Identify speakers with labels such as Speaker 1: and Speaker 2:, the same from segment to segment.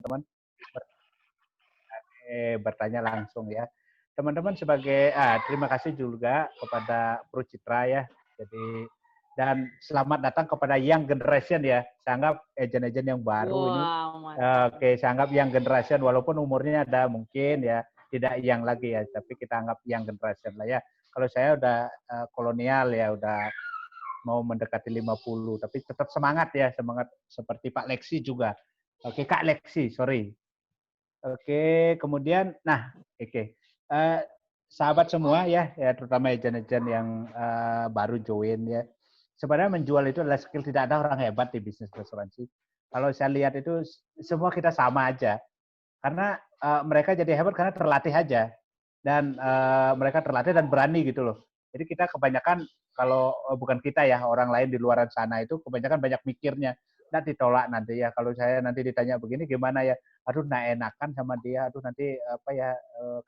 Speaker 1: teman bertanya langsung ya. Teman-teman sebagai terima kasih juga kepada Pro Citra ya. Jadi dan selamat datang kepada Young Generation ya. Saya anggap agent-agent yang baru ini.
Speaker 2: Wow, mantap.
Speaker 1: Oke, saya anggap Young Generation walaupun umurnya ada mungkin ya tidak yang lagi ya, tapi kita anggap Young Generation lah ya. Kalau saya udah kolonial ya, udah mau mendekati 50, tapi tetap semangat ya, semangat seperti Pak Lexi juga. Oke, Kak Lexi, sorry. Oke, kemudian, nah, oke. Sahabat semua ya, terutama agent-agent yang baru join ya. Sebenarnya menjual itu adalah skill, tidak ada orang hebat di bisnis asuransi. Kalau saya lihat itu semua kita sama aja. Karena mereka jadi hebat karena terlatih aja. Dan mereka terlatih dan berani gitu loh. Jadi kita kebanyakan, kalau bukan kita ya, orang lain di luar sana itu kebanyakan banyak mikirnya. Nanti ditolak nanti ya, kalau saya nanti ditanya begini gimana ya, aduh nggak enakan sama dia, aduh nanti apa ya,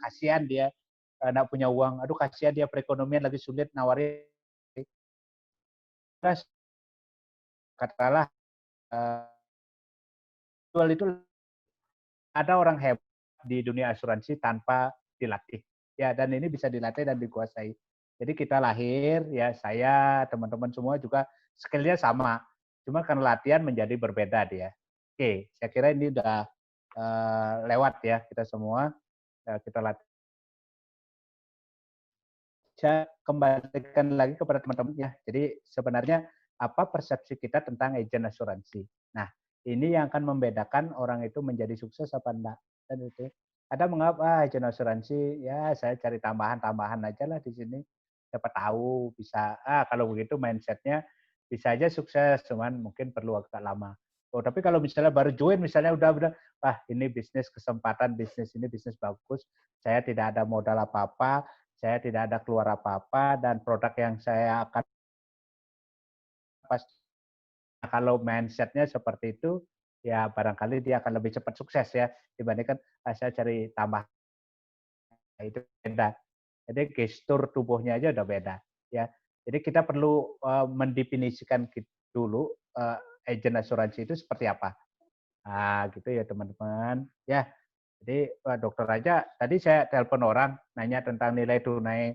Speaker 1: kasihan dia nggak punya uang, aduh kasihan dia perekonomian lagi sulit nawarin. Terus katakanlah jual itu ada orang hebat di dunia asuransi tanpa dilatih. Ya, dan ini bisa dilatih dan dikuasai. Jadi kita lahir, ya saya, teman-teman semua juga skill-nya sama. Cuma kan latihan menjadi berbeda dia. Oke, saya kira ini udah lewat ya kita semua. Kita latih. Saya kembalikan lagi kepada teman-teman ya. Jadi sebenarnya apa persepsi kita tentang agen asuransi. Nah, ini yang akan membedakan orang itu menjadi sukses apa enggak. Dan itu ada mengapa agen asuransi ya saya cari tambahan-tambahan aja lah di sini. Siapa tahu bisa kalau begitu mindsetnya bisa aja sukses, cuman mungkin perlu agak lama. Oh, tapi kalau misalnya baru join, misalnya udah, ini bisnis kesempatan, bisnis ini bisnis bagus, saya tidak ada modal apa-apa, saya tidak ada keluar apa-apa, dan produk yang saya akan pas kalau mindset-nya seperti itu, ya barangkali dia akan lebih cepat sukses ya dibandingkan saya cari tambah. Itu beda. Jadi gestur tubuhnya aja udah beda ya. Jadi kita perlu mendefinisikan dulu agen asuransi itu seperti apa. Nah, gitu ya teman-teman. Ya, jadi dokter aja tadi saya telepon orang nanya tentang nilai tunai.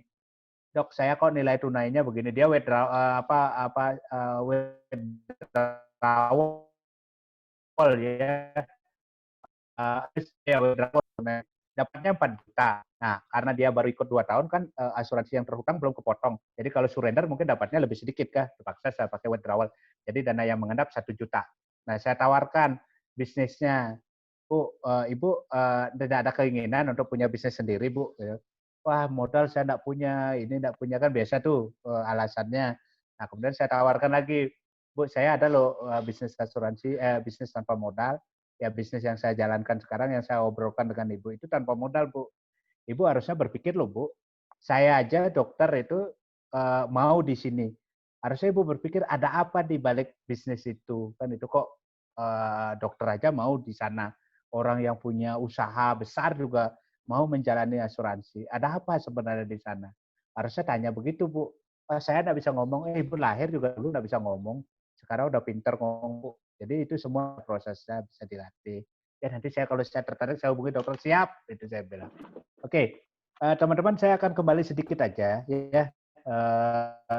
Speaker 1: Dok, saya kok nilai tunainya begini. Dia withdrawal ya. Ya withdrawal dapatnya 4 juta. Nah, karena dia baru ikut 2 tahun kan asuransi yang terhutang belum kepotong. Jadi kalau surrender mungkin dapatnya lebih sedikit kah? Terpaksa saya pakai withdrawal. Jadi dana yang mengendap 1 juta. Nah, saya tawarkan bisnisnya. Bu, Ibu tidak ada keinginan untuk punya bisnis sendiri, Bu. Wah, modal saya enggak punya, ini enggak punya, kan biasa tuh alasannya. Nah, kemudian saya tawarkan lagi, Bu, saya ada loh bisnis asuransi, bisnis tanpa modal. Ya bisnis yang saya jalankan sekarang, yang saya obrolkan dengan Ibu itu tanpa modal, Bu. Ibu harusnya berpikir loh, Bu. Saya aja dokter itu mau di sini. Harusnya Ibu berpikir ada apa di balik bisnis itu. Kan itu kok dokter aja mau di sana. Orang yang punya usaha besar juga mau menjalani asuransi. Ada apa sebenarnya di sana? Harusnya tanya begitu, Bu. Saya enggak bisa ngomong, Ibu lahir juga dulu enggak bisa ngomong. Sekarang udah pinter ngomong, Bu. Jadi itu semua prosesnya bisa dilatih. Ya nanti saya kalau saya tertarik saya hubungi dokter, siap, itu saya bilang. Oke, teman-teman saya akan kembali sedikit aja ya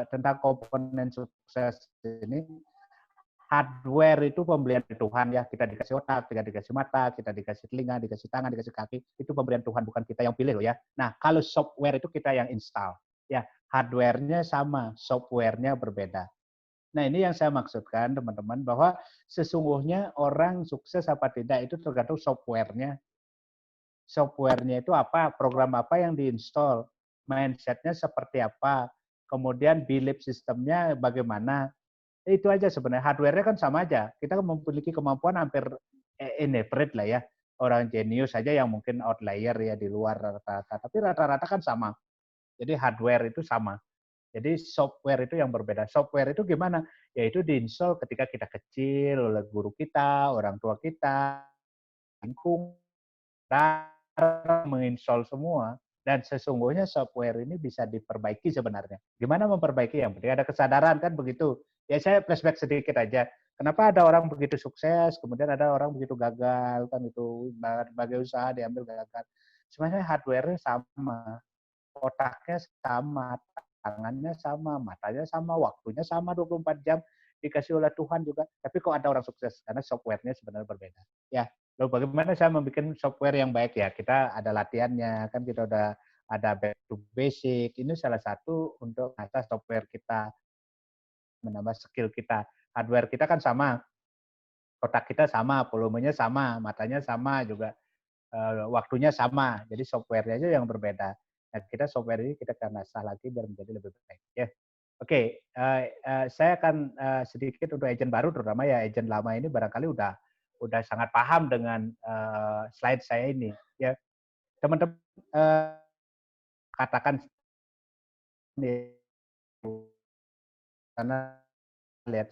Speaker 1: tentang komponen sukses ini. Hardware itu pemberian Tuhan ya, kita dikasih otak, kita dikasih mata, kita dikasih telinga, dikasih tangan, dikasih kaki, itu pemberian Tuhan, bukan kita yang pilih loh ya. Nah, kalau software itu kita yang install. Ya, hardware-nya sama, software-nya berbeda. Nah, ini yang saya maksudkan teman-teman, bahwa sesungguhnya orang sukses apa tidak itu tergantung software-nya. Software-nya itu apa, program apa yang diinstal, mindset-nya seperti apa, kemudian belief system-nya bagaimana. Itu aja sebenarnya. Hardware-nya kan sama aja. Kita memiliki kemampuan hampir inherent lah ya. Orang jenius saja yang mungkin outlier ya di luar rata-rata. Tapi rata-rata kan sama. Jadi hardware itu sama. Jadi software itu yang berbeda. Software itu gimana? Yaitu diinstal ketika kita kecil oleh guru kita, orang tua kita, lingkungan, menginstal semua. Dan sesungguhnya software ini bisa diperbaiki sebenarnya. Gimana memperbaiki? Yang penting ada kesadaran kan begitu. Ya saya flashback sedikit aja. Kenapa ada orang begitu sukses, kemudian ada orang begitu gagal, kan itu berbagai usaha diambil gagal. Sebenarnya hardware-nya sama, otaknya sama, tangannya sama, matanya sama, waktunya sama 24 jam dikasih oleh Tuhan juga. Tapi kok ada orang sukses karena software-nya sebenarnya berbeda. Ya, lalu bagaimana saya membuat software yang baik ya? Kita ada latihannya, kan kita udah ada back to basic. Ini salah satu untuk atas software kita, menambah skill kita. Hardware kita kan sama, otak kita sama, volumenya sama, matanya sama juga, waktunya sama. Jadi software-nya aja yang berbeda. Nah, kita software ini kita akan asah lagi biar menjadi lebih baik. Ya, oke. Saya akan sedikit untuk agent baru, terutama ya agent lama ini barangkali udah sangat paham dengan slide saya ini. Ya, teman-teman katakan ini karena lihat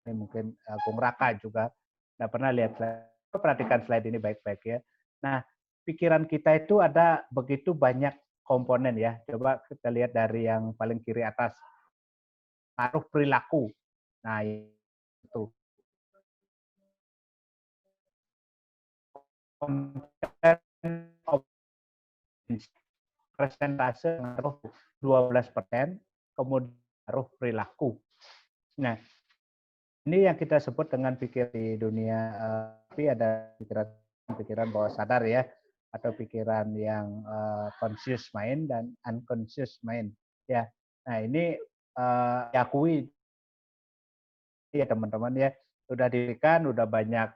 Speaker 1: ini mungkin Bung Raka juga nggak pernah lihat slide. Perhatikan slide ini baik-baik ya. Nah, pikiran kita itu ada begitu banyak komponen ya. Coba kita lihat dari yang paling kiri atas, pengaruh perilaku. Nah, itu persentase pengaruh 12%, kemudian pengaruh perilaku. Nah, ini yang kita sebut dengan pikir di dunia, tapi ada pikiran bawah sadar ya, atau pikiran yang conscious mind dan unconscious mind. Ya, nah ini diakui ya teman-teman ya, sudah diberikan, sudah banyak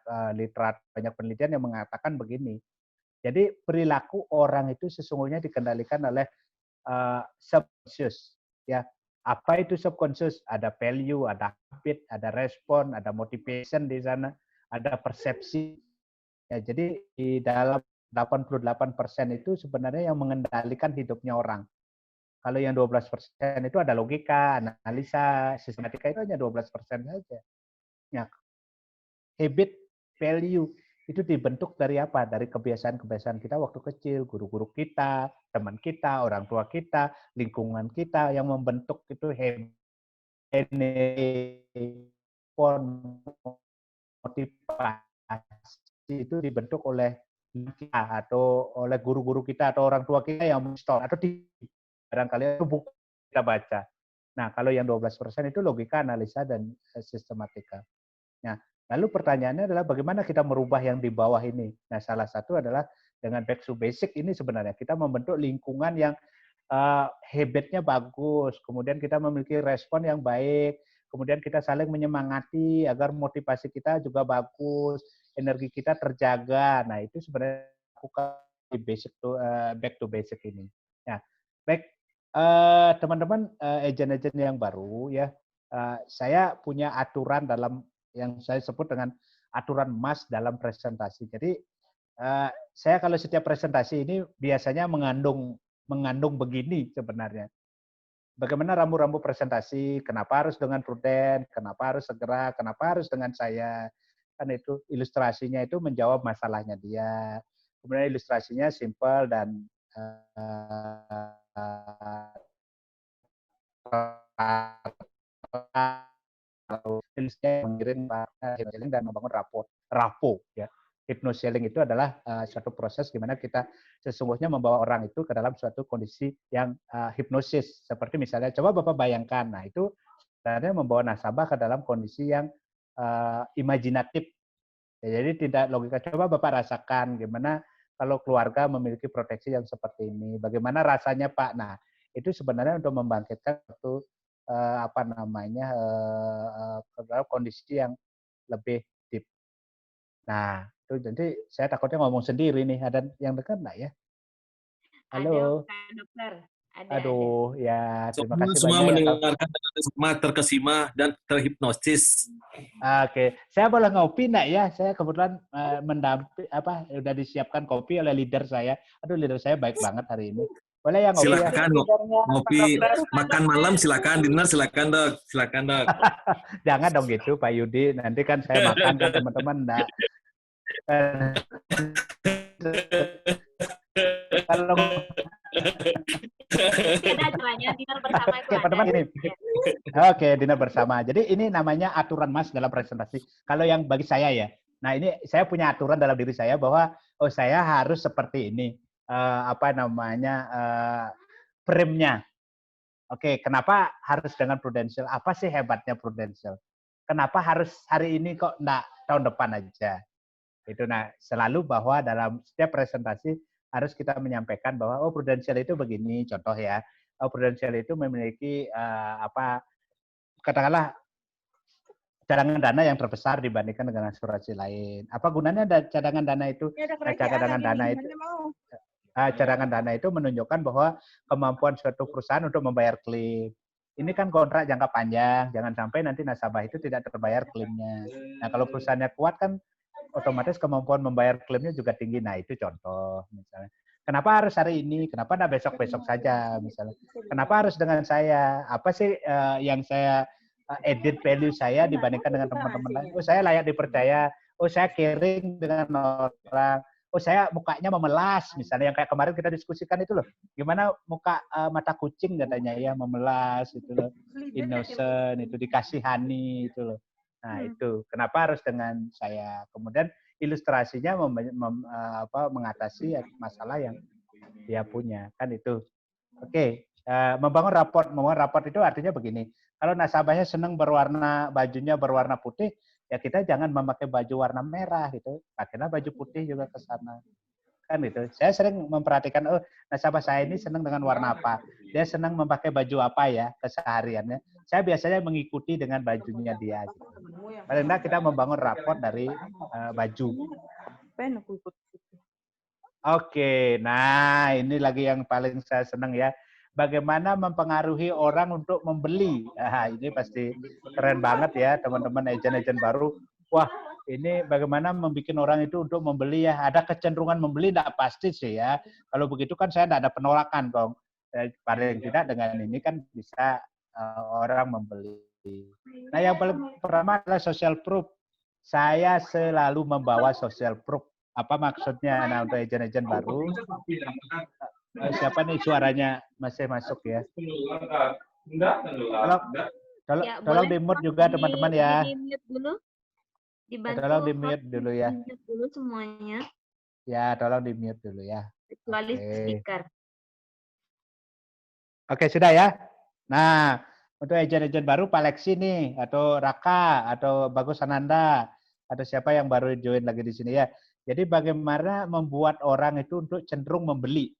Speaker 1: banyak penelitian yang mengatakan begini. Jadi perilaku orang itu sesungguhnya dikendalikan oleh subconscious. Ya, apa itu subconscious? Ada value, ada habit, ada respon, ada motivation di sana, ada persepsi. Ya, jadi di dalam 88% itu sebenarnya yang mengendalikan hidupnya orang. Kalau yang 12% itu ada logika, analisa, sistematika, itu hanya 12% saja. Ya, habit, value itu dibentuk dari apa? Dari kebiasaan-kebiasaan kita waktu kecil, guru-guru kita, teman kita, orang tua kita, lingkungan kita yang membentuk itu habit, motivasi itu dibentuk oleh kita atau oleh guru-guru kita atau orang tua kita yang install atau barangkali itu buku kita baca. Nah, kalau yang 12% itu logika, analisa, dan sistematika. Nah, lalu pertanyaannya adalah bagaimana kita merubah yang di bawah ini. Nah, salah satu adalah dengan back to basic ini sebenarnya kita membentuk lingkungan yang habitnya bagus, kemudian kita memiliki respon yang baik, kemudian kita saling menyemangati agar motivasi kita juga bagus, energi kita terjaga. Nah, itu sebenarnya di basic to back to basic ini. Nah, baik teman-teman agent-agent yang baru ya, saya punya aturan dalam yang saya sebut dengan aturan emas dalam presentasi. Jadi saya kalau setiap presentasi ini biasanya mengandung begini sebenarnya. Bagaimana rambu-rambu presentasi, kenapa harus dengan prudent, kenapa harus segera, kenapa harus dengan saya. Kan itu ilustrasinya itu menjawab masalahnya dia. Kemudian ilustrasinya simple dan mengirim dan membangun rapo ya. Hypnoselling itu adalah suatu proses di mana kita sesungguhnya membawa orang itu ke dalam suatu kondisi yang hipnosis. Seperti misalnya, coba Bapak bayangkan, nah itu sebenarnya membawa nasabah ke dalam kondisi yang imajinatif. Ya, jadi tidak logika. Coba Bapak rasakan gimana kalau keluarga memiliki proteksi yang seperti ini. Bagaimana rasanya Pak? Nah, itu sebenarnya untuk membangkitkan suatu apa namanya kondisi yang lebih deep. Nah, itu jadi saya takutnya ngomong sendiri nih. Ada yang dengar nggak ya? Halo.
Speaker 2: Ada, Pak Dokter. Ada.
Speaker 1: Aduh, ya terima kasih
Speaker 3: Semua
Speaker 1: banyak ya.
Speaker 3: mendengarkan semua terkesima dan terhipnotis.
Speaker 1: Oke, saya boleh ngopi nggak ya? Saya kebetulan udah disiapkan kopi oleh leader saya. Aduh, leader saya baik banget hari ini. Boleh ya ngopi ya?
Speaker 3: Silakan ngopi, makan malam silakan, dinner silakan dok, silakan dok.
Speaker 1: Jangan dong gitu Pak Yudi, nanti kan saya makan kan teman-teman enggak. Kalau
Speaker 2: ada acaranya dinner bersama itu
Speaker 1: teman-teman ini Oke, dinner bersama. Jadi ini namanya aturan Mas dalam presentasi. Kalau yang bagi saya ya, nah ini saya punya aturan dalam diri saya bahwa oh saya harus seperti ini. Apa namanya frame-nya. Oke, kenapa harus dengan Prudential? Apa sih hebatnya Prudential? Kenapa harus hari ini kok enggak tahun depan aja? Itu nah selalu bahwa dalam setiap presentasi harus kita menyampaikan bahwa oh Prudential itu begini contoh ya. Oh, Prudential itu memiliki apa katakanlah cadangan dana yang terbesar dibandingkan dengan asuransi lain. Apa gunanya cadangan dana itu? Nah, cadangan dana itu menunjukkan bahwa kemampuan suatu perusahaan untuk membayar klaim. Ini kan kontrak jangka panjang, jangan sampai nanti nasabah itu tidak terbayar klaimnya. Nah, kalau perusahaannya kuat kan otomatis kemampuan membayar klaimnya juga tinggi. Nah, itu contoh misalnya. Kenapa harus hari ini? Kenapa enggak besok-besok saja misalnya? Kenapa harus dengan saya? Apa sih yang saya edit value saya dibandingkan dengan teman-teman lain? Oh, saya layak dipercaya. Oh, saya caring dengan orang. Oh, saya mukanya memelas misalnya yang kayak kemarin kita diskusikan itu loh. Gimana muka mata kucing katanya ya, memelas itu loh. Innocent itu dikasihani itu loh. Nah, itu kenapa harus dengan saya? Kemudian ilustrasinya mengatasi masalah yang dia punya kan itu. Oke, membangun raport itu artinya begini. Kalau nasabahnya senang bajunya berwarna putih, ya kita jangan memakai baju warna merah gitu. Pakailah baju putih juga ke sana. Kan gitu. Saya sering memperhatikan, oh nasabah saya ini senang dengan warna apa. Dia senang memakai baju apa ya kesehariannya. Saya biasanya mengikuti dengan bajunya dia. Gitu. Paling enggak kita membangun raport dari baju. Oke, nah ini lagi yang paling saya senang ya. Bagaimana mempengaruhi orang untuk membeli. Nah, ini pasti keren banget ya teman-teman agen-agen baru. Wah, ini bagaimana membuat orang itu untuk membeli ya. Ada kecenderungan membeli, enggak pasti sih ya. Kalau begitu kan saya enggak ada penolakan dong. Paling tidak dengan ini kan bisa orang membeli. Nah, yang paling pertama adalah social proof. Saya selalu membawa social proof. Apa maksudnya? Nah, untuk agen-agen baru, siapa nih suaranya masih masuk ya? Tolong di-mute juga teman-teman ya.
Speaker 2: Di-mute dulu. Dibantu
Speaker 1: tolong di-mute dulu ya.
Speaker 2: Di-mute dulu semuanya.
Speaker 1: Ya, tolong di-mute dulu ya.
Speaker 2: Kecuali speaker.
Speaker 1: Oke, sudah ya. Nah, untuk agen-agen baru Pak Lexi nih, atau Raka, atau Bagus Ananda, atau siapa yang baru join lagi di sini ya. Jadi bagaimana membuat orang itu untuk cenderung membeli.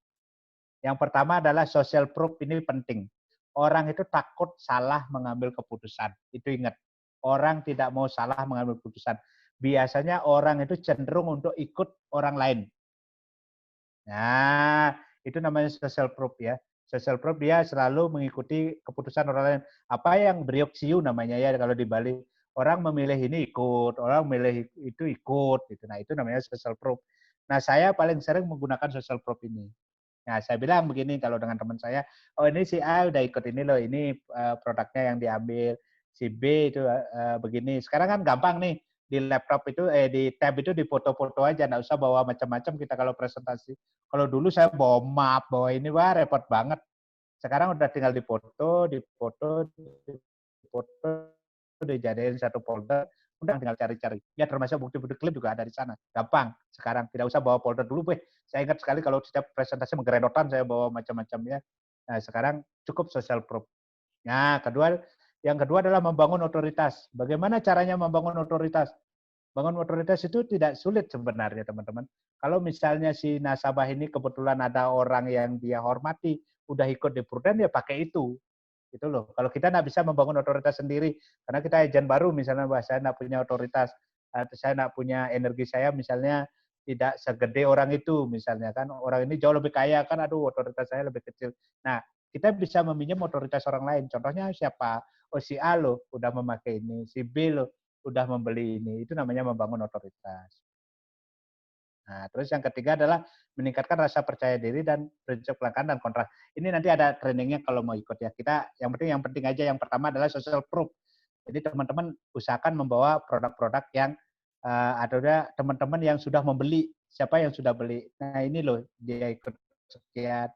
Speaker 1: Yang pertama adalah social proof, ini penting. Orang itu takut salah mengambil keputusan. Itu ingat. Orang tidak mau salah mengambil keputusan. Biasanya orang itu cenderung untuk ikut orang lain. Nah, itu namanya social proof ya. Social proof dia selalu mengikuti keputusan orang lain. Apa yang brioxiu namanya ya kalau di Bali. Orang memilih ini ikut, orang memilih itu ikut. Gitu. Nah, itu namanya social proof. Nah, saya paling sering menggunakan social proof ini. Nah, saya bilang begini kalau dengan teman saya, oh ini si A udah ikut ini loh, ini produknya yang diambil. Si B itu begini. Sekarang kan gampang nih, di laptop itu, di tab itu di foto-foto aja, nggak usah bawa macam-macam kita kalau presentasi. Kalau dulu saya bawa map, bawa ini, wah repot banget. Sekarang udah tinggal difoto, dijadiin satu folder, udah tinggal cari-cari. Ya termasuk bukti-bukti klip juga ada di sana. Gampang. Sekarang tidak usah bawa folder dulu, weh. Saya ingat sekali kalau setiap presentasi menggeredotan saya bawa macam-macamnya. Nah, sekarang cukup social proof. Nah, yang kedua adalah membangun otoritas. Bagaimana caranya membangun otoritas? Bangun otoritas itu tidak sulit sebenarnya, teman-teman. Kalau misalnya si nasabah ini kebetulan ada orang yang dia hormati, udah ikut di Prudent, ya pakai itu. Gitu loh. Kalau kita nggak bisa membangun otoritas sendiri, karena kita agen baru, misalnya bahwa saya nggak punya otoritas, atau saya nggak punya energi saya, misalnya tidak segede orang itu, misalnya kan orang ini jauh lebih kaya kan, aduh otoritas saya lebih kecil. Nah, kita bisa meminjam otoritas orang lain. Contohnya siapa? Oh si A loh udah memakai ini, si B loh udah membeli ini. Itu namanya membangun otoritas. Nah, terus yang ketiga adalah meningkatkan rasa percaya diri dan prinsip kelangkaan dan kontrak. Ini nanti ada trainingnya kalau mau ikut ya. Kita yang penting aja yang pertama adalah social proof. Jadi teman-teman usahakan membawa produk-produk yang ada teman-teman yang sudah membeli. Siapa yang sudah beli? Nah ini loh dia ikut sekian.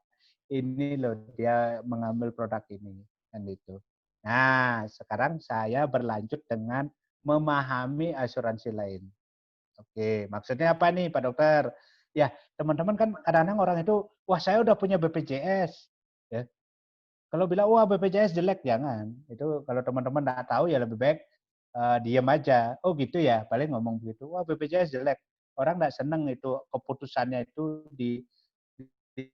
Speaker 1: Ini loh dia mengambil produk ini kan gitu. Nah, sekarang saya berlanjut dengan memahami asuransi lain. Oke, maksudnya apa nih Pak Dokter? Ya, teman-teman kan kadang-kadang orang itu, wah saya udah punya BPJS. Ya. Kalau bilang, wah BPJS jelek, jangan. Itu kalau teman-teman nggak tahu ya lebih baik diam aja. Oh gitu ya, paling ngomong begitu. Wah BPJS jelek. Orang nggak seneng itu keputusannya itu di, di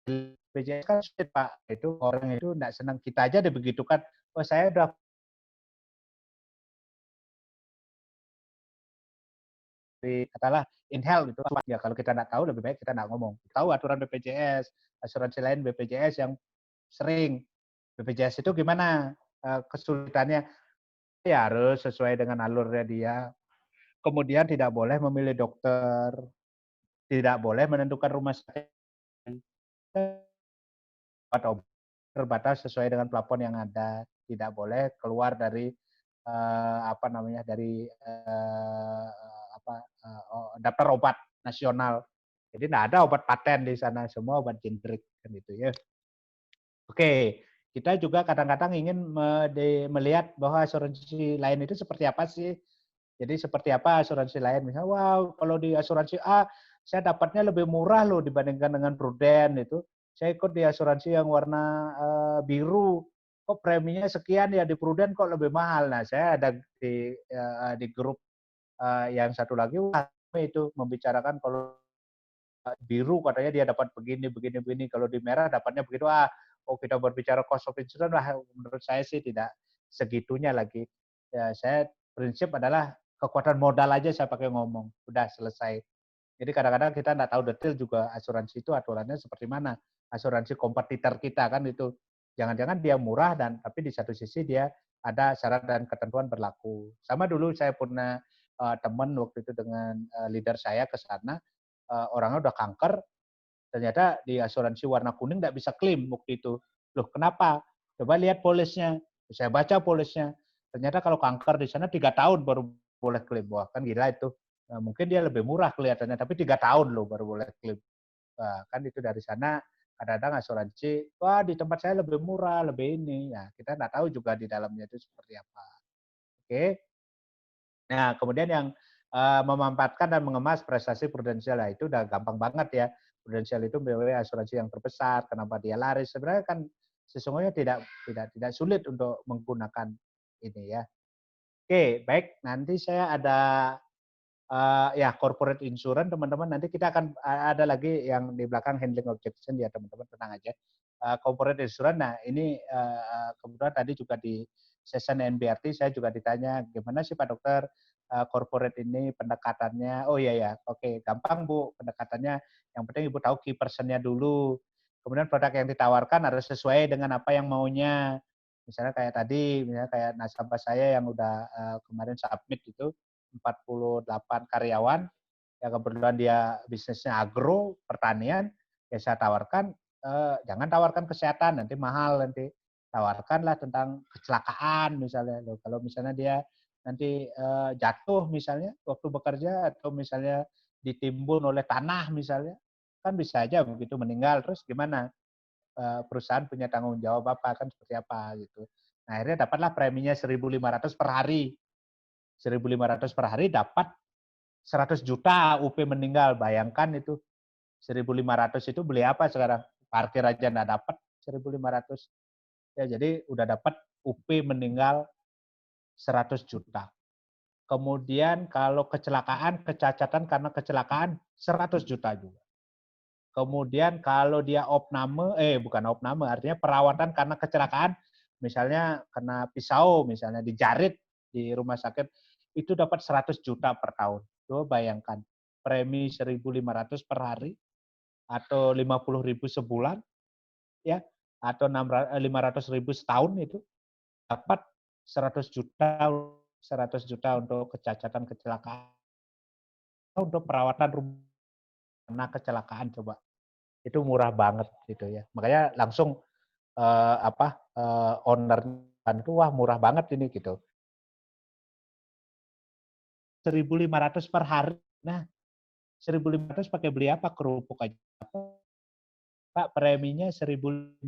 Speaker 1: BPJS kan sulit Pak. Itu orang itu nggak senang. Kita aja dibegitukan. Oh saya udah katakanlah in health gitu. Ya kalau kita nggak tahu lebih baik kita nggak ngomong. Tahu aturan BPJS, asuransi lain BPJS yang sering. BPJS itu gimana kesulitannya? Ya harus sesuai dengan alurnya dia. Kemudian tidak boleh memilih dokter, tidak boleh menentukan rumah sakit atau terbatas sesuai dengan plafon yang ada. Tidak boleh keluar dari apa namanya dari daftar obat nasional. Jadi tidak ada obat paten di sana, semua obat generik kan gitu ya. Oke, kita juga kadang-kadang ingin melihat bahwa asuransi lain itu seperti apa sih. Jadi seperti apa asuransi lain? Misalnya, wow, kalau di asuransi A saya dapatnya lebih murah loh dibandingkan dengan Prudent itu. Saya ikut di asuransi yang warna biru, kok preminya sekian ya di Prudent kok lebih mahal. Nah, saya ada di grup yang satu lagi wah, itu membicarakan kalau biru katanya dia dapat begini, begini, begini. Kalau di merah dapatnya begitu. Oh kita berbicara cost of insurance, menurut saya sih tidak segitunya lagi. Ya, saya prinsip adalah kekuatan modal aja saya pakai ngomong. Udah selesai. Jadi kadang-kadang kita nggak tahu detail juga asuransi itu aturannya seperti mana. Asuransi kompetitor kita kan itu. Jangan-jangan dia murah dan tapi di satu sisi dia ada syarat dan ketentuan berlaku. Sama dulu saya punya teman waktu itu dengan leader saya ke sana, orangnya udah kanker, ternyata di asuransi warna kuning nggak bisa klaim waktu itu. Loh kenapa? Coba lihat polisnya. Saya baca polisnya. Ternyata kalau kanker di sana 3 tahun baru boleh klaim. Wah kan gila itu. Nah, mungkin dia lebih murah kelihatannya, tapi 3 tahun loh baru boleh klaim. Wah, kan itu dari sana kadang-kadang asuransi, wah di tempat saya lebih murah, lebih ini. Ya, kita nggak tahu juga di dalamnya itu seperti apa. Oke. Nah, kemudian yang memanfaatkan dan mengemas prestasi prudensial, nah itu udah gampang banget ya. Prudensial itu memiliki asuransi yang terbesar, kenapa dia laris? Sebenarnya kan sesungguhnya tidak sulit untuk menggunakan ini ya. Oke, baik. Nanti saya ada ya corporate insurance teman-teman. Nanti kita akan ada lagi yang di belakang handling objection ya teman-teman, tenang aja. Corporate insurance, nah ini kebetulan tadi juga di session NBRT saya juga ditanya gimana sih Pak Dokter corporate ini pendekatannya. Oh iya ya, oke gampang Bu pendekatannya. Yang penting Ibu tahu key personnya dulu. Kemudian produk yang ditawarkan harus sesuai dengan apa yang maunya. Misalnya kayak tadi, misalnya kayak nasabah saya yang udah kemarin submit itu 48 karyawan, yang kebetulan dia bisnisnya agro, pertanian, ya saya tawarkan, jangan tawarkan kesehatan, nanti mahal nanti. Tawarkanlah tentang kecelakaan misalnya. Loh, kalau misalnya dia nanti jatuh misalnya waktu bekerja atau misalnya ditimbun oleh tanah misalnya, kan bisa aja begitu meninggal, terus gimana? Perusahaan punya tanggung jawab apa, kan seperti apa gitu. Nah, akhirnya dapatlah preminya 1.500 per hari. 1.500 per hari dapat 100 juta UP meninggal. Bayangkan itu 1.500 itu beli apa sekarang? Parkir aja nggak dapat 1.500. Ya, jadi udah dapat UP meninggal 100 juta. Kemudian kalau kecelakaan, kecacatan karena kecelakaan 100 juta juga. Kemudian kalau dia opname, bukan opname, artinya perawatan karena kecelakaan, misalnya kena pisau, misalnya dijarit di rumah sakit, itu dapat 100 juta per tahun. Coba bayangkan, premi 1.500 per hari, atau 50.000 sebulan, ya, atau 500.000 setahun itu, dapat 100 juta, 100 juta untuk kecacatan kecelakaan, untuk perawatan rumah karena kecelakaan coba. Itu murah banget gitu ya. Makanya langsung owner itu wah murah banget ini gitu. 1.500 per hari. Nah, 1.500 pakai beli apa? Kerupuk aja. Pak, preminya 1.500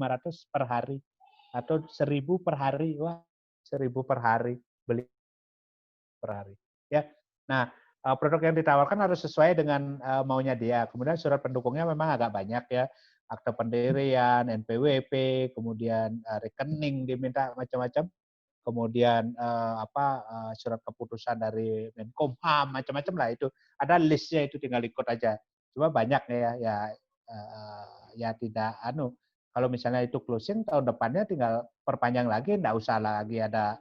Speaker 1: per hari atau 1.000 per hari. Wah, 1.000 per hari beli per hari. Ya. Nah, produk yang ditawarkan harus sesuai dengan maunya dia. Kemudian surat pendukungnya memang agak banyak ya. Akte pendirian, NPWP, kemudian rekening diminta macam-macam. Kemudian surat keputusan dari Menkumham, macam-macam lah itu. Ada listnya itu tinggal ikut aja. Cuma banyak ya tidak kalau misalnya itu closing tahun depannya tinggal perpanjang lagi, enggak usah lagi ada.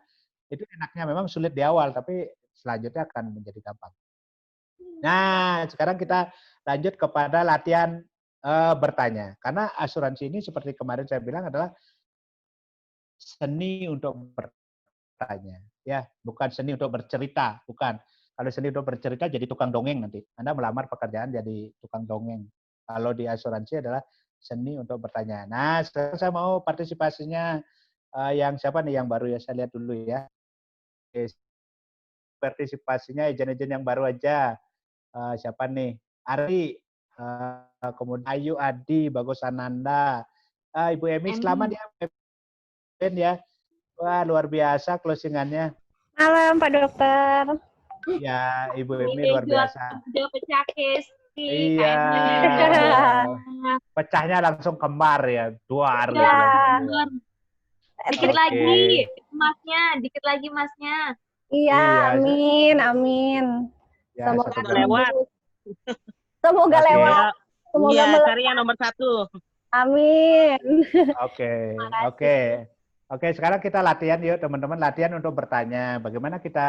Speaker 1: Itu enaknya memang sulit di awal, tapi selanjutnya akan menjadi gampang. Nah, sekarang kita lanjut kepada latihan bertanya. Karena asuransi ini seperti kemarin saya bilang adalah seni untuk bertanya. Ya, bukan seni untuk bercerita, bukan. Kalau seni untuk bercerita jadi tukang dongeng nanti. Anda melamar pekerjaan jadi tukang dongeng. Kalau di asuransi adalah seni untuk bertanya. Nah, sekarang saya mau partisipasinya yang siapa nih yang baru ya? Saya lihat dulu ya. Partisipasinya agen-agen yang baru aja. Siapa nih? Ari, kemudian Ayu Adi, Bagus Ananda, Ibu Emi, selamat ya. Wah, luar biasa closingannya.
Speaker 4: Malam, Pak Dokter.
Speaker 1: Ya, Ibu Emi luar biasa.
Speaker 2: Udah pecah kes.
Speaker 1: Iya. Pecahnya langsung kembar ya. Dua hari.
Speaker 4: Ya.
Speaker 2: Dikit lagi masnya.
Speaker 4: Iya, amin, amin.
Speaker 1: Ya,
Speaker 4: Semoga
Speaker 5: lewat.
Speaker 4: Semoga lewat. Semoga
Speaker 5: Iya, cari yang nomor 1.
Speaker 4: Amin.
Speaker 1: Oke, sekarang kita latihan yuk teman-teman, latihan untuk bertanya. Bagaimana kita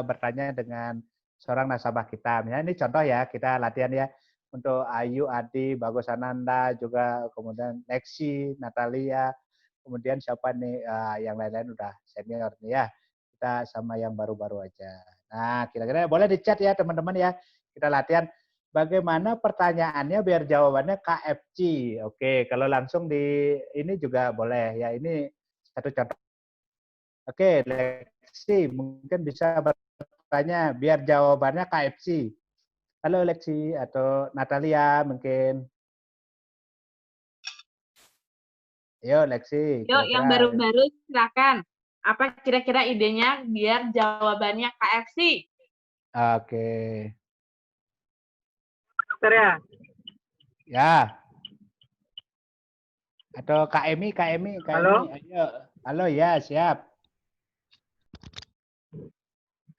Speaker 1: bertanya dengan seorang nasabah kita. Misalnya ini contoh ya, kita latihan ya untuk Ayu, Adi, Bagus Ananda, juga kemudian Lexi, Natalia, kemudian siapa nih yang lain-lain udah senior nih ya. Kita sama yang baru-baru aja. Nah, kira-kira boleh di chat ya teman-teman ya. Kita latihan bagaimana pertanyaannya biar jawabannya KFC. Oke, kalau langsung di ini juga boleh ya. Ini satu contoh. Oke, Lexi mungkin bisa bertanya biar jawabannya KFC. Halo Lexi atau Natalia mungkin. Yo Lexi.
Speaker 2: Yuk, yang baru-baru silakan. Apa kira-kira idenya biar jawabannya KFC?
Speaker 1: Oke.
Speaker 5: Dokter ya?
Speaker 1: Ya. Atau KMI.
Speaker 5: Halo?
Speaker 1: Ayo. Halo, ya, siap.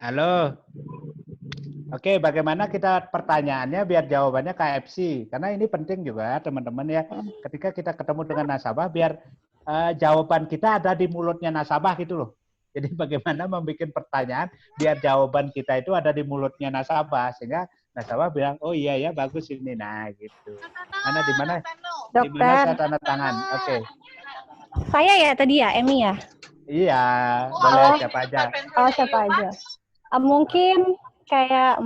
Speaker 1: Halo. Oke, bagaimana kita pertanyaannya biar jawabannya KFC? Karena ini penting juga, teman-teman ya. Ketika kita ketemu dengan nasabah, biar jawaban kita ada di mulutnya nasabah gitu loh. Jadi bagaimana membuat pertanyaan biar jawaban kita itu ada di mulutnya nasabah, sehingga nasabah bilang, oh iya ya bagus ini, nah gitu. Di mana saya tanda tangan? Oke.
Speaker 4: Saya ya tadi ya, Emi ya?
Speaker 1: Iya, boleh siapa aja.
Speaker 4: Oh, siapa aja. Mungkin kayak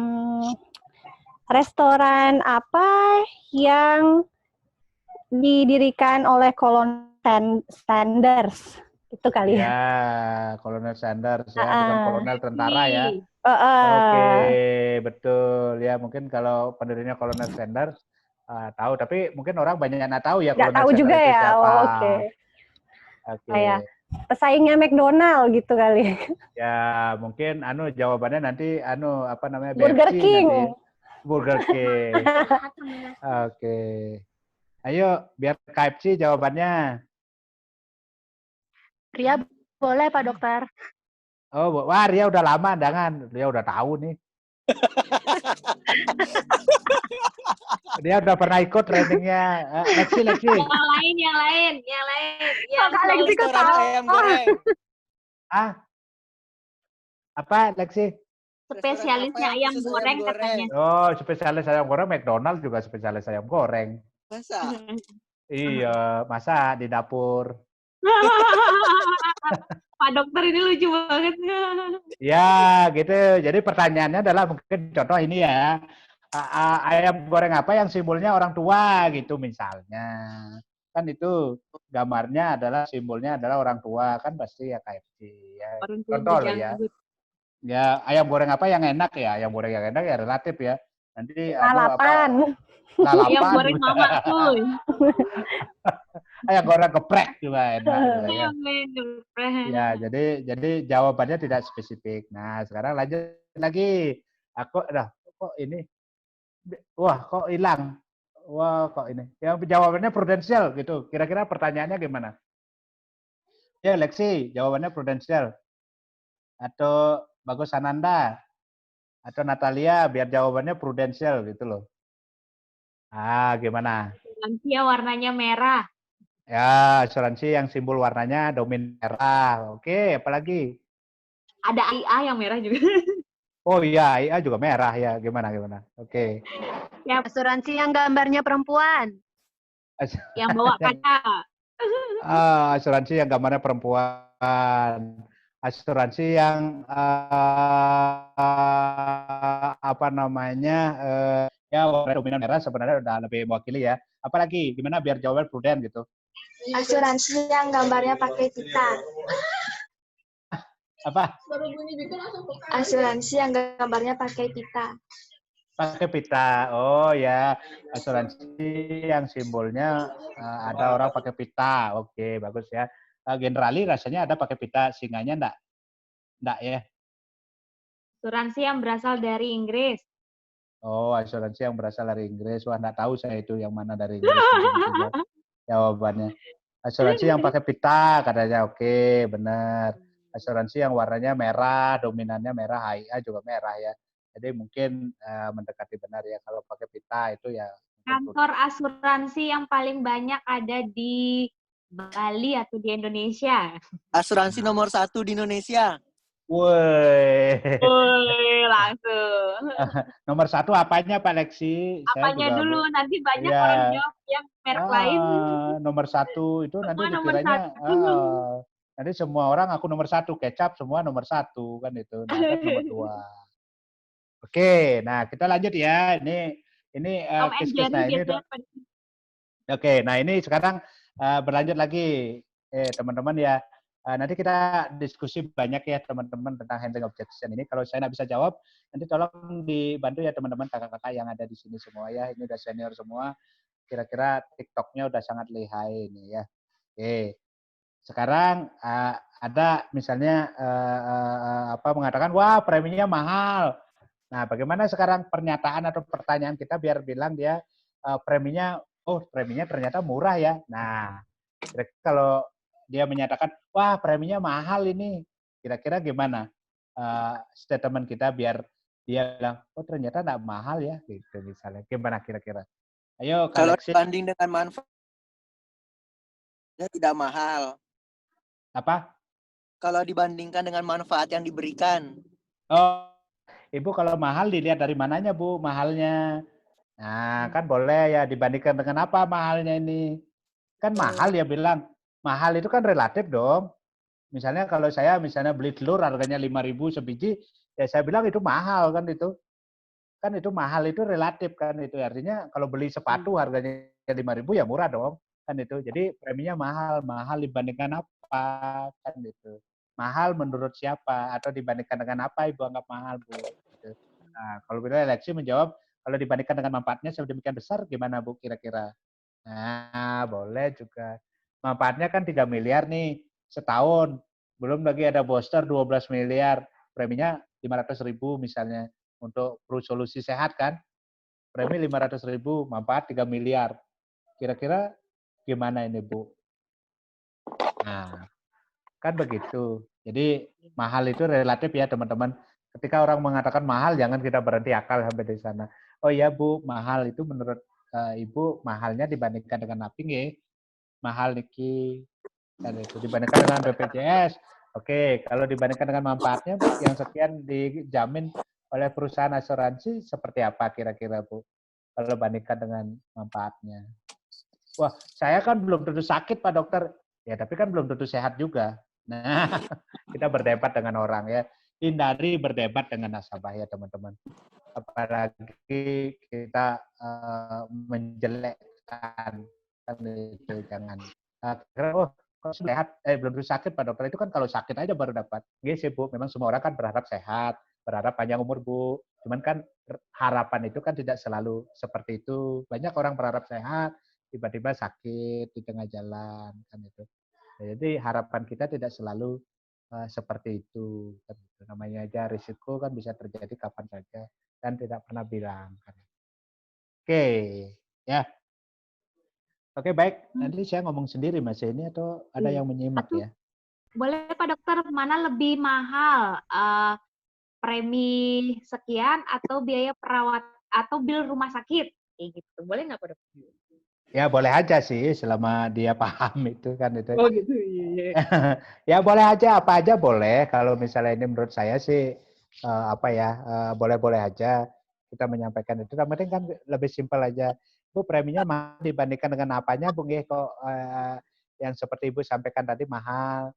Speaker 4: restoran apa yang didirikan oleh Kolonel Sanders. Itu kali ya.
Speaker 1: Ya, Kolonel Sanders ya, bukan kolonel tentara ya. Oke, betul ya. Mungkin kalau pendirinya Kolonel Sanders tahu, tapi mungkin orang banyak yang nggak tahu ya
Speaker 4: Nggak
Speaker 1: Kolonel
Speaker 4: tahu
Speaker 1: Sanders
Speaker 4: juga
Speaker 1: itu
Speaker 4: ya.
Speaker 1: siapa.
Speaker 4: Oke.
Speaker 1: Kayak
Speaker 4: pesaingnya McDonald gitu kali.
Speaker 1: Ya, mungkin jawabannya nanti
Speaker 4: Burger
Speaker 1: BFC
Speaker 4: King.
Speaker 1: nanti. Burger King. Oke. Ayo, biar KFC jawabannya.
Speaker 4: Ria boleh Pak Dokter.
Speaker 1: Oh, wah Ria udah lama, jangan. Ria udah tahu nih. Dia udah pernah ikut trainingnya. Lexi.
Speaker 2: Yang lain.
Speaker 4: Lexi kok tahu?
Speaker 6: Ayam goreng.
Speaker 1: Apa, Lexi?
Speaker 2: Spesialisnya ayam goreng katanya.
Speaker 1: Oh, spesialis ayam goreng. McDonald juga spesialis ayam goreng.
Speaker 6: Masa?
Speaker 1: Iya, masa di dapur.
Speaker 2: Pak Dokter ini lucu banget.
Speaker 1: Ya, gitu. Jadi pertanyaannya adalah mungkin contoh ini ya. Ayam goreng apa yang simbolnya orang tua gitu misalnya. Kan itu gambarnya adalah simbolnya adalah orang tua, kan pasti ya KFC ya. Contoh loh ya. Ya, ayam goreng apa yang enak ya? Ayam goreng yang enak ya relatif ya. Nanti
Speaker 4: Lalapan.
Speaker 2: Ayam
Speaker 1: lalapan
Speaker 2: goreng
Speaker 1: juga.
Speaker 2: mama cuy.
Speaker 1: Ayam goreng geprek juga enak juga ya.
Speaker 2: Ayam goreng geprek.
Speaker 1: Ya, jadi jawabannya tidak spesifik. Nah, sekarang lanjut lagi. Aku kok ini wah, kok hilang. Wah, kok ini. Yang jawabannya prudensial gitu. Kira-kira pertanyaannya gimana? Ya, Lexi, jawabannya prudensial. Atau Bagus Ananda, atau Natalia, biar jawabannya prudensial gitu loh. Gimana?
Speaker 2: Lansia warnanya merah.
Speaker 1: Ya, asuransi yang simbol warnanya domin merah. Oke, apalagi?
Speaker 2: Ada IA yang merah juga.
Speaker 1: Oh iya, IA juga merah ya. Gimana? Oke.
Speaker 6: Asuransi yang gambarnya perempuan.
Speaker 2: Yang bawa kaca.
Speaker 1: Asuransi yang gambarnya perempuan. Asuransi yang apa namanya? Ya, warna dominan merah sebenarnya udah lebih mewakili ya. Apalagi? Gimana biar jawaban prudent gitu?
Speaker 7: Asuransi yang gambarnya pakai pita.
Speaker 1: Apa?
Speaker 7: Asuransi yang gambarnya pakai pita.
Speaker 1: Pakai pita. Oh ya, asuransi yang simbolnya ada orang pakai pita. Oke, bagus ya. Generali rasanya ada pakai pita, singanya enggak ya.
Speaker 2: Asuransi yang berasal dari Inggris.
Speaker 1: Oh, asuransi yang berasal dari Inggris. Wah, enggak tahu saya itu yang mana dari Inggris. Jawabannya. Asuransi yang pakai pita katanya. Oke, benar. Asuransi yang warnanya merah, dominannya merah, HIA juga merah ya. Jadi mungkin mendekati benar ya kalau pakai pita itu ya.
Speaker 2: Kantor asuransi yang paling banyak ada di Bali atau di Indonesia?
Speaker 5: Asuransi nomor 1 di Indonesia.
Speaker 1: Woi.
Speaker 2: Woi, langsung.
Speaker 1: Nomor 1 apanya Pak Lexi?
Speaker 2: Apanya
Speaker 1: Saya juga
Speaker 2: dulu? Nanti banyak
Speaker 1: ya.
Speaker 2: orang jawab yang merek lain.
Speaker 1: Nomor 1 itu nanti
Speaker 2: Semua nomor
Speaker 1: dikiranya
Speaker 2: 1.
Speaker 1: nanti semua orang aku nomor 1, kecap semua nomor 1 kan itu. Nah, ada nomor 2. Oke, nah kita lanjut ya. Ini
Speaker 2: Tom and
Speaker 1: kes-kesnya
Speaker 2: Jerry
Speaker 1: ini
Speaker 2: biasanya
Speaker 1: Oke, nah ini sekarang berlanjut lagi, teman-teman ya. Nanti kita diskusi banyak ya teman-teman tentang handling objection ini. Kalau saya nggak bisa jawab, nanti tolong dibantu ya teman-teman kakak-kakak yang ada di sini semua ya. Ini udah senior semua. Kira-kira TikToknya udah sangat lihai ini ya. Oke, sekarang ada misalnya apa mengatakan wah preminya mahal. Nah, bagaimana sekarang pernyataan atau pertanyaan kita biar bilang dia preminya ternyata murah ya. Nah, kira-kira kalau dia menyatakan, wah preminya mahal ini, kira-kira gimana statement kita biar dia bilang, oh ternyata nggak mahal ya, gitu misalnya. Gimana kira-kira? Ayo,
Speaker 5: Kalau
Speaker 1: Kaleksi.
Speaker 5: dibanding dengan manfaatnya tidak mahal.
Speaker 1: Apa?
Speaker 5: Kalau dibandingkan dengan manfaat yang diberikan.
Speaker 1: Oh, Ibu kalau mahal dilihat dari mananya, Bu, mahalnya. Nah, kan boleh ya dibandingkan dengan apa mahalnya ini. Kan mahal ya bilang. Mahal itu kan relatif dong. Misalnya kalau saya beli telur harganya 5.000 sebiji, ya saya bilang itu mahal kan itu. Kan itu mahal itu relatif kan itu. Artinya kalau beli sepatu harganya 5.000 ya murah dong. Kan itu. Jadi preminya mahal. Mahal dibandingkan apa kan itu. Mahal menurut siapa atau dibandingkan dengan apa Ibu anggap mahal, Bu? Gitu. Nah, kalau beliau Lexi menjawab kalau dibandingkan dengan manfaatnya sedemikian besar gimana Bu kira-kira? Nah, boleh juga. Manfaatnya kan 3 miliar nih setahun. Belum lagi ada booster 12 miliar. Preminya 500.000 misalnya untuk Pro Solusi Sehat kan. Premi 500.000, manfaat 3 miliar. Kira-kira gimana ini, Bu? Nah, kan begitu. Jadi mahal itu relatif ya, teman-teman. Ketika orang mengatakan mahal, jangan kita berhenti akal sampai di sana. Oh iya, Bu, mahal itu menurut Ibu mahalnya dibandingkan dengan apa nggih? Mahal niki kan itu dibandingkan dengan BPJS. Oke, kalau dibandingkan dengan manfaatnya Bu, yang sekian dijamin oleh perusahaan asuransi seperti apa kira-kira Bu? Kalau bandingkan dengan manfaatnya. Wah, saya kan belum tentu sakit Pak Dokter. Ya, tapi kan belum tentu sehat juga. Nah, kita berdebat dengan orang ya. Hindari berdebat dengan nasabah ya teman-teman. Apalagi kita menjelekkan kan itu jangan. Oh, kok sehat? Belum tentu sakit Pak Dokter. Itu kan kalau sakit aja baru dapat. Iya sih Bu, memang semua orang kan berharap sehat, berharap panjang umur Bu. Cuman kan harapan itu kan tidak selalu seperti itu. Banyak orang berharap sehat, tiba-tiba sakit di tengah jalan kan itu. Jadi harapan kita tidak selalu seperti itu. Kan itu. Namanya aja risiko kan bisa terjadi kapan saja dan tidak pernah bilang. Kan. Oke, ya. Oke baik. Nanti saya ngomong sendiri Mas ini atau ada yang menyimak ya?
Speaker 2: Boleh Pak Dokter, mana lebih mahal? Premi sekian atau biaya perawat atau bil rumah sakit? Kayak gitu. Boleh nggak Pak Dokter?
Speaker 1: Ya boleh aja sih selama dia paham itu kan itu.
Speaker 2: Oh gitu, iya.
Speaker 1: Ya boleh aja, apa aja boleh. Kalau misalnya ini menurut saya sih boleh-boleh aja kita menyampaikan itu. Yang penting kan lebih simpel aja. Bu preminya mahal dibandingkan dengan apanya, Bu nggih kok yang seperti Ibu sampaikan tadi mahal.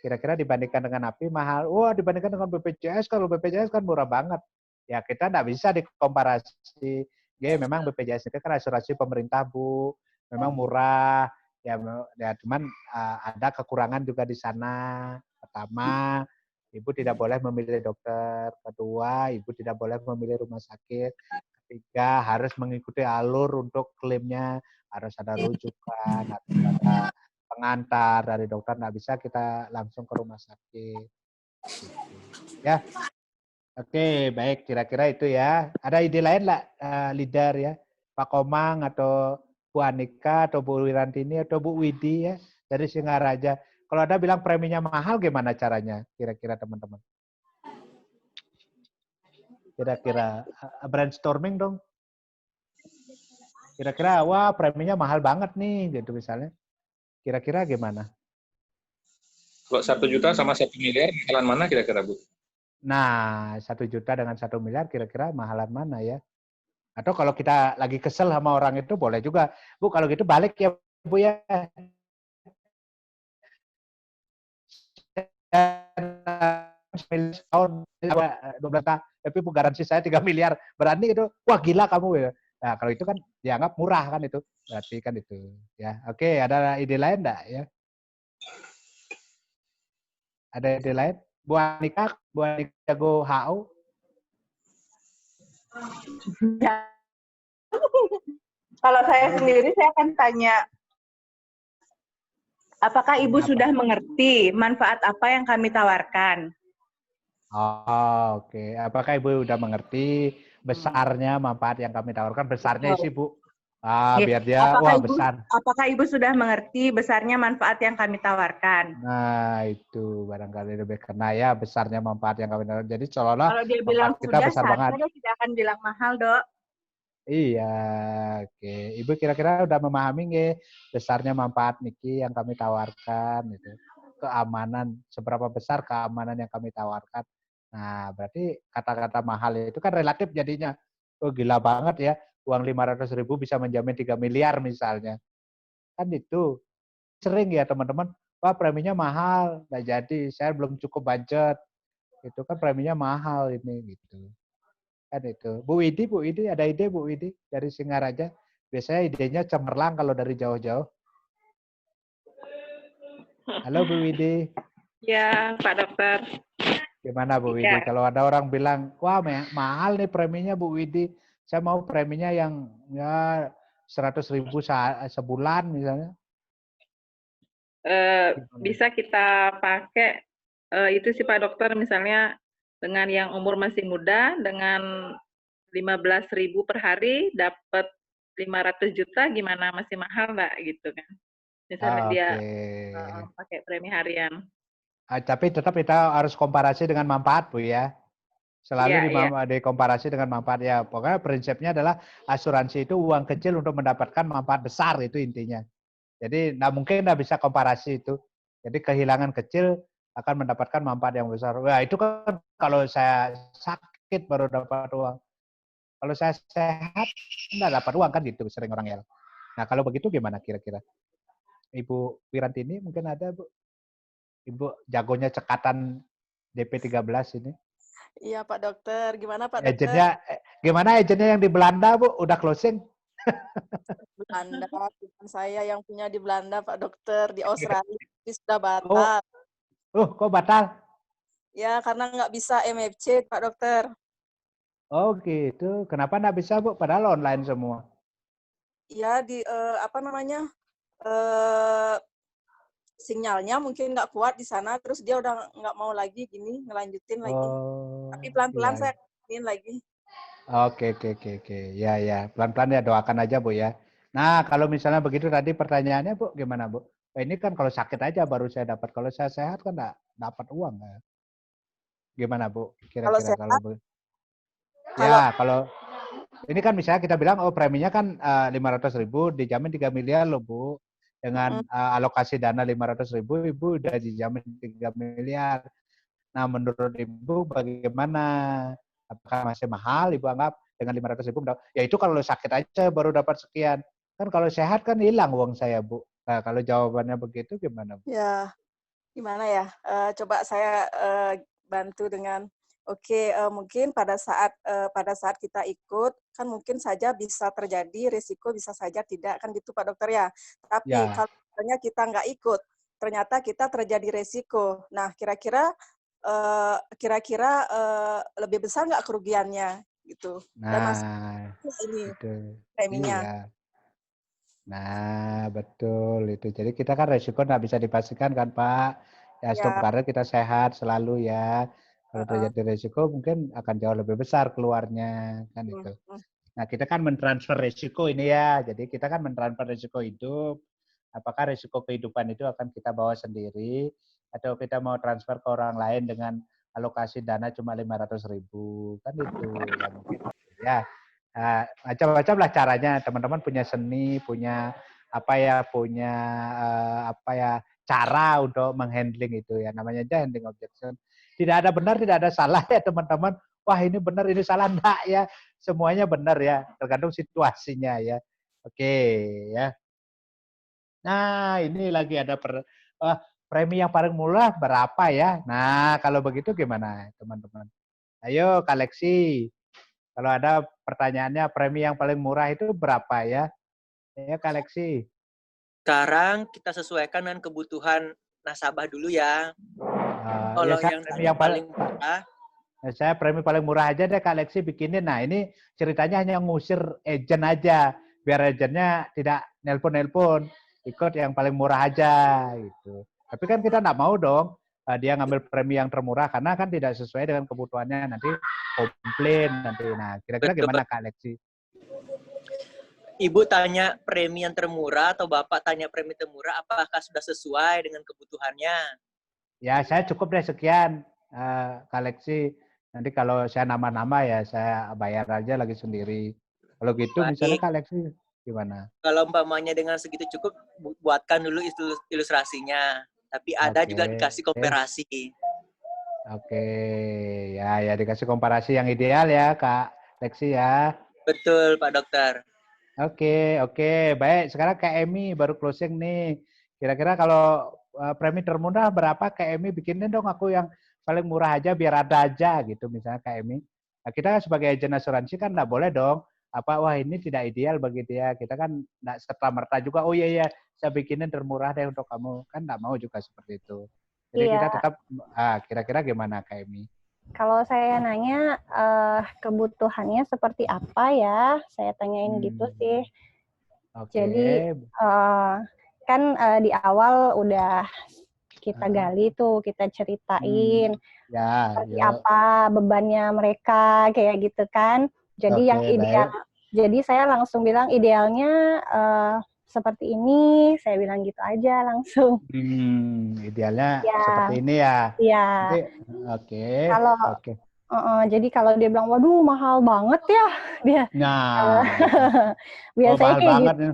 Speaker 1: Kira-kira dibandingkan dengan API mahal. Wah, dibandingkan dengan BPJS, kalau BPJS kan murah banget. Ya kita nggak bisa dikomparasi. Ya memang BPJS itu kan asuransi pemerintah, Bu. Memang murah. Ya cuman ada kekurangan juga di sana. Pertama, Ibu tidak boleh memilih dokter. Kedua, Ibu tidak boleh memilih rumah sakit. Ketiga, harus mengikuti alur untuk klaimnya. Harus ada rujukan, harus ada pengantar dari dokter, nggak bisa kita langsung ke rumah sakit. Gitu. Ya, oke, baik. Kira-kira itu ya. Ada ide lain lah, leader ya, Pak Komang atau Bu Anika atau Bu Wirantini atau Bu Widi ya dari Singaraja. Kalau ada bilang preminya mahal, gimana caranya? Kira-kira teman-teman. Kira-kira brainstorming dong. Kira-kira, wah preminya mahal banget nih, gitu misalnya. Kira-kira gimana?
Speaker 8: Kalau 1 juta sama 1 miliar, mahalan mana kira-kira, Bu?
Speaker 1: Nah, 1 juta dengan 1 miliar kira-kira mahalan mana ya? Atau kalau kita lagi kesel sama orang itu boleh juga. Bu, kalau gitu balik ya, Bu ya. 12 tahun, tapi Bu garansi saya 3 miliar. Berani itu, wah gila kamu ya. Nah, kalau itu kan dianggap murah kan itu. Berarti kan itu. Ya, oke, ada ide lain enggak ya? Ada ide lain? Bu Anika jago HU?
Speaker 9: Ya. Kalau saya sendiri, saya akan tanya, apakah Ibu sudah mengerti manfaat apa yang kami tawarkan?
Speaker 1: Oh, oke. Apakah Ibu sudah mengerti besarnya manfaat yang kami tawarkan? Besarnya sih, Bu. Biar dia, besar.
Speaker 9: Apakah Ibu sudah mengerti besarnya manfaat yang kami tawarkan?
Speaker 1: Nah, itu barangkali lebih kena ya besarnya manfaat yang kami tawarkan. Jadi seolah-olah
Speaker 9: kalau dia bilang
Speaker 1: kita
Speaker 9: sudah,
Speaker 1: besar banget.
Speaker 9: dia tidak akan bilang mahal, Dok.
Speaker 1: Iya, oke. Ibu kira-kira udah memahami nggak besarnya manfaat Niki yang kami tawarkan itu. Keamanan, seberapa besar keamanan yang kami tawarkan. Nah, berarti kata-kata mahal itu kan relatif jadinya. Oh, gila banget ya. Uang 500.000 bisa menjamin 3 miliar misalnya. Kan itu. Sering ya teman-teman. Wah, preminya mahal. Nggak jadi. Saya belum cukup budget. Itu kan preminya mahal ini gitu. Kan itu. Bu Widi, ada ide Bu Widi dari Singaraja? Biasanya idenya cemerlang kalau dari jauh-jauh. Halo Bu Widi.
Speaker 9: Ya, Pak Dokter.
Speaker 1: Gimana Bu Widi? Kalau ada orang bilang, wah mahal nih preminya Bu Widi. Saya mau preminya yang ya 100.000 sebulan misalnya.
Speaker 9: Bisa kita pakai itu sih Pak Dokter, misalnya dengan yang umur masih muda, dengan 15.000 per hari dapat 500 juta, gimana, masih mahal nggak gitu kan? Misalnya dia pakai premi harian.
Speaker 1: Tapi tetap kita harus komparasi dengan manfaat Bu ya. Selalu dikomparasi dengan manfaat ya. Pokoknya prinsipnya adalah asuransi itu uang kecil untuk mendapatkan manfaat besar, itu intinya. Jadi nggak bisa komparasi itu. Jadi kehilangan kecil akan mendapatkan manfaat yang besar. Wah itu kan kalau saya sakit baru dapat uang. Kalau saya sehat nggak dapat uang kan gitu sering orang ya. Nah kalau begitu gimana kira-kira? Ibu Wirantini mungkin ada Bu? Ibu jagonya cekatan DP 13 ini.
Speaker 10: Iya Pak Dokter, gimana Pak Dokter?
Speaker 1: Gimana agennya yang di Belanda Bu? Udah closing?
Speaker 10: Belanda, bukan saya yang punya di Belanda Pak Dokter, di Australia sudah batal.
Speaker 1: Kok batal?
Speaker 10: Ya karena nggak bisa MFC Pak Dokter.
Speaker 1: Oh gitu. Kenapa nggak bisa Bu? Padahal online semua.
Speaker 10: Ya di apa namanya eh sinyalnya mungkin nggak kuat di sana, terus dia udah nggak mau lagi gini ngelanjutin lagi. Tapi
Speaker 1: Oh,
Speaker 10: pelan-pelan
Speaker 1: iya.
Speaker 10: saya ingin lagi.
Speaker 1: Oke. Ya, ya. Pelan-pelan ya, doakan aja, Bu, ya. Nah, kalau misalnya begitu tadi pertanyaannya, Bu, gimana, Bu? Ini kan kalau sakit aja baru saya dapat. Kalau saya sehat kan nggak dapat uang. Ya. Gimana, Bu?
Speaker 10: Kalau
Speaker 1: Kira-kira kalau
Speaker 10: sehat, kalau
Speaker 1: ya, kalau ini kan misalnya kita bilang, oh preminya kan 500.000, dijamin 3 miliar loh, Bu. Dengan alokasi dana 500.000, Ibu udah dijamin 3 miliar. Nah, menurut Ibu bagaimana? Apakah masih mahal Ibu anggap dengan 500.000? Ya itu kalau sakit aja baru dapat sekian. Kan kalau sehat kan hilang uang saya, Bu. Nah, kalau jawabannya begitu gimana, Bu?
Speaker 10: ya gimana ya? Coba saya bantu dengan mungkin pada saat kita ikut kan mungkin saja bisa terjadi risiko, bisa saja tidak, kan gitu Pak Dokter ya. Tapi
Speaker 1: Ya.
Speaker 10: kalau misalnya kita nggak ikut, ternyata kita terjadi risiko. Nah, kira-kira lebih besar nggak kerugiannya gitu. Dan masih
Speaker 1: Nah,
Speaker 10: ini
Speaker 1: itu.
Speaker 10: preminya.
Speaker 1: Iya. Nah, betul itu. Jadi kita kan resiko nggak bisa dipastikan kan, Pak. Ya, stop
Speaker 10: Ya,
Speaker 1: karena kita sehat selalu ya. Kalau terjadi resiko mungkin akan jauh lebih besar keluarnya kan itu. Nah, kita kan mentransfer resiko ini ya. Jadi kita kan mentransfer resiko hidup. Apakah resiko kehidupan itu akan kita bawa sendiri atau kita mau transfer ke orang lain dengan alokasi dana cuma 500.000 kan itu ya mungkin ya. Nah, macam-macam lah caranya. Teman-teman punya seni, punya punya cara untuk menghandling itu ya. Namanya aja handling objection. Tidak ada benar, tidak ada salah ya teman-teman. Wah ini benar, ini salah enggak ya. Semuanya benar ya, tergantung situasinya ya. Oke ya. Nah ini lagi ada premi yang paling murah berapa ya? Nah kalau begitu gimana teman-teman? Ayo koleksi. Kalau ada pertanyaannya premi yang paling murah itu berapa ya? Ya koleksi.
Speaker 5: Sekarang kita sesuaikan dengan kebutuhan nasabah dulu ya. Kalau
Speaker 1: Ya
Speaker 5: yang tadi paling murah,
Speaker 1: saya premi paling murah aja deh koleksi bikinin. Nah ini ceritanya hanya ngusir agent aja. Biar agentnya tidak nelpon-nelpon. Ikut yang paling murah aja gitu. Tapi kan kita nggak mau dong dia ngambil premi yang termurah karena kan tidak sesuai dengan kebutuhannya. Nanti komplain nanti. Nah kira-kira
Speaker 5: betul.
Speaker 1: gimana koleksi?
Speaker 5: Ibu tanya premi yang termurah atau Bapak tanya premi termurah, apakah sudah sesuai dengan kebutuhannya?
Speaker 1: Ya saya cukup deh sekian koleksi. Nanti kalau saya nama-nama ya saya bayar aja lagi sendiri. Kalau gitu misalnya koleksi gimana?
Speaker 5: Kalau umpamanya dengan segitu cukup, buatkan dulu ilustrasinya. Tapi ada juga dikasih komparasi.
Speaker 1: Oke, ya dikasih komparasi yang ideal ya Kak Lexi ya.
Speaker 5: Betul Pak Dokter.
Speaker 1: Oke, baik. Sekarang Kak Emi baru closing nih. Kira-kira kalau premi termurah berapa Kak Emi bikinin dong aku yang paling murah aja biar ada aja gitu misalnya Kak Emi. Nah, kita kan sebagai agen asuransi kan nggak boleh dong wah ini tidak ideal bagi dia. Kita kan nggak serta-merta juga oh iya saya bikinin termurah deh untuk kamu. Kan nggak mau juga seperti itu. Jadi kita tetap kira-kira gimana Kak Emi?
Speaker 4: Kalau saya nanya kebutuhannya seperti apa ya, saya tanyain gitu sih. Jadi kan di awal udah kita gali tuh, kita ceritain seperti apa bebannya mereka kayak gitu kan. Jadi yang ideal, jadi saya langsung bilang idealnya seperti ini, saya bilang gitu aja langsung.
Speaker 1: Idealnya seperti ini ya.
Speaker 4: Iya. Kalau jadi kalau dia bilang, waduh mahal banget ya dia.
Speaker 1: Nah,
Speaker 4: biasanya
Speaker 1: mahal banget nih.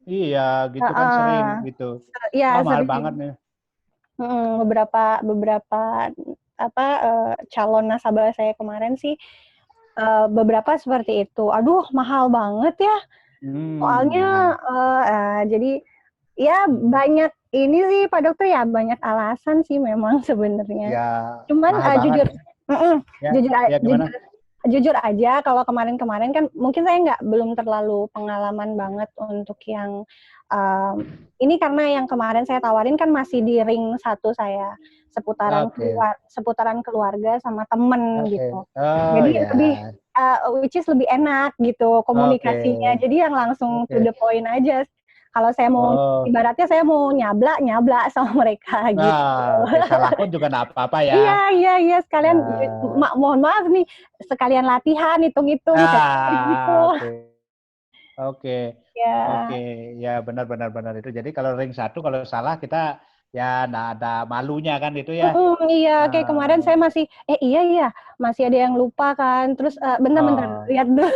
Speaker 1: Iya, gitu kan sering gitu.
Speaker 4: Iya,
Speaker 1: mahal
Speaker 4: sering.
Speaker 1: banget nih.
Speaker 4: Beberapa calon nasabah saya kemarin sih beberapa seperti itu. Aduh mahal banget ya. Soalnya jadi ya banyak ini sih Pak Dokter ya banyak alasan sih memang sebenarnya.
Speaker 1: Ya,
Speaker 4: cuman jujur aja kalau kemarin-kemarin kan mungkin saya belum terlalu pengalaman banget untuk yang ini karena yang kemarin saya tawarin kan masih di ring 1 saya seputaran keluarga sama temen gitu. Jadi lebih which is lebih enak gitu komunikasinya. Jadi yang langsung to the point aja. Kalau saya mau ibaratnya saya mau nyabla sama mereka gitu.
Speaker 1: Salah pun juga nggak apa-apa ya.
Speaker 4: Iya sekalian mohon maaf nih sekalian latihan hitung-hitung gitu.
Speaker 1: Oke, ya benar itu. Jadi kalau ring 1 kalau salah kita ya nggak ada malunya kan itu ya.
Speaker 4: Iya, kayak kemarin saya masih masih ada yang lupa kan. Terus bentar lihat dulu.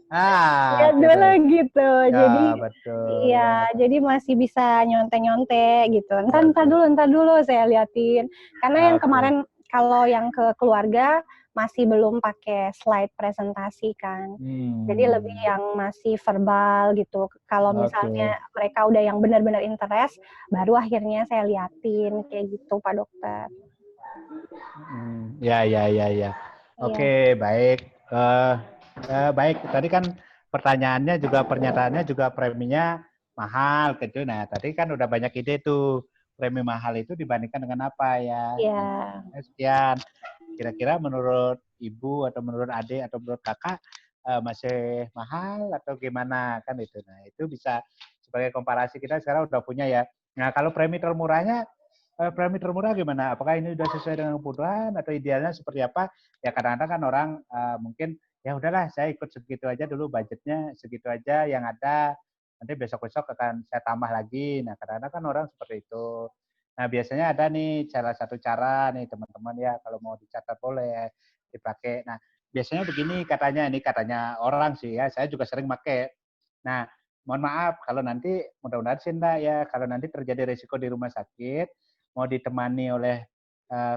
Speaker 4: Lihat dulu gitu. Ya, jadi
Speaker 1: betul.
Speaker 4: Jadi masih bisa nyontek-nyontek gitu. Entar dulu saya liatin. Karena yang kemarin kalau yang ke keluarga masih belum pakai slide presentasi kan. Jadi lebih yang masih verbal gitu. Kalau misalnya mereka udah yang benar-benar interest, baru akhirnya saya liatin kayak gitu Pak Dokter.
Speaker 1: Ya. Oke, baik. Baik, tadi kan pertanyaannya juga pernyataannya juga preminya mahal gitu. Nah, tadi kan udah banyak ide tuh. Premi mahal itu dibandingkan dengan apa ya?
Speaker 4: Iya.
Speaker 1: Sekian. Kira-kira menurut Ibu atau menurut adik atau menurut kakak masih mahal atau gimana kan itu. Nah, itu bisa sebagai komparasi kita sekarang udah punya ya. Nah, kalau premi termurah gimana? Apakah ini sudah sesuai dengan kebutuhan atau idealnya seperti apa? Ya kadang-kadang kan orang mungkin ya udahlah saya ikut segitu aja dulu, budgetnya segitu aja yang ada, nanti besok-besok akan saya tambah lagi. Nah kadang-kadang kan orang seperti itu. Nah biasanya ada nih salah satu cara nih teman-teman ya, kalau mau dicatat boleh dipakai. Nah biasanya begini katanya orang sih ya, saya juga sering pakai. Nah mohon maaf kalau nanti mudah-mudahan sih enggak ya, kalau nanti terjadi risiko di rumah sakit mau ditemani oleh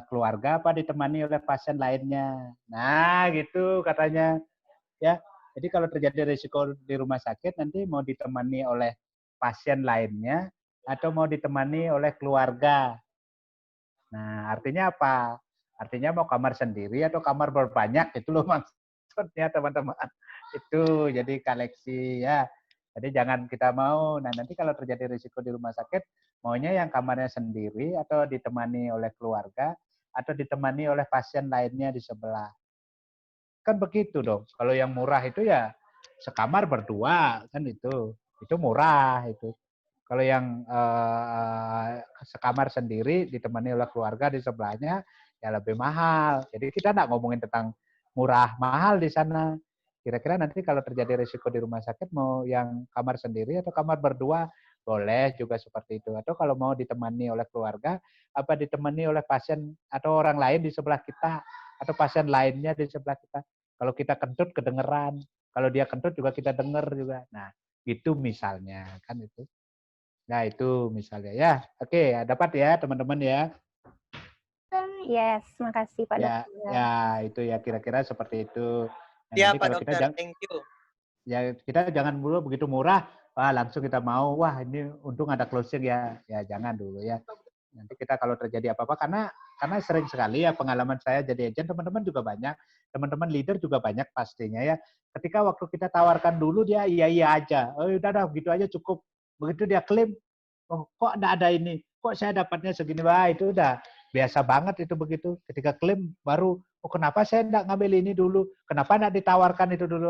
Speaker 1: keluarga apa ditemani oleh pasien lainnya. Nah, gitu katanya. Ya. Jadi kalau terjadi risiko di rumah sakit nanti mau ditemani oleh pasien lainnya atau mau ditemani oleh keluarga. Nah, artinya apa? Artinya mau kamar sendiri atau kamar berbanyak itu loh maksudnya teman-teman. Itu jadi koleksi ya. Jadi jangan kita mau, nah nanti kalau terjadi risiko di rumah sakit, maunya yang kamarnya sendiri atau ditemani oleh keluarga, atau ditemani oleh pasien lainnya di sebelah. Kan begitu dong. Kalau yang murah itu ya sekamar berdua, kan itu murah itu. Kalau yang sekamar sendiri ditemani oleh keluarga di sebelahnya, ya lebih mahal. Jadi kita nggak ngomongin tentang murah mahal di sana. Kira-kira nanti kalau terjadi risiko di rumah sakit mau yang kamar sendiri atau kamar berdua, boleh juga seperti itu. Atau kalau mau ditemani oleh keluarga, apa ditemani oleh pasien atau orang lain di sebelah kita, atau pasien lainnya di sebelah kita. Kalau kita kentut kedengeran, kalau dia kentut juga kita denger juga. Nah, itu misalnya kan itu. Nah, itu misalnya ya. Oke, dapat ya teman-teman ya.
Speaker 4: Yes, makasih Pak Dokter.
Speaker 1: Ya, itu ya kira-kira seperti itu. Nah,
Speaker 5: ya
Speaker 1: Pak
Speaker 5: Dokter, thank you.
Speaker 1: Ya, kita jangan dulu begitu murah, langsung kita mau, wah ini untung ada closing ya. Ya, jangan dulu ya. Nanti kita kalau terjadi apa-apa, karena sering sekali ya pengalaman saya jadi agent, teman-teman juga banyak, teman-teman leader juga banyak pastinya ya. Ketika waktu kita tawarkan dulu, dia iya aja. Oh udah begitu aja cukup. Begitu dia klaim, oh kok enggak ada ini, kok saya dapatnya segini, wah itu udah biasa banget itu begitu. Ketika klaim baru, oh kenapa saya enggak ngambil ini dulu, kenapa enggak ditawarkan itu dulu,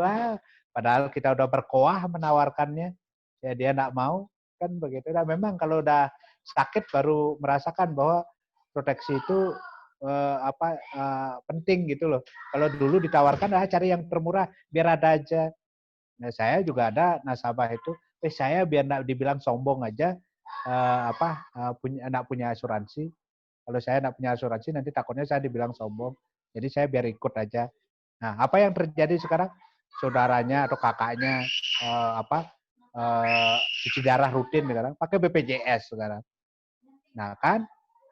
Speaker 1: padahal kita udah berkoah menawarkannya, ya dia enggak mau, kan begitu. Nah memang kalau udah sakit baru merasakan bahwa proteksi itu penting gitu loh. Kalau dulu ditawarkan cari yang termurah biar ada aja. Nah saya juga ada nasabah itu, saya biar enggak dibilang sombong aja punya asuransi. Kalau saya enggak punya asuransi nanti takutnya saya dibilang sombong. Jadi saya biar ikut aja. Nah apa yang terjadi sekarang? Saudaranya atau kakaknya cuci darah rutin sekarang pakai BPJS sekarang. Nah kan,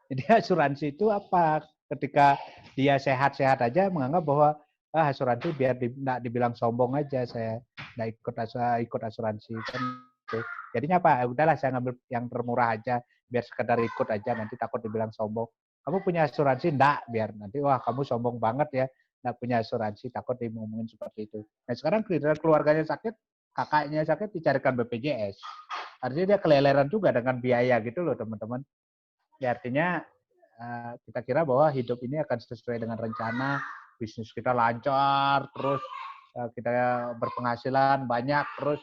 Speaker 1: jadi asuransi itu apa? Ketika dia sehat-sehat aja menganggap bahwa asuransi biar nggak dibilang sombong aja, saya nggak ikut asuransi kan. Jadinya apa? Udahlah saya ngambil yang termurah aja, biar sekedar ikut aja, nanti takut dibilang sombong. Kamu punya asuransi? Enggak, biar nanti wah kamu sombong banget ya. nggak punya asuransi, takut ngomongin seperti itu. Nah sekarang keluarganya sakit, kakaknya sakit, dicarikan BPJS. Artinya dia keleleran juga dengan biaya gitu loh teman-teman. Ya artinya kita kira bahwa hidup ini akan sesuai dengan rencana, bisnis kita lancar, terus kita berpenghasilan banyak, terus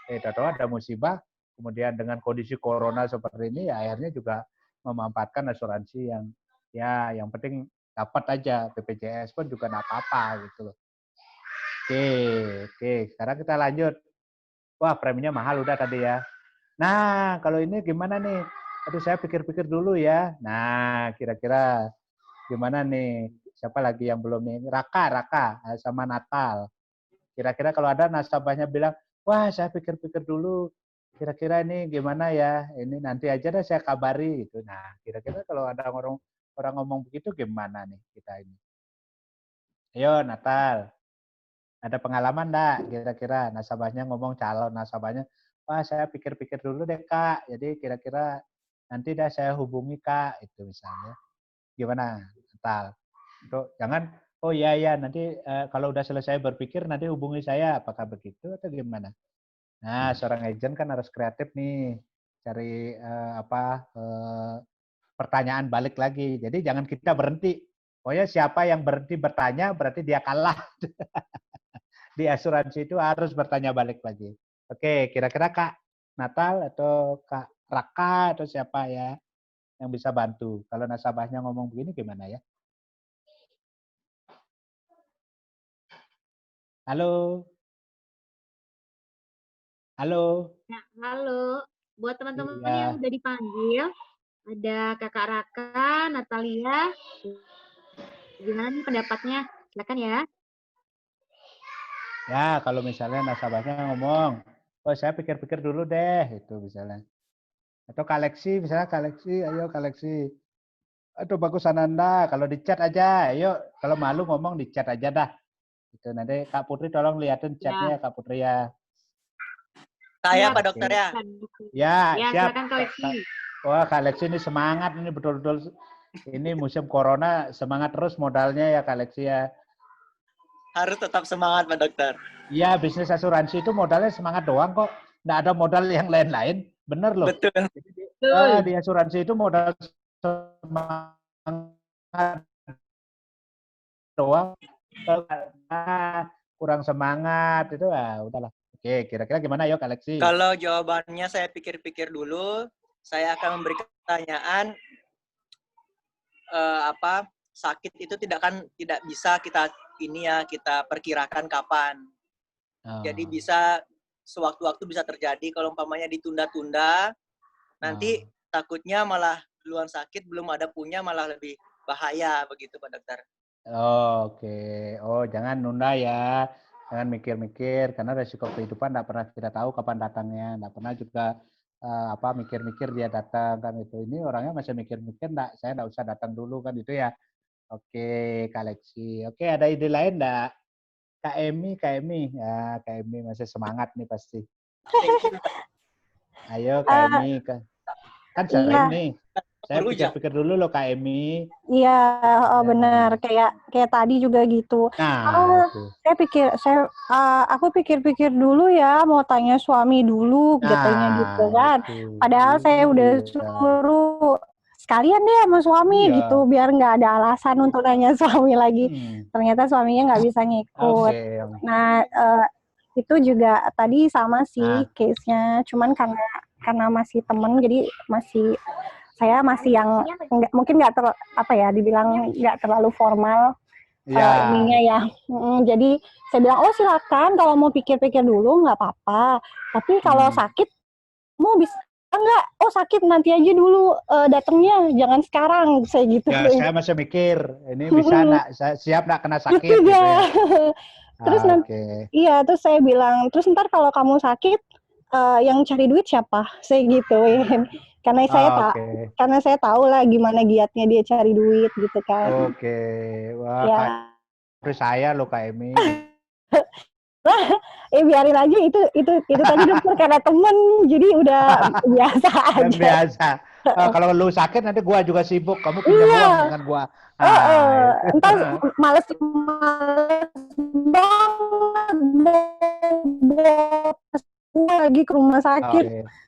Speaker 1: tahu ada musibah, kemudian dengan kondisi corona seperti ini, ya akhirnya juga memanfaatkan asuransi yang ya yang penting dapat aja, BPJS pun juga nggak apa-apa gitu loh. Oke, sekarang kita lanjut. Wah, preminya mahal udah tadi ya. Nah, kalau ini gimana nih? Aduh, saya pikir-pikir dulu ya. Nah, kira-kira gimana nih? Siapa lagi yang belum nih? Raka sama Natal. Kira-kira kalau ada nasabahnya bilang, wah saya pikir-pikir dulu, kira-kira ini gimana ya? Ini nanti aja deh saya kabari gitu. Nah, kira-kira kalau ada orang ngomong begitu gimana nih kita ini? Ayo Natal, ada pengalaman enggak kira-kira nasabahnya ngomong calon nasabahnya, wah saya pikir-pikir dulu deh Kak, jadi kira-kira nanti dah saya hubungi Kak, itu misalnya. Gimana Natal? Untuk jangan, oh iya nanti kalau udah selesai berpikir nanti hubungi saya, apakah begitu atau gimana? Nah, seorang agent kan harus kreatif nih, cari pertanyaan balik lagi. Jadi jangan kita berhenti. Pokoknya siapa yang berhenti bertanya berarti dia kalah. Di asuransi itu harus bertanya balik lagi. Oke, kira-kira Kak Natal atau Kak Raka atau siapa ya yang bisa bantu? Kalau nasabahnya ngomong begini gimana ya? Halo? Halo?
Speaker 2: Ya, halo. Buat teman-teman
Speaker 1: Iya.
Speaker 2: yang udah dipanggil, ada Kakak Raka, Natalia. Gimana nih pendapatnya? Silakan ya.
Speaker 1: Ya, kalau misalnya nasabahnya ngomong, oh saya pikir-pikir dulu deh, itu misalnya. Atau Kaleksi, misalnya Kaleksi, ayo Kaleksi. Aduh bagus Ananda, kalau di chat aja, ayo. Kalau malu ngomong di chat aja dah. Itu nanti Kak Putri tolong liatin chatnya Kak Putri ya.
Speaker 5: Saya
Speaker 2: Siap,
Speaker 5: Pak Dokter ya.
Speaker 1: Ya, siap.
Speaker 2: Silakan Kaleksi.
Speaker 1: Wah, Kaleksi ini semangat, ini betul-betul. Ini musim corona, semangat terus modalnya ya Kaleksi ya.
Speaker 5: Harus tetap semangat Pak Dokter.
Speaker 1: Iya, bisnis asuransi itu modalnya semangat doang kok. Nggak ada modal yang lain-lain. Bener loh.
Speaker 5: Betul.
Speaker 1: Di asuransi itu modal semangat doang. Kurang semangat itu udahlah. Oke, kira-kira gimana yuk Kaleksi?
Speaker 5: Kalau jawabannya saya pikir-pikir dulu, saya akan memberikan pertanyaan sakit itu tidak bisa kita perkirakan kapan. Jadi bisa sewaktu-waktu bisa terjadi. Kalau umpamanya ditunda-tunda, nanti takutnya malah duluan sakit belum ada punya malah lebih bahaya begitu Pak Dokter.
Speaker 1: Oke. Oh, jangan nunda ya. Jangan mikir-mikir karena resiko kehidupan tidak pernah kita tahu kapan datangnya. Tidak pernah juga mikir-mikir dia datang kan itu. Ini orangnya masih mikir-mikir saya enggak usah datang dulu kan itu ya. Oke, Kaleksi. Oke, ada ide lain enggak? Kak Emi. Ya, Kak Emi masih semangat nih pasti. Ayo Kak Emi. Kan sering nih. Saya pikir-pikir dulu loh Kak Emi.
Speaker 4: Iya, benar. Kayak tadi juga gitu. Aku pikir-pikir dulu ya, mau tanya suami dulu, katanya gitu kan. Padahal saya udah suruh sekalian deh sama suami gitu, biar nggak ada alasan untuk nanya suami lagi. Ternyata suaminya nggak bisa ngikut. Nah, itu juga tadi sama sih case-nya, cuman karena masih temen, jadi saya masih yang mungkin nggak dibilang nggak terlalu formal ininya ya. Jadi saya bilang, oh silakan kalau mau pikir-pikir dulu nggak apa-apa. Tapi kalau sakit mau bisa enggak? Oh sakit nanti aja dulu datangnya, jangan sekarang. Saya gitu.
Speaker 1: Ya saya masih mikir ini bisa nggak, saya siap nggak kena sakit. Gitu ya.
Speaker 4: Terus terus saya bilang, terus ntar kalau kamu sakit yang cari duit siapa? Saya gituin. Karena saya tahu lah gimana giatnya dia cari duit gitu kan.
Speaker 1: Oke. Wah, saya loh Kak Emi.
Speaker 4: Biarin aja itu tadi dokter karena temen, jadi udah biasa aja.
Speaker 1: Biasa. Kalau lu sakit nanti gua juga sibuk, kamu pinjam uang dengan gua.
Speaker 4: Entar males banget lagi ke rumah sakit.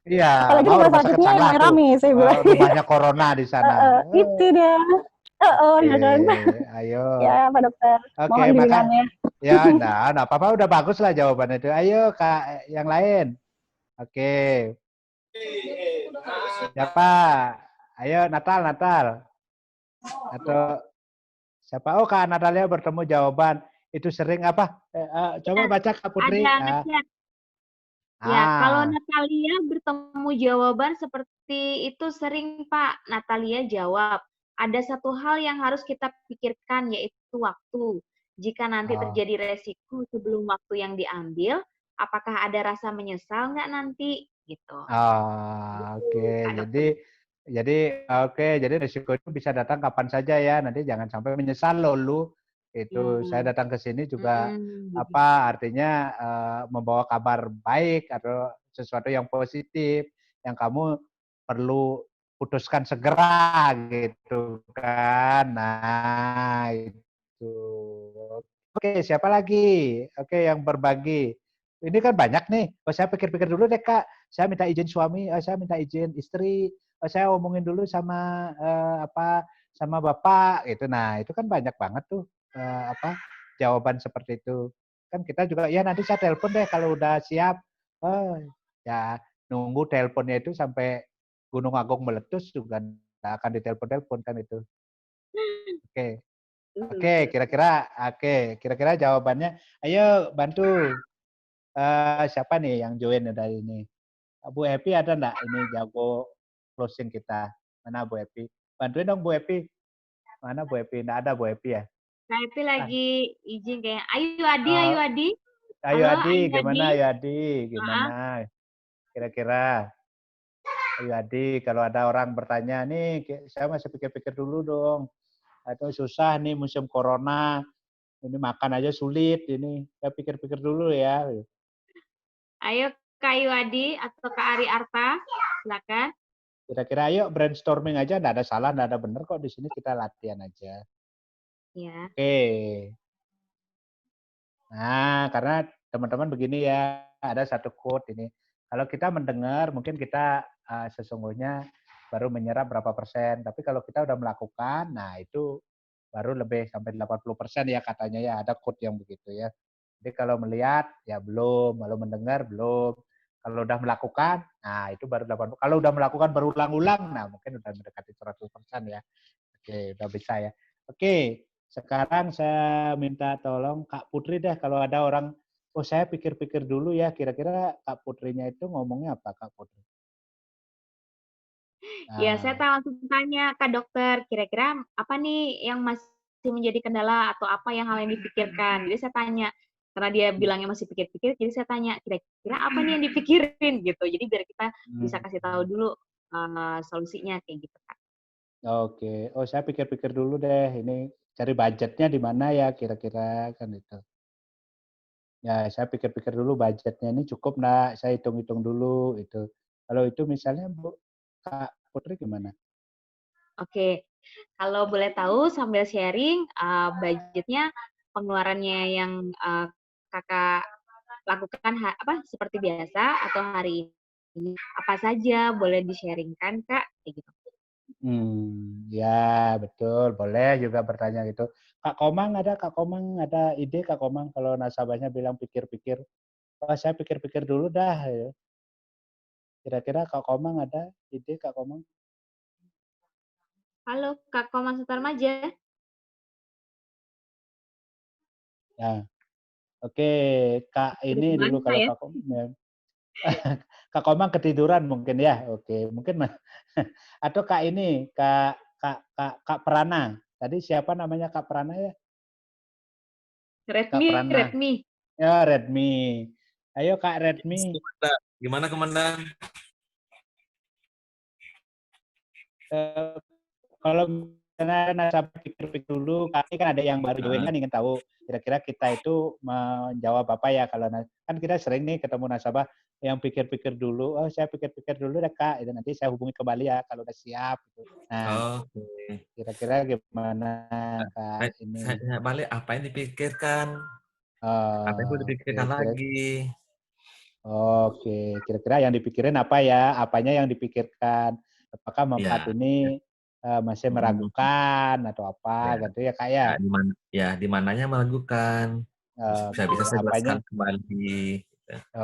Speaker 1: Iya,
Speaker 4: apalagi
Speaker 1: mau
Speaker 4: rumah
Speaker 1: rumah sakit
Speaker 4: sakitnya yang
Speaker 1: Sanglah tuh.
Speaker 4: rame, saya bilang.
Speaker 1: Rumahnya corona di sana.
Speaker 4: Itu dia. Ya kan.
Speaker 1: Ayo.
Speaker 4: Ya, Pak Dokter.
Speaker 1: Oke,
Speaker 4: Mohon bimbingannya.
Speaker 1: Ya, enggak apa-apa, udah bagus lah jawabannya itu. Ayo, Kak, yang lain. Oke. Siapa? Ayo, Natal. Atau siapa? Oh, Kak Natalia bertemu jawaban. Itu sering apa? Coba baca Kak Putri.
Speaker 2: Ada ngechat. Ya, kalau Natalia bertemu jawaban seperti itu sering, Pak. Natalia jawab, ada satu hal yang harus kita pikirkan, yaitu waktu. Jika nanti terjadi resiko sebelum waktu yang diambil, apakah ada rasa menyesal nggak nanti? Gitu.
Speaker 1: Oke. Jadi resiko itu bisa datang kapan saja ya. Nanti jangan sampai menyesal loh lu. Itu saya datang ke sini juga artinya membawa kabar baik atau sesuatu yang positif yang kamu perlu putuskan segera gitu kan. Nah, itu. Oke, siapa lagi? Oke, yang berbagi. Ini kan banyak nih. Saya pikir-pikir dulu deh, Kak. Saya minta izin suami, saya minta izin istri, saya omongin dulu sama sama bapak gitu. Nah, itu kan banyak banget tuh jawaban seperti itu. Kan kita juga ya nanti saya telepon deh kalau udah siap. Ya nunggu teleponnya itu sampai Gunung Agung meletus juga nggak akan ditelepon-telepon kan itu. Oke, kira-kira jawabannya. Ayo bantu. Siapa nih yang join dari ini? Bu Epi ada enggak? Ini jago closing kita. Mana Bu Epi? Bantuin dong Bu Epi. Mana Bu Epi? Enggak ada Bu Epi ya?
Speaker 2: Kak Epi lagi izin kayaknya. Ayo Adi.
Speaker 1: Ayo
Speaker 2: Halo,
Speaker 1: Adi, gimana Ayo Adi? Gimana? Kira-kira. Ayo Adi, kalau ada orang bertanya nih, saya masih pikir-pikir dulu dong. Atau susah nih musim corona. Ini makan aja sulit ini. Saya pikir-pikir dulu ya.
Speaker 2: Ayo Kak Adi atau Kak Ari Arta, silakan.
Speaker 1: Kira-kira ayo brainstorming aja, nggak ada salah, nggak ada benar kok di sini kita latihan aja.
Speaker 2: Ya.
Speaker 1: Oke. Nah, karena teman-teman begini ya, ada satu quote ini. Kalau kita mendengar, mungkin kita sesungguhnya baru menyerap berapa persen. Tapi kalau kita udah melakukan, nah itu baru lebih sampai 80% ya katanya ya. Ada quote yang begitu ya. Jadi kalau melihat, ya belum. Kalau mendengar, belum. Kalau udah melakukan, nah itu baru 80%. Kalau udah melakukan berulang-ulang, nah mungkin udah mendekati 100% ya. Oke, udah bisa ya. Oke, sekarang saya minta tolong Kak Putri deh. Kalau ada orang, saya pikir-pikir dulu ya. Kira-kira Kak Putrinya itu ngomongnya apa Kak Putri?
Speaker 2: Ya, saya langsung tanya Kak Dokter, kira-kira apa nih yang masih menjadi kendala atau apa yang hal yang dipikirkan? Jadi saya tanya, karena dia bilangnya masih pikir-pikir, jadi saya tanya kira-kira apa nih yang dipikirin gitu. Jadi biar kita bisa kasih tahu dulu solusinya kayak gitu Kak.
Speaker 1: Oke, saya pikir-pikir dulu deh. Ini cari budgetnya di mana ya kira-kira kan itu. Ya, saya pikir-pikir dulu budgetnya ini cukup nggak? Saya hitung-hitung dulu itu. Kalau itu misalnya Bu Kak Putri gimana?
Speaker 2: Oke, kalau boleh tahu sambil sharing budgetnya pengeluarannya yang Kakak lakukan seperti biasa atau hari ini apa saja boleh di-sharingkan Kak kayak gitu.
Speaker 1: Ya betul, boleh juga bertanya gitu. Kak Komang ada ide Kak Komang kalau nasabahnya bilang pikir-pikir, saya pikir-pikir dulu dah. Ya. Kira-kira Kak Komang ada ide Kak Komang?
Speaker 2: Halo Kak Komang Sutarmaja.
Speaker 1: Ya, oke Kak ini dulu kalau Kak Komang. Kak Komang ketiduran mungkin ya, oke mungkin atau Kak ini Kak Prana. Tadi siapa namanya Kak Prana ya?
Speaker 2: Redmi.
Speaker 1: Ya Redmi. Ayo Kak Redmi.
Speaker 3: Gimana Komandan?
Speaker 1: Kalau misalnya nasabah pikir-pikir dulu, kami kan ada yang baru join kan ingin tahu kira-kira kita itu menjawab apa ya kalau kan kita sering nih ketemu nasabah yang pikir-pikir dulu, oh saya pikir-pikir dulu deh Kak, itu nanti saya hubungi kembali ya kalau udah siap. Gitu. Nah, kira-kira gimana Kak ini?
Speaker 3: Saya balik apa yang dipikirkan? Apa yang perlu dipikirkan lagi?
Speaker 1: Oke, kira-kira yang dipikirin apa ya? Apanya yang dipikirkan? Apakah manfaat ini masih meragukan atau apa gitu ya Kak ya?
Speaker 3: Di mananya meragukan. Bisa saya jelaskan kembali.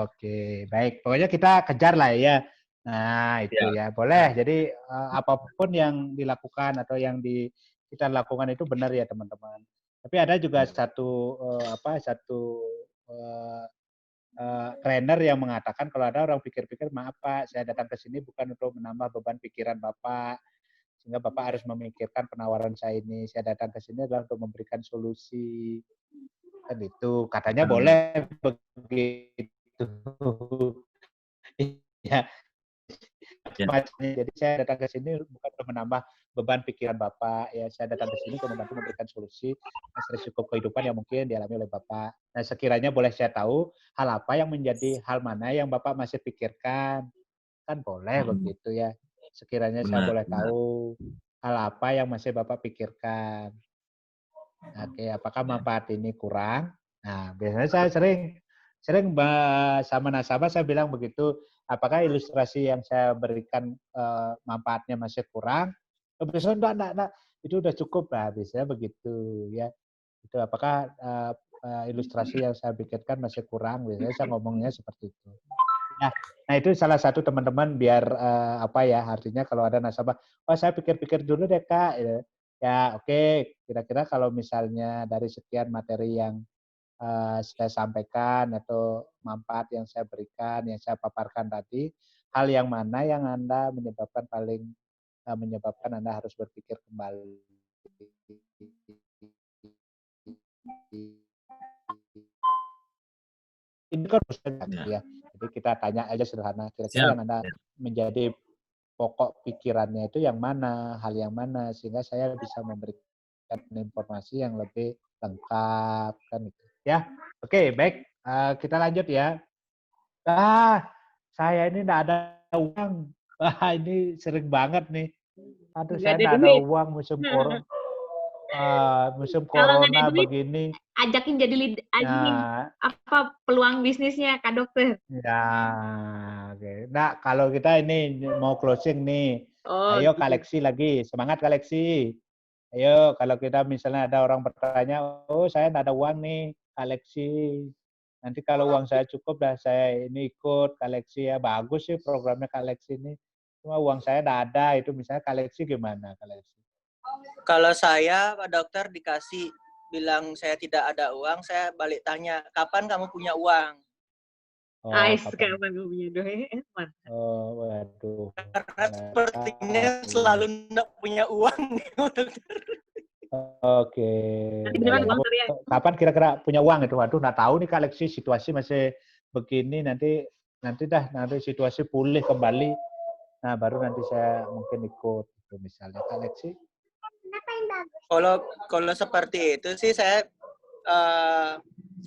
Speaker 1: Oke, baik. Pokoknya kita kejar lah ya. Nah, itu ya. Boleh. Jadi apapun yang dilakukan atau yang kita lakukan itu benar ya, teman-teman. Tapi ada juga satu trainer yang mengatakan kalau ada orang pikir-pikir, maaf Pak, saya datang ke sini bukan untuk menambah beban pikiran Bapak, sehingga Bapak harus memikirkan penawaran saya ini. Saya datang ke sini adalah untuk memberikan solusi. Kan itu katanya boleh begitu. Ya. Jadi saya datang ke sini bukan untuk menambah beban pikiran Bapak, ya saya datang ke sini untuk membantu memberikan solusi atas risiko kehidupan yang mungkin dialami oleh Bapak. Nah, sekiranya boleh saya tahu hal apa yang menjadi hal mana yang Bapak masih pikirkan? Kan boleh begitu ya. Sekiranya saya boleh tahu hal apa yang masih Bapak pikirkan. Oke, apakah manfaat ini kurang? Nah, biasanya saya sering sama nasabah saya bilang begitu, apakah ilustrasi yang saya berikan manfaatnya masih kurang? Biasanya enggak, itu udah cukup lah, biasanya begitu ya. Itu apakah ilustrasi yang saya pikirkan masih kurang? Biasanya saya ngomongnya seperti itu. Ya, nah itu salah satu teman-teman biar artinya kalau ada nasabah, saya pikir-pikir dulu deh Kak. Ya oke, kira-kira kalau misalnya dari sekian materi yang saya sampaikan atau manfaat yang saya berikan, yang saya paparkan tadi, hal yang mana yang Anda menyebabkan Anda harus berpikir kembali. Ini kan ya. Jadi kita tanya aja sederhana, kira-kira yang Anda menjadi pokok pikirannya itu yang mana, hal yang mana, sehingga saya bisa memberikan informasi yang lebih lengkap kan itu. Ya, oke, baik. Kita lanjut ya. Saya ini enggak ada uang. Ini sering banget nih. Aduh, saya enggak ada uang musim corona begini.
Speaker 2: Ajakin jadi peluang bisnisnya Kak Dokter.
Speaker 1: Ya, oke. Nah, kalau kita ini mau closing nih. Ayo koleksi lagi. Semangat koleksi. Ayo, kalau kita misalnya ada orang bertanya, oh saya enggak ada uang nih, koleksi. Nanti kalau uang saya cukup, saya ini ikut koleksi ya. Bagus sih programnya koleksi ini. Cuma uang saya enggak ada, itu misalnya koleksi gimana koleksi?
Speaker 5: Kalau saya, Pak Dokter, dikasih bilang saya tidak ada uang, saya balik tanya, kapan kamu punya uang?
Speaker 2: Kapan kamu punya duit?
Speaker 1: Oh, waduh.
Speaker 5: Karena sepertinya selalu enggak punya uang, Dokter.
Speaker 1: Oke. Kapan kira-kira punya uang itu? Waduh, nggak tahu nih koleksi, situasi masih begini, nanti situasi pulih kembali. Nah, baru nanti saya mungkin ikut itu misalnya koleksi.
Speaker 5: Kalau seperti itu sih saya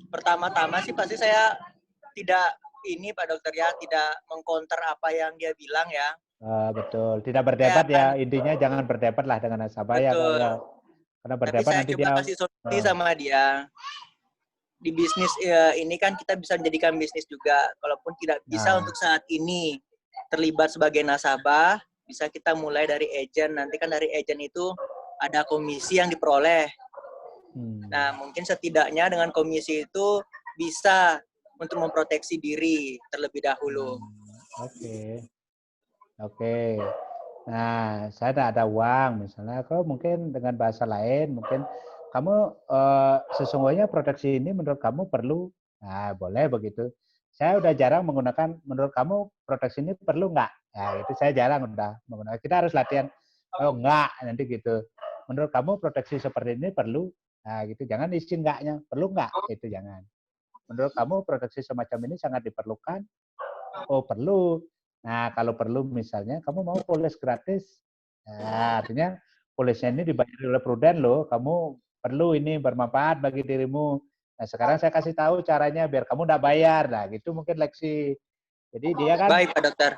Speaker 5: pertama-tama sih pasti saya tidak ini Pak Dokter ya, tidak mengcounter apa yang dia bilang ya.
Speaker 1: Betul, tidak berdebat ya, intinya jangan berdebat lah dengan nasabah ya. Karena berdebat nanti dia
Speaker 5: kasih solusi sama dia. Di bisnis ini kan kita bisa menjadikan bisnis juga. Kalaupun tidak bisa untuk saat ini terlibat sebagai nasabah, bisa kita mulai dari agent. Nanti kan dari agent itu ada komisi yang diperoleh. Nah, mungkin setidaknya dengan komisi itu bisa untuk memproteksi diri terlebih dahulu.
Speaker 1: Oke. Nah, saya tidak ada uang misalnya. Kalau mungkin dengan bahasa lain, mungkin kamu sesungguhnya proteksi ini menurut kamu perlu? Nah, boleh begitu. Saya udah jarang menggunakan, menurut kamu proteksi ini perlu nggak? Nah, itu saya jarang udah menggunakan. Kita harus latihan. Oh, enggak, nanti gitu. Menurut kamu proteksi seperti ini perlu? Nah, gitu. Jangan isi enggaknya. Perlu nggak? Itu jangan. Menurut kamu proteksi semacam ini sangat diperlukan? Oh, perlu. Nah, kalau perlu misalnya, kamu mau polis gratis? Nah, artinya polisnya ini dibayar oleh Prudent loh, kamu perlu ini bermanfaat bagi dirimu. Nah, sekarang saya kasih tahu caranya biar kamu nggak bayar. Nah, gitu mungkin Lexi. Jadi dia kan
Speaker 5: Baik, Pak Dokter.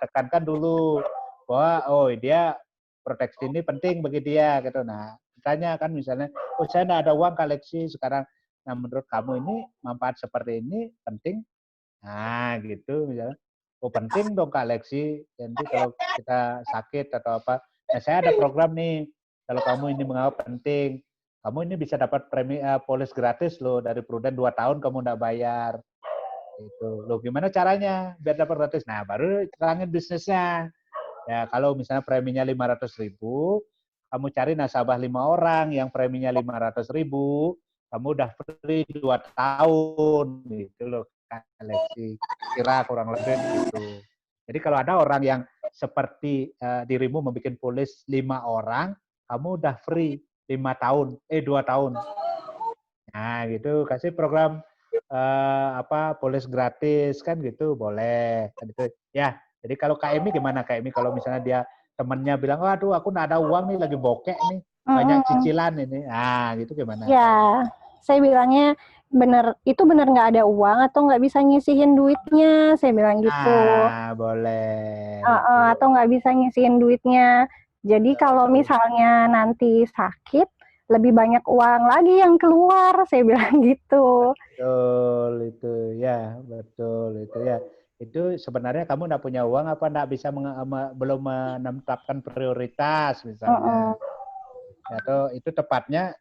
Speaker 1: tekankan dulu bahwa oh dia proteksi ini penting bagi dia gitu. Nah, tanya kan misalnya, oh saya nggak ada uang Kak Lexi sekarang. Nah, menurut kamu ini manfaat seperti ini penting? Nah, gitu misalnya. Oh penting dong Kak Lexi. Nanti kalau kita sakit atau apa. Nah, saya ada program nih. Kalau kamu ini menganggap penting, kamu ini bisa dapat polis gratis loh dari Prudent 2 tahun kamu nggak bayar. Itu loh gimana caranya biar dapat gratis? Nah baru terangin bisnisnya. Ya kalau misalnya preminya 500.000, kamu cari nasabah 5 orang yang preminya 500.000, kamu udah free 2 tahun gitu loh Alexi. Kira kurang lebih gitu. Jadi kalau ada orang yang seperti dirimu membuat polis 5 orang, kamu udah free 2 tahun. Nah gitu kasih program polis gratis kan gitu boleh kan gitu ya. Jadi kalau KMI gimana KMI kalau misalnya dia temennya bilang waduh aku nggak ada uang nih lagi bokek nih banyak cicilan ini, nah gitu gimana?
Speaker 4: Ya saya bilangnya bener nggak ada uang atau nggak bisa nyisihin duitnya, saya bilang gitu.
Speaker 1: Boleh.
Speaker 4: Atau nggak bisa nyisihin duitnya. Jadi kalau misalnya nanti sakit lebih banyak uang lagi yang keluar, saya bilang gitu.
Speaker 1: Betul itu ya, betul itu ya. Itu sebenarnya kamu nggak punya uang apa nggak bisa belum menetapkan prioritas misalnya. Atau itu tepatnya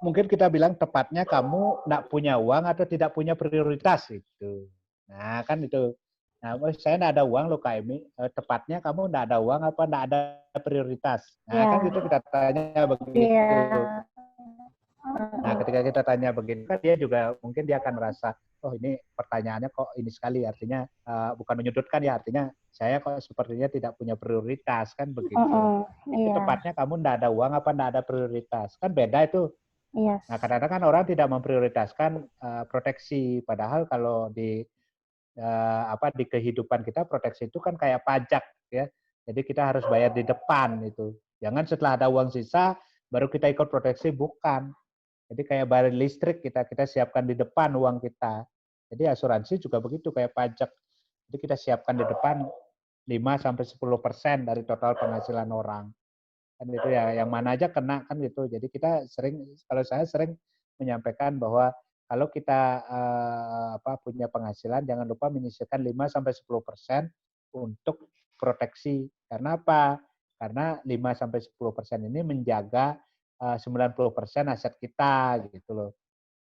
Speaker 1: mungkin kita bilang tepatnya kamu nggak punya uang atau tidak punya prioritas itu. Nah kan itu. Nah, saya nggak ada uang loh KMI. Tepatnya kamu nggak ada uang apa nggak ada prioritas. Nah kan gitu kita tanya begitu. Nah ketika kita tanya begitu kan dia juga mungkin dia akan merasa oh ini pertanyaannya kok ini sekali artinya bukan menyudutkan ya artinya saya kok sepertinya tidak punya prioritas kan begitu. Itu tepatnya kamu nggak ada uang apa nggak ada prioritas kan beda itu. Yes. Nah kadang-kadang kan orang tidak memprioritaskan proteksi padahal kalau di di kehidupan kita proteksi itu kan kayak pajak ya. Jadi kita harus bayar di depan itu. Jangan setelah ada uang sisa baru kita ikut proteksi bukan. Jadi kayak bayar listrik kita siapkan di depan uang kita. Jadi asuransi juga begitu kayak pajak. Jadi kita siapkan di depan 5-10% dari total penghasilan orang. Kan itu ya yang mana aja kena kan gitu. Jadi kalau saya sering menyampaikan bahwa kalau kita punya penghasilan jangan lupa menyisihkan 5-10% untuk proteksi. Karena apa? Karena 5-10% ini menjaga 90% aset kita gitu loh.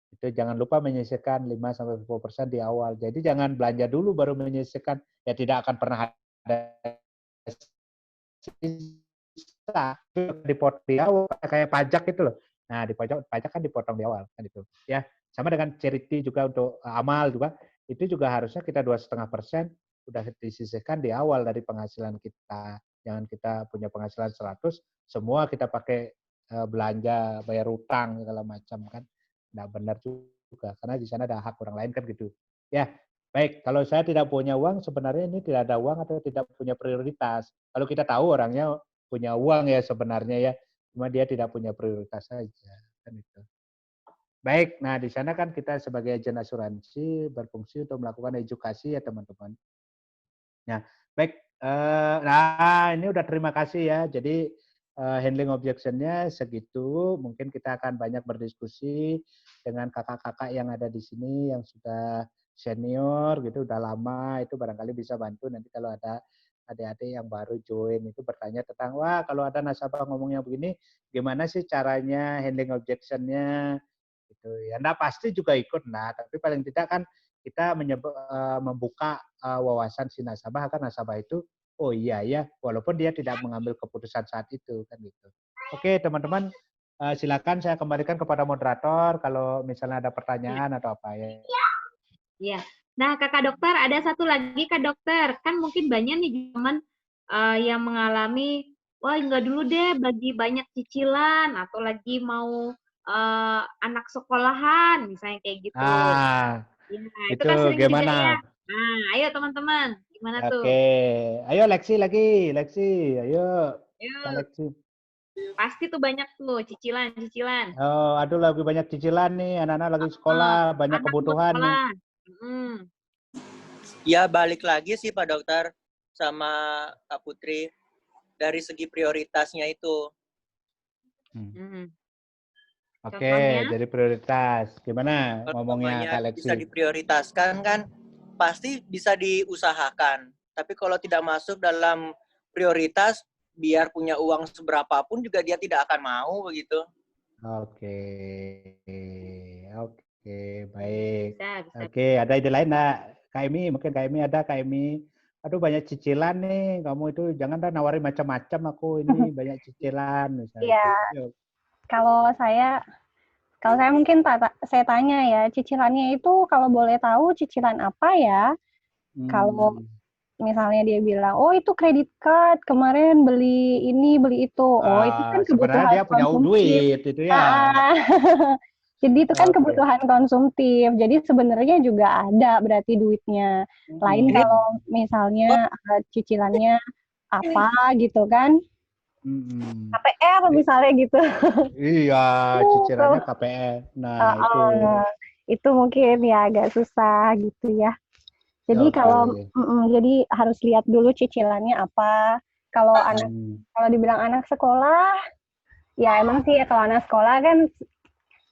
Speaker 1: Itu jangan lupa menyisihkan 5-10% di awal. Jadi jangan belanja dulu baru menyisihkan ya tidak akan pernah ada sisa dipotong di awal kayak pajak itu loh. Nah, di pajak kan dipotong di awal kan itu. Ya, sama dengan charity juga untuk amal juga itu juga harusnya kita 2,5% udah disisihkan di awal dari penghasilan kita. Jangan kita punya penghasilan 100 semua kita pakai belanja, bayar utang segala macam kan. Nggak benar juga karena di sana ada hak orang lain kan gitu. Ya, baik. Kalau saya tidak punya uang sebenarnya ini tidak ada uang atau tidak punya prioritas. Kalau kita tahu orangnya punya uang ya sebenarnya ya, cuma dia tidak punya prioritas saja kan itu. Baik, nah di sana kan kita sebagai agen asuransi berfungsi untuk melakukan edukasi ya teman-teman. Nah, baik. Nah ini udah terima kasih ya. Jadi handling objection-nya segitu. Mungkin kita akan banyak berdiskusi dengan kakak-kakak yang ada di sini yang sudah senior gitu, udah lama itu barangkali bisa bantu nanti kalau ada adik-adik yang baru join itu bertanya tentang wah kalau ada nasabah ngomongnya begini gimana sih caranya handling objection-nya gitu ya. Nah pasti juga ikut tapi paling tidak kan kita membuka wawasan si nasabah agar nasabah itu oh iya ya walaupun dia tidak mengambil keputusan saat itu kan gitu. Oke teman-teman silakan saya kembalikan kepada moderator kalau misalnya ada pertanyaan atau apa ya.
Speaker 2: Iya. Nah, Kakak Dokter, ada satu lagi Kak Dokter. Kan mungkin banyak nih teman yang mengalami, wah enggak dulu deh bagi banyak cicilan, atau lagi mau anak sekolahan, misalnya kayak gitu. Ya, itu kan sering
Speaker 1: gimana?
Speaker 2: juga ya. Nah, ayo teman-teman, gimana tuh?
Speaker 1: Oke, ayo Lexi lagi, ayo. Lexi.
Speaker 2: Pasti tuh banyak tuh cicilan.
Speaker 1: Oh, aduh lagi banyak cicilan nih, anak-anak lagi sekolah, banyak
Speaker 2: Anak mau
Speaker 1: kebutuhan nih.
Speaker 2: sekolah.
Speaker 5: Ya balik lagi sih Pak Dokter sama Kak Putri dari segi prioritasnya itu.
Speaker 1: Oke, jadi prioritas. Gimana ngomongnya Kak Lexi?
Speaker 5: Bisa diprioritaskan kan pasti bisa diusahakan. Tapi kalau tidak masuk dalam prioritas, biar punya uang seberapapun juga dia tidak akan mau begitu.
Speaker 1: Oke, baik. Oke, ada ide lain nggak? Kak Emi, mungkin Kak Emi ada, Kak Emi. Aduh banyak cicilan nih, kamu itu jangan dah nawarin macam-macam aku ini banyak cicilan misalnya.
Speaker 4: Iya. Kalau saya mungkin saya tanya ya, cicilannya itu kalau boleh tahu cicilan apa ya? Kalau misalnya dia bilang, oh itu kredit card, kemarin beli ini, beli itu. Oh itu kan kebutuhan
Speaker 1: dia punya duit, itu ya.
Speaker 4: Jadi itu kan kebutuhan konsumtif. Jadi sebenarnya juga ada berarti duitnya. Lain kalau misalnya cicilannya apa gitu kan. KPR misalnya gitu.
Speaker 1: Iya, cicilannya KPR. Nah,
Speaker 4: itu mungkin ya agak susah gitu ya. Jadi jadi harus lihat dulu cicilannya apa. Kalau dibilang anak sekolah, ya emang sih ya kalau anak sekolah kan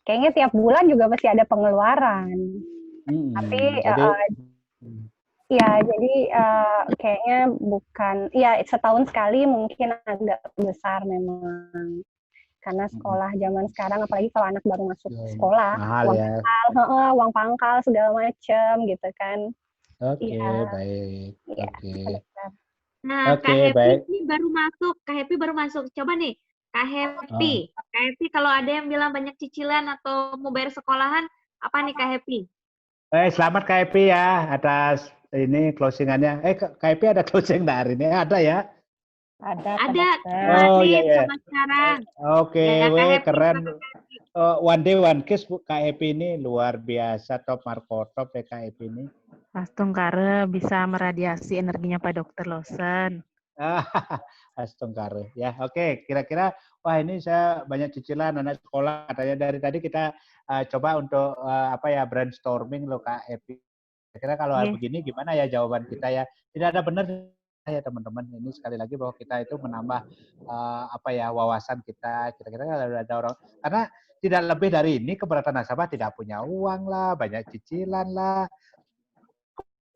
Speaker 4: kayaknya tiap bulan juga pasti ada pengeluaran. Tapi jadi kayaknya bukan, ya setahun sekali mungkin agak besar memang. Karena sekolah zaman sekarang, apalagi kalau anak baru masuk sekolah, uang pangkal segala macam gitu kan.
Speaker 2: Oke,
Speaker 1: baik.
Speaker 2: Ya, nah, Kak Happy baru masuk. Coba nih, Kak Happy. Kak Happy kalau ada yang bilang banyak cicilan atau mau bayar sekolahan, apa nih Kak Happy?
Speaker 1: Selamat Kak Happy ya atas ini closingannya. Kak Happy ada closing hari ini? Ada ya?
Speaker 2: Ada.
Speaker 1: Oh iya.
Speaker 2: Sama sekarang.
Speaker 1: Oke, keren. One day one kiss Kak Happy ini luar biasa, top markotop ya Kak Happy ini.
Speaker 11: Astungkare bisa meradiasi energinya Pak Dokter Lawson.
Speaker 1: Astungkare ya. Oke, kira-kira wah ini saya banyak cicilan anak sekolah katanya dari tadi kita coba untuk brainstorming loh Kak Happy. Kira-kira kalau begini gimana ya jawaban kita ya? Tidak ada benar ya teman-teman. Ini sekali lagi bahwa kita itu menambah wawasan kita. Kira-kira kalau ada orang karena tidak lebih dari ini keberatan nasabah tidak punya uang lah, banyak cicilan lah.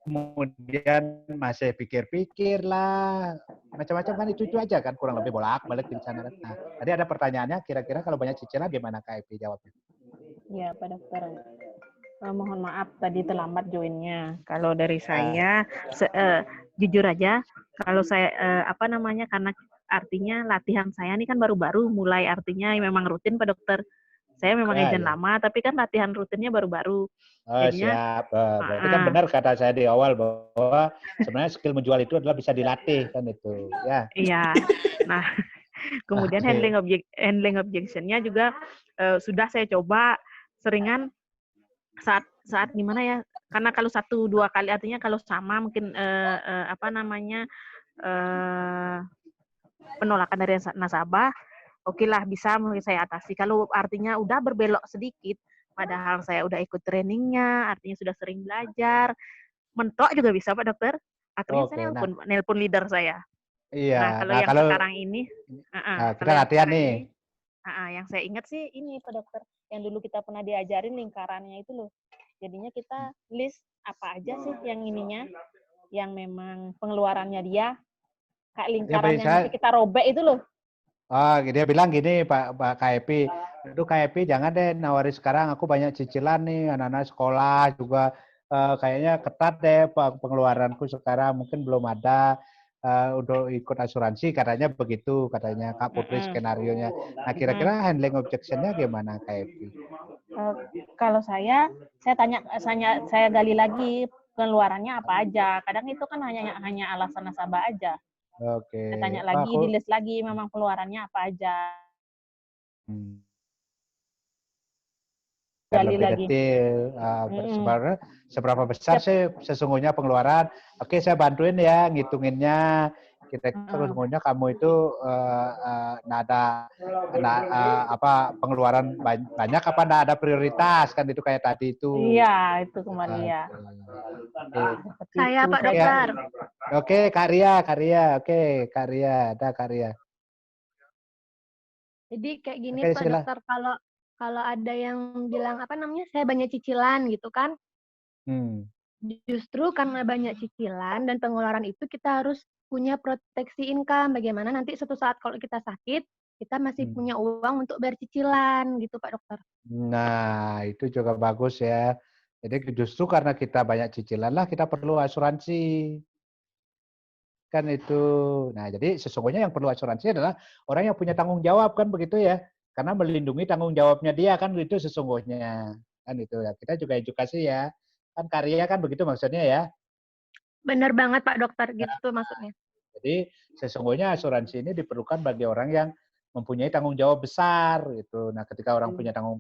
Speaker 1: Kemudian masih pikir-pikir lah, macam-macam kan itu aja kan kurang lebih bolak-balik di sana. Nah, tadi ada pertanyaannya, kira-kira kalau banyak cicilan gimana Kak Epi jawabnya?
Speaker 11: Ya Pak Dokter, mohon maaf tadi terlambat joinnya. Kalau dari saya, jujur aja, kalau saya karena artinya latihan saya ini kan baru-baru mulai, artinya memang rutin Pak Dokter. Saya memang agent lama, tapi kan latihan rutinnya baru-baru.
Speaker 1: Siap. Berarti kan benar kata saya di awal bahwa sebenarnya skill menjual itu adalah bisa dilatih kan itu. Ya.
Speaker 11: Iya. Nah, kemudian handling objection-nya juga sudah saya coba seringan saat gimana ya? Karena kalau 1-2 kali artinya kalau sama mungkin penolakan dari nasabah, oke lah bisa mungkin saya atasi. Kalau artinya udah berbelok sedikit, padahal saya udah ikut trainingnya, artinya sudah sering belajar, mentok juga bisa Pak Dokter. Artinya saya nelpon leader saya.
Speaker 1: Iya.
Speaker 11: Nah kalau sekarang ini,
Speaker 1: kita latihan nih.
Speaker 11: Yang saya ingat sih ini Pak Dokter, yang dulu kita pernah diajarin lingkarannya itu loh. Jadinya kita list apa aja sih yang ininya, yang memang pengeluarannya dia, kayak lingkaran yang nanti kita robek itu loh.
Speaker 1: Dia bilang gini Pak KP, aduh KP jangan deh nawari sekarang, aku banyak cicilan nih, anak-anak sekolah juga kayaknya ketat deh pengeluaranku sekarang, mungkin belum ada untuk ikut asuransi, katanya begitu, katanya Kak Putri skenario-nya. Nah kira-kira handling objection-nya gimana KP?
Speaker 11: Kalau saya gali lagi pengeluarannya apa aja, kadang itu kan hanya alasan nasabah aja.
Speaker 1: Oke.
Speaker 11: Saya tanya lagi, di list lagi memang pengeluarannya apa aja.
Speaker 1: Lebih detail, seberapa besar sih sesungguhnya pengeluaran. Oke, saya bantuin ya ngitunginnya. Kira-kira sesungguhnya kamu itu nggak ada pengeluaran banyak apa nggak ada prioritas kan itu kayak tadi itu.
Speaker 11: Iya, itu kembali ya.
Speaker 6: Saya Pak Dokter.
Speaker 1: Oke, Kak Ria. Oke, Kak Ria, ada Kak Ria.
Speaker 6: Jadi kayak gini Pak Dokter, kalau ada yang bilang apa namanya, saya banyak cicilan gitu kan. Justru karena banyak cicilan dan pengeluaran itu kita harus punya proteksi income. Bagaimana nanti suatu saat kalau kita sakit, kita masih punya uang untuk bayar cicilan gitu Pak Dokter.
Speaker 1: Nah, itu juga bagus ya. Jadi justru karena kita banyak cicilan lah kita perlu asuransi. Kan itu. Nah, jadi sesungguhnya yang perlu asuransi adalah orang yang punya tanggung jawab kan begitu ya. Karena melindungi tanggung jawabnya dia kan itu sesungguhnya. Kan itu ya. Kita juga edukasi ya. Kan karya kan begitu maksudnya ya.
Speaker 6: Benar banget Pak Dokter, gitu maksudnya.
Speaker 1: Jadi sesungguhnya asuransi ini diperlukan bagi orang yang mempunyai tanggung jawab besar gitu. Nah, ketika orang punya tanggung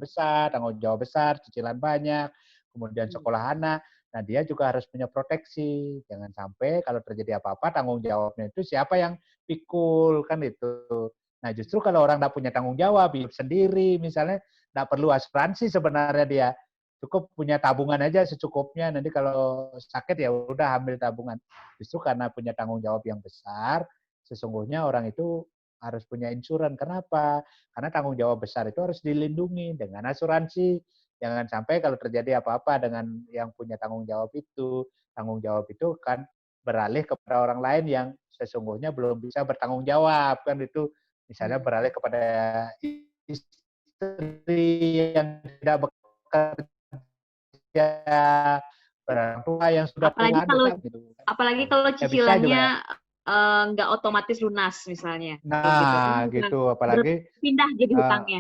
Speaker 1: jawab besar, cicilan banyak, kemudian sekolah anak, nah dia juga harus punya proteksi. Jangan sampai kalau terjadi apa-apa tanggung jawabnya itu siapa yang pikul kan itu. Nah, justru kalau orang tidak punya tanggung jawab, hidup sendiri misalnya, tidak perlu asuransi sebenarnya dia. Cukup punya tabungan aja secukupnya, nanti kalau sakit ya udah ambil tabungan. Justru karena punya tanggung jawab yang besar, sesungguhnya orang itu harus punya insuran. Kenapa? Karena tanggung jawab besar itu harus dilindungi dengan asuransi. Jangan sampai kalau terjadi apa-apa dengan yang punya tanggung jawab itu kan beralih kepada orang lain yang sesungguhnya belum bisa bertanggung jawab kan itu. Misalnya beralih kepada istri yang tidak bekerja, orang tua yang sudah
Speaker 2: apalagi kalau cicilannya nggak otomatis lunas misalnya.
Speaker 1: Nah, gitu. Apalagi
Speaker 2: pindah jadi hutangnya.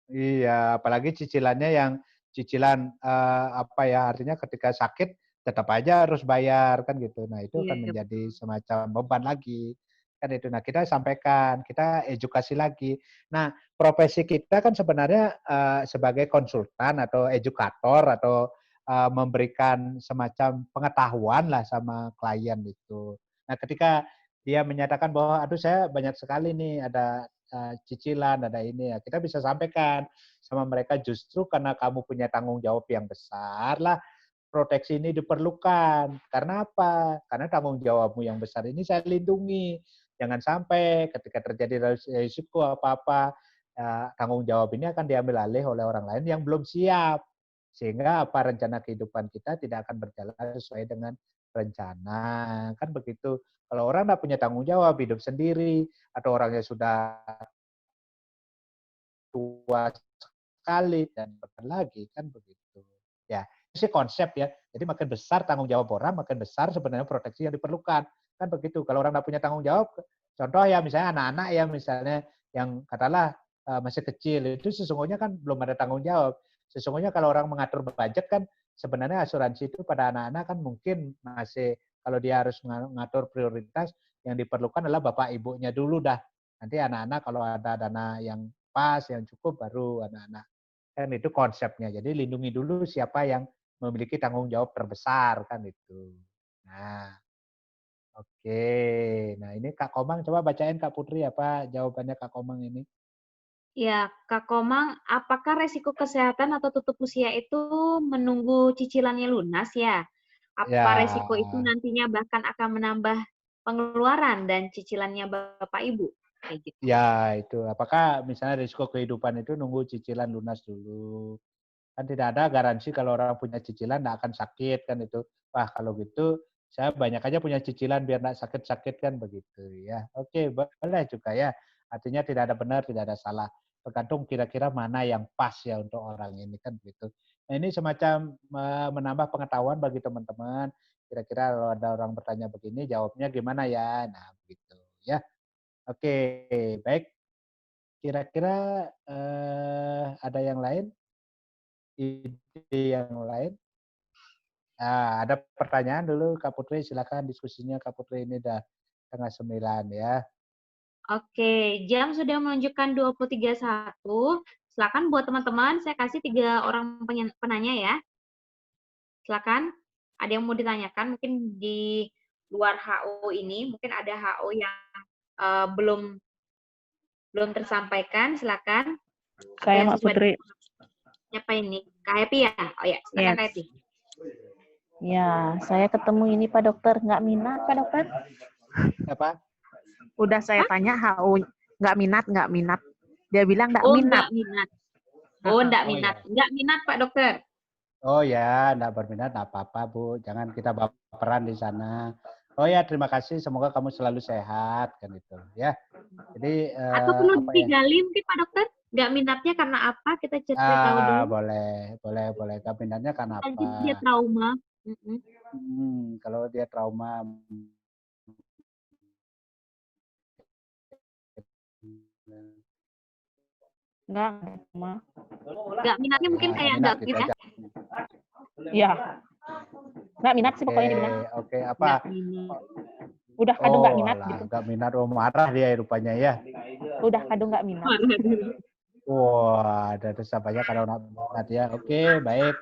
Speaker 1: Iya, apalagi cicilannya yang cicilan artinya ketika sakit tetap aja harus bayar kan gitu. Nah, itu kan menjadi semacam beban lagi. Kan itu. Nah, kita sampaikan, kita edukasi lagi. Nah, profesi kita kan sebenarnya sebagai konsultan atau edukator atau memberikan semacam pengetahuan lah sama klien itu. Nah, ketika dia menyatakan bahwa aduh saya banyak sekali nih ada cicilan, ada ini ya, kita bisa sampaikan sama mereka justru karena kamu punya tanggung jawab yang besar lah proteksi ini diperlukan. Karena apa? Karena tanggung jawabmu yang besar ini saya lindungi. Jangan sampai ketika terjadi risiko apa-apa, tanggung jawab ini akan diambil alih oleh orang lain yang belum siap. Sehingga apa rencana kehidupan kita tidak akan berjalan sesuai dengan rencana. Kan begitu. Kalau orang tidak punya tanggung jawab, hidup sendiri, atau orangnya sudah tua sekali, dan bahkan lagi, kan begitu. Ya, itu sih konsep ya. Jadi makin besar tanggung jawab orang, makin besar sebenarnya proteksi yang diperlukan. Kan begitu. Kalau orang tidak punya tanggung jawab, contoh ya misalnya anak-anak ya misalnya yang katakanlah masih kecil, itu sesungguhnya kan belum ada tanggung jawab. Sesungguhnya kalau orang mengatur budget kan sebenarnya asuransi itu pada anak-anak kan mungkin masih kalau dia harus mengatur prioritas yang diperlukan adalah bapak ibunya dulu dah. Nanti anak-anak kalau ada dana yang pas, yang cukup baru anak-anak. Kan itu konsepnya. Jadi lindungi dulu siapa yang memiliki tanggung jawab terbesar kan itu. Nah, oke. Nah ini Kak Komang coba bacain Kak Putri apa jawabannya Kak Komang ini.
Speaker 2: Ya, Kak Komang, apakah resiko kesehatan atau tutup usia itu menunggu cicilannya lunas ya? Apa resiko itu nantinya bahkan akan menambah pengeluaran dan cicilannya Bapak Ibu? Kayak gitu.
Speaker 1: Ya, itu. Apakah misalnya risiko kehidupan itu nunggu cicilan lunas dulu? Kan tidak ada garansi kalau orang punya cicilan tidak akan sakit kan itu. Wah, kalau gitu saya banyak aja punya cicilan biar tidak sakit-sakit kan begitu ya. Oke, boleh juga ya. Artinya tidak ada benar, tidak ada salah. Tergantung kira-kira mana yang pas ya untuk orang ini kan begitu. Nah, ini semacam menambah pengetahuan bagi teman-teman. Kira-kira kalau ada orang bertanya begini, jawabnya gimana ya? Nah, begitu ya. Oke, baik. Kira-kira ada yang lain? Ide yang lain? Nah, ada pertanyaan dulu Kak Putri, silakan diskusinya Kak Putri, ini udah 8:30 ya.
Speaker 2: Oke, jam sudah menunjukkan 20.31. Silakan buat teman-teman, saya kasih 3 orang penanya ya. Silakan, ada yang mau ditanyakan mungkin di luar HO ini, mungkin ada HO yang belum tersampaikan, silakan.
Speaker 11: Saya Mbak Putri.
Speaker 2: Siapa ini? Kak Happy ya? Oh ya, silakan Kak Happy.
Speaker 11: Ya, saya ketemu ini Pak Dokter, nggak minat Pak Dokter.
Speaker 1: Apa?
Speaker 11: Udah saya tanya HO, nggak minat. Dia bilang nggak minat.
Speaker 2: Nggak minat. Nggak minat. Nggak minat Pak Dokter.
Speaker 1: Oh ya, nggak berminat, nggak apa-apa Bu. Jangan kita baperan di sana. Oh ya, terima kasih. Semoga kamu selalu sehat kan itu ya. Jadi
Speaker 2: atau perlu digali mungkin Pak Dokter? Nggak minatnya karena apa? Kita cari tahu dulu.
Speaker 1: Boleh. Nggak minatnya karena apa?
Speaker 2: Dia trauma.
Speaker 1: Kalau dia trauma.
Speaker 11: Nggak
Speaker 2: minatnya mungkin kayak nggak gitu ya.
Speaker 11: Iya. Nggak minat sih pokoknya dibilang.
Speaker 1: Oke, apa?
Speaker 11: Udah kadung nggak minat gitu.
Speaker 1: Nggak minat, marah dia rupanya ya.
Speaker 11: Udah kadung nggak minat.
Speaker 1: Wah, ada sampainya kalau nggak minat ya. Oke, baik.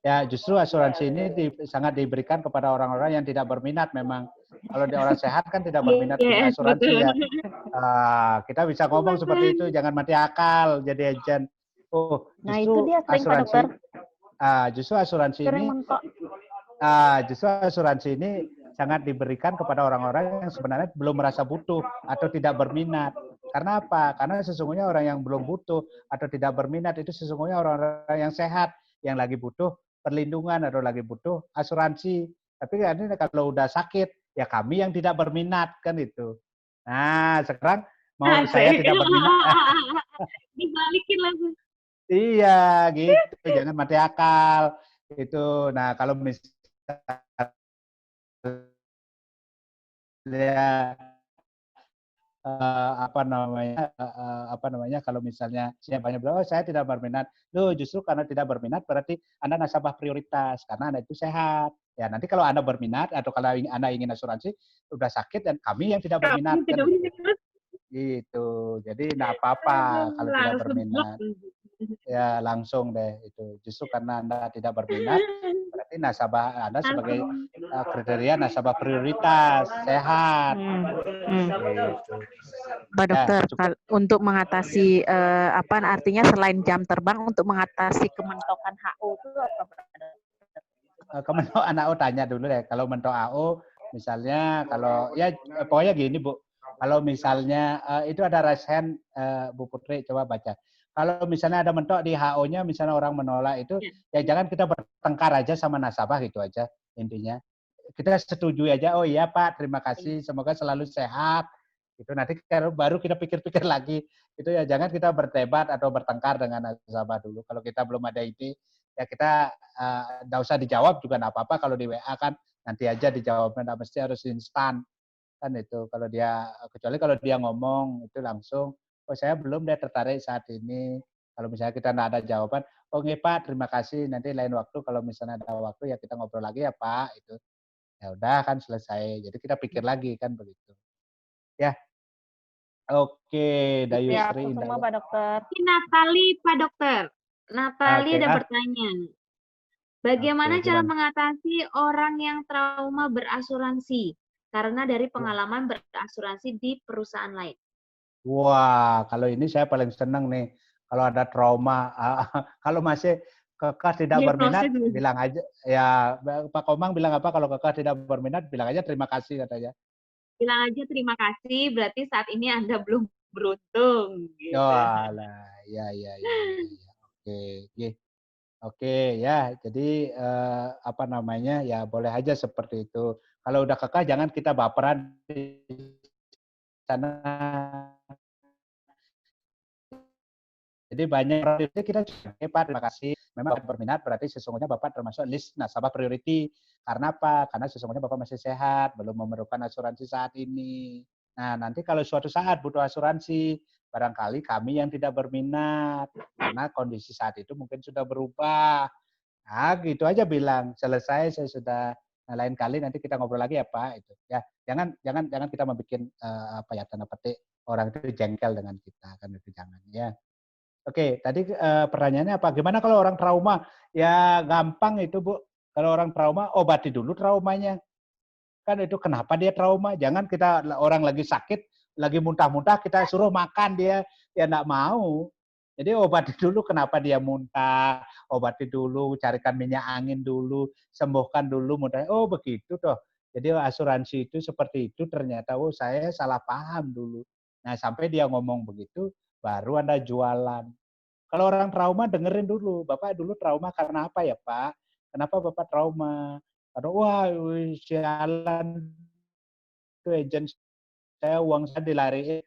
Speaker 1: Ya, justru asuransi ini sangat diberikan kepada orang-orang yang tidak berminat memang. Kalau dia orang sehat kan tidak berminat punya asuransi ya. Kita bisa ngomong seperti itu, jangan mati akal jadi agent. Oh,
Speaker 11: nah itu dia sering Pak Dokter.
Speaker 1: Justru asuransi ini sangat diberikan kepada orang-orang yang sebenarnya belum merasa butuh atau tidak berminat. Karena apa? Karena sesungguhnya orang yang belum butuh atau tidak berminat itu sesungguhnya orang-orang yang sehat, yang lagi butuh perlindungan atau lagi butuh asuransi. Tapi ini kalau udah sakit, ya kami yang tidak berminat kan itu. Nah, sekarang mau saya tidak berminat.
Speaker 2: Dibalikin langsung.
Speaker 1: Iya, gitu. Jangan mati akal. Itu. Nah, kalau misalnya kalau misalnya siapanya bilang, oh saya tidak berminat, loh justru karena tidak berminat berarti Anda nasabah prioritas karena Anda itu sehat. Ya nanti kalau Anda berminat atau kalau Anda ingin asuransi sudah sakit dan kami yang tidak berminat kan gitu. Jadi enggak apa-apa kalau tidak berminat. Ya langsung deh itu. Justru karena Anda tidak berminat berarti nasabah Anda sebagai kriteria nasabah prioritas sehat.
Speaker 11: Pak Dokter, untuk mengatasi artinya selain jam terbang untuk mengatasi kementokan HO itu apa Pak Dokter?
Speaker 1: Kementokan HO tanya dulu deh. Kalau mentok HO misalnya kalau ya pokoknya gini Bu. Kalau misalnya itu ada raise hand Bu Putri coba baca. Kalau misalnya ada mentok di HO-nya, misalnya orang menolak itu, ya jangan kita bertengkar aja sama nasabah gitu aja intinya. Kita setuju aja, oh iya Pak, terima kasih, semoga selalu sehat. Itu nanti baru kita pikir-pikir lagi. Itu ya jangan kita berdebat atau bertengkar dengan nasabah dulu. Kalau kita belum ada ide, ya kita nggak usah dijawab juga nggak apa-apa. Kalau di WA kan nanti aja dijawabnya, nggak mesti harus instan kan itu. Kalau dia kecuali kalau dia ngomong itu langsung. Oh saya belum deh tertarik saat ini. Kalau misalnya kita nggak ada jawaban, oh nggih Pak, terima kasih. Nanti lain waktu kalau misalnya ada waktu ya kita ngobrol lagi ya Pak. Itu ya udah kan selesai. Jadi kita pikir lagi kan begitu. Ya. Oke, Dayu
Speaker 11: Ya,
Speaker 1: Sri
Speaker 11: semua Pak Dokter.
Speaker 2: Natali Pak Dokter. Natali ada pertanyaan. Bagaimana cara mengatasi orang yang trauma berasuransi? Karena dari pengalaman berasuransi di perusahaan lain.
Speaker 1: Wah, kalau ini saya paling senang nih. Kalau ada trauma, kalau masih kekeh tidak berminat, bilang aja. Ya, Pak Komang bilang apa? Kalau kekeh tidak berminat, bilang aja terima kasih katanya.
Speaker 2: Bilang aja terima kasih, berarti saat ini Anda belum beruntung. Gitu.
Speaker 1: Oh, alah. Ya. Oke, ya. Jadi ya boleh aja seperti itu. Kalau udah kekeh, jangan kita baperan di sana. Jadi banyak priority kita Pak, terima kasih. Memang berminat berarti sesungguhnya Bapak termasuk list nasabah priority. Karena apa? Karena sesungguhnya Bapak masih sehat, belum memerlukan asuransi saat ini. Nah, nanti kalau suatu saat butuh asuransi, barangkali kami yang tidak berminat karena kondisi saat itu mungkin sudah berubah. Nah, gitu aja bilang. Selesai saya sudah lain kali nanti kita ngobrol lagi ya Pak itu. Ya, jangan kita membuat tanda petik orang itu jengkel dengan kita kan itu jangan ya. Oke, tadi pertanyaannya apa? Gimana kalau orang trauma? Ya gampang itu Bu. Kalau orang trauma, obati dulu traumanya. Kan itu kenapa dia trauma? Jangan kita orang lagi sakit, lagi muntah-muntah kita suruh makan dia enggak mau. Jadi obati dulu kenapa dia muntah, obati dulu, carikan minyak angin dulu, sembuhkan dulu muntah. Oh begitu toh. Jadi asuransi itu seperti itu ternyata. Oh saya salah paham dulu. Nah sampai dia ngomong begitu, baru Anda jualan. Kalau orang trauma dengerin dulu. Bapak dulu trauma karena apa ya Pak? Kenapa Bapak trauma? Karena wah sialan itu agent saya uang saya dilariin.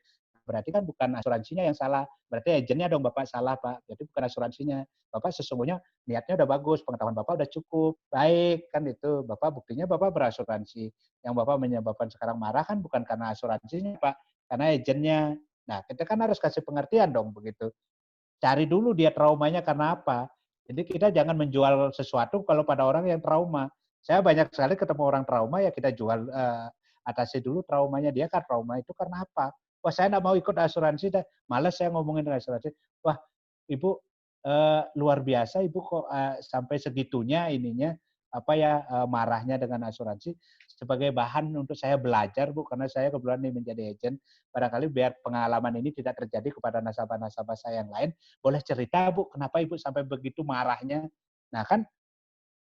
Speaker 1: Berarti kan bukan asuransinya yang salah. Berarti agennya dong Bapak salah Pak. Jadi bukan asuransinya. Bapak sesungguhnya niatnya udah bagus, pengetahuan Bapak udah cukup, baik kan itu. Bapak buktinya Bapak berasuransi. Yang Bapak menyebabkan sekarang marah kan bukan karena asuransinya Pak, karena agennya. Nah kita kan harus kasih pengertian dong begitu. Cari dulu dia traumanya karena apa. Jadi kita jangan menjual sesuatu kalau pada orang yang trauma. Saya banyak sekali ketemu orang trauma ya kita jual atasi dulu traumanya dia kan trauma itu karena apa? Wah saya nggak mau ikut asuransi dah, malas saya ngomongin asuransi. Wah ibu luar biasa ibu kok sampai segitunya ininya apa ya marahnya dengan asuransi sebagai bahan untuk saya belajar Bu karena saya kebetulan ini menjadi agent barangkali biar pengalaman ini tidak terjadi kepada nasabah-nasabah saya yang lain boleh cerita Bu kenapa ibu sampai begitu marahnya. Nah kan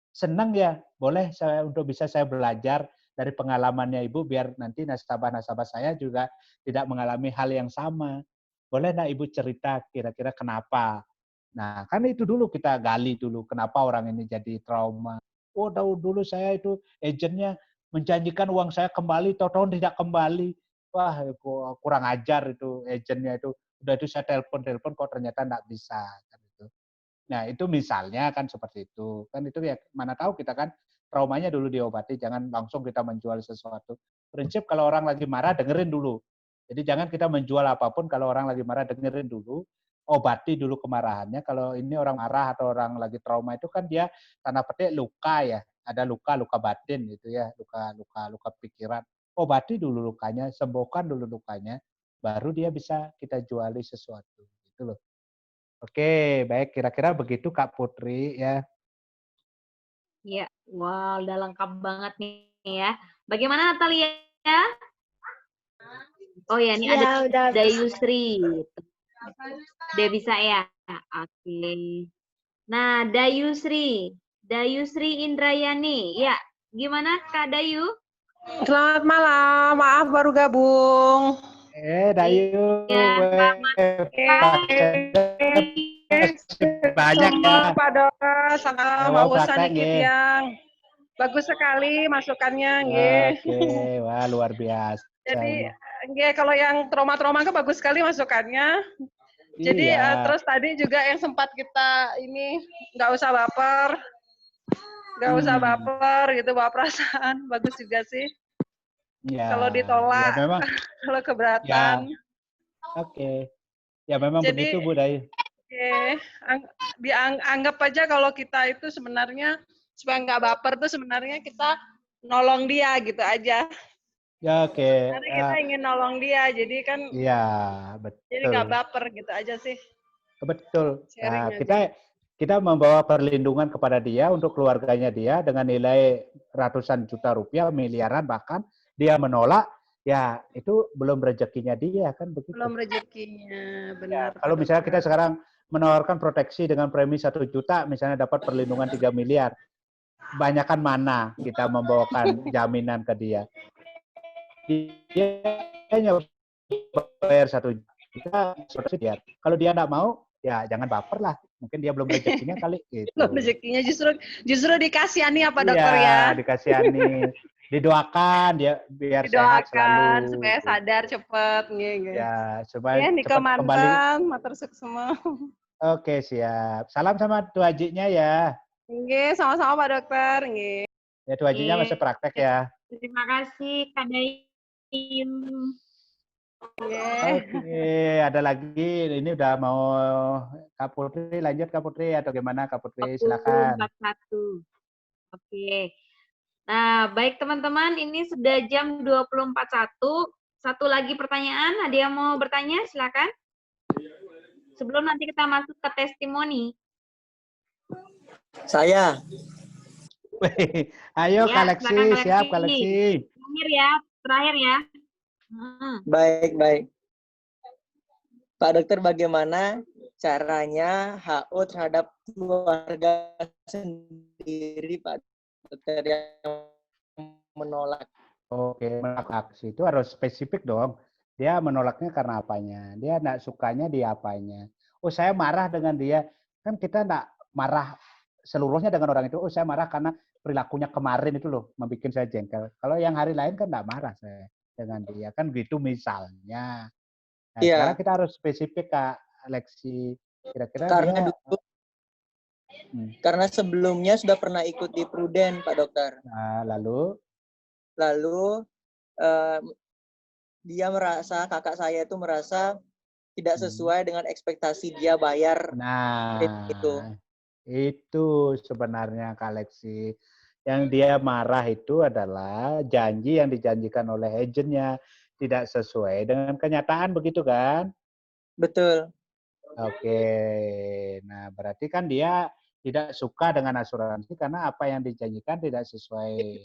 Speaker 1: senang ya boleh saya untuk bisa saya belajar dari pengalamannya Ibu biar nanti nasabah-nasabah saya juga tidak mengalami hal yang sama. Boleh enggak Ibu cerita kira-kira kenapa? Nah, kan itu dulu kita gali dulu kenapa orang ini jadi trauma. Oh, dulu saya itu agennya menjanjikan uang saya kembali, tahu-tahu tidak kembali. Wah, kurang ajar itu agennya itu. Udah itu saya telepon kok ternyata enggak bisa. Nah, itu misalnya kan seperti itu. Kan itu ya mana tahu kita kan traumanya dulu diobati, jangan langsung kita menjual sesuatu. Prinsip kalau orang lagi marah dengerin dulu. Jadi jangan kita menjual apapun kalau orang lagi marah dengerin dulu, obati dulu kemarahannya. Kalau ini orang marah atau orang lagi trauma itu kan dia tanda petik luka ya. Ada luka batin gitu ya, luka pikiran. Obati dulu lukanya, sembuhkan dulu lukanya, baru dia bisa kita juali sesuatu. Gitu loh. Oke, baik. Kira-kira begitu Kak Putri ya.
Speaker 2: Ya, wow, udah lengkap banget nih ya. Bagaimana Natalia? Oh ya, ini ada Dayusri. Udah bisa ya? Oke. Nah, Dayusri Indrayani. Ya, gimana Kak Dayu?
Speaker 12: Selamat malam, maaf baru gabung.
Speaker 1: Dayu.
Speaker 12: Banyak ya. Pak Dokter, sama mau usaha dikit yang bagus sekali masukannya,
Speaker 1: Oke, wah luar biasa.
Speaker 12: Jadi, kalau yang trauma-trauma kan bagus sekali masukannya. Jadi terus tadi juga yang sempat kita ini nggak usah baper gitu, bawa perasaan, bagus juga sih.
Speaker 1: Ya,
Speaker 12: kalau ditolak,
Speaker 1: ya memang,
Speaker 12: kalau keberatan.
Speaker 1: Ya, Oke. Ya memang
Speaker 12: jadi,
Speaker 1: begitu Bu Dayu.
Speaker 12: Dianggap aja kalau kita itu sebenarnya supaya nggak baper tuh sebenarnya kita nolong dia gitu aja.
Speaker 1: Ya oke.
Speaker 12: Karena kita ingin nolong dia, jadi kan.
Speaker 1: Iya betul.
Speaker 12: Jadi nggak baper gitu aja sih.
Speaker 1: Betul. Nah, kita membawa perlindungan kepada dia untuk keluarganya dia dengan nilai ratusan juta rupiah, miliaran bahkan dia menolak. Ya, itu belum rezekinya dia kan begitu.
Speaker 12: Belum rezekinya, benar.
Speaker 1: Ya, kalau misalnya kita sekarang menawarkan proteksi dengan premi 1 juta, misalnya dapat perlindungan 3 miliar. Banyakan mana kita membawakan jaminan ke dia? Dia hanya bayar 1 juta, kalau dia enggak mau, ya jangan baper lah. Mungkin dia belum rezekinya kali. Gitu.
Speaker 12: Belum rezekinya, justru dikasihani apa dokter ya?
Speaker 1: Dikasihani. Didoakan dia biar sehat selalu.
Speaker 12: Supaya sadar cepat gitu.
Speaker 1: Ya, supaya
Speaker 12: cepat kembali. Matur semua.
Speaker 1: Oke, siap. Salam sama Tu Hajinya ya.
Speaker 12: Nggih, sama-sama Pak Dokter, nggih.
Speaker 1: Ya, Tu Hajinya masih praktek ya.
Speaker 2: Terima kasih Kak Dayu.
Speaker 1: Oke, ada lagi. Ini udah mau Kak Putri, lanjut Kak Putri atau gimana Kak Putri? Silakan.
Speaker 2: 41. Oke. Nah, baik teman-teman, ini sudah jam 20.41. Satu lagi pertanyaan, ada yang mau bertanya? Silakan. Sebelum nanti kita masuk ke testimoni.
Speaker 5: Saya.
Speaker 1: Ayo, ya, Kak Leksi, siap Kak Leksi.
Speaker 2: Terakhir ya.
Speaker 5: Baik, baik. Pak Dokter, bagaimana caranya HO terhadap keluarga sendiri, Pak Dokter, yang menolak?
Speaker 1: Oke, menolak aksi itu harus spesifik dong. Dia menolaknya karena apanya? Dia enggak sukanya di apanya? Oh, saya marah dengan dia. Kan kita enggak marah seluruhnya dengan orang itu. Oh, saya marah karena perilakunya kemarin itu loh, membuat saya jengkel. Kalau yang hari lain kan enggak marah saya dengan dia. Kan gitu misalnya. Nah, sekarang kita harus spesifik, Kak Alexi. Kira-kira
Speaker 5: karena
Speaker 1: dia...
Speaker 5: dulu, karena sebelumnya sudah pernah ikut di Pruden, Pak Dokter.
Speaker 1: Nah, lalu
Speaker 5: dia merasa, kakak saya itu merasa tidak sesuai dengan ekspektasi dia bayar.
Speaker 1: Nah, itu sebenarnya Kak Alexi. Yang dia marah itu adalah janji yang dijanjikan oleh agennya tidak sesuai dengan kenyataan, begitu kan?
Speaker 5: Betul.
Speaker 1: Oke, nah berarti kan dia tidak suka dengan asuransi karena apa yang dijanjikan tidak sesuai.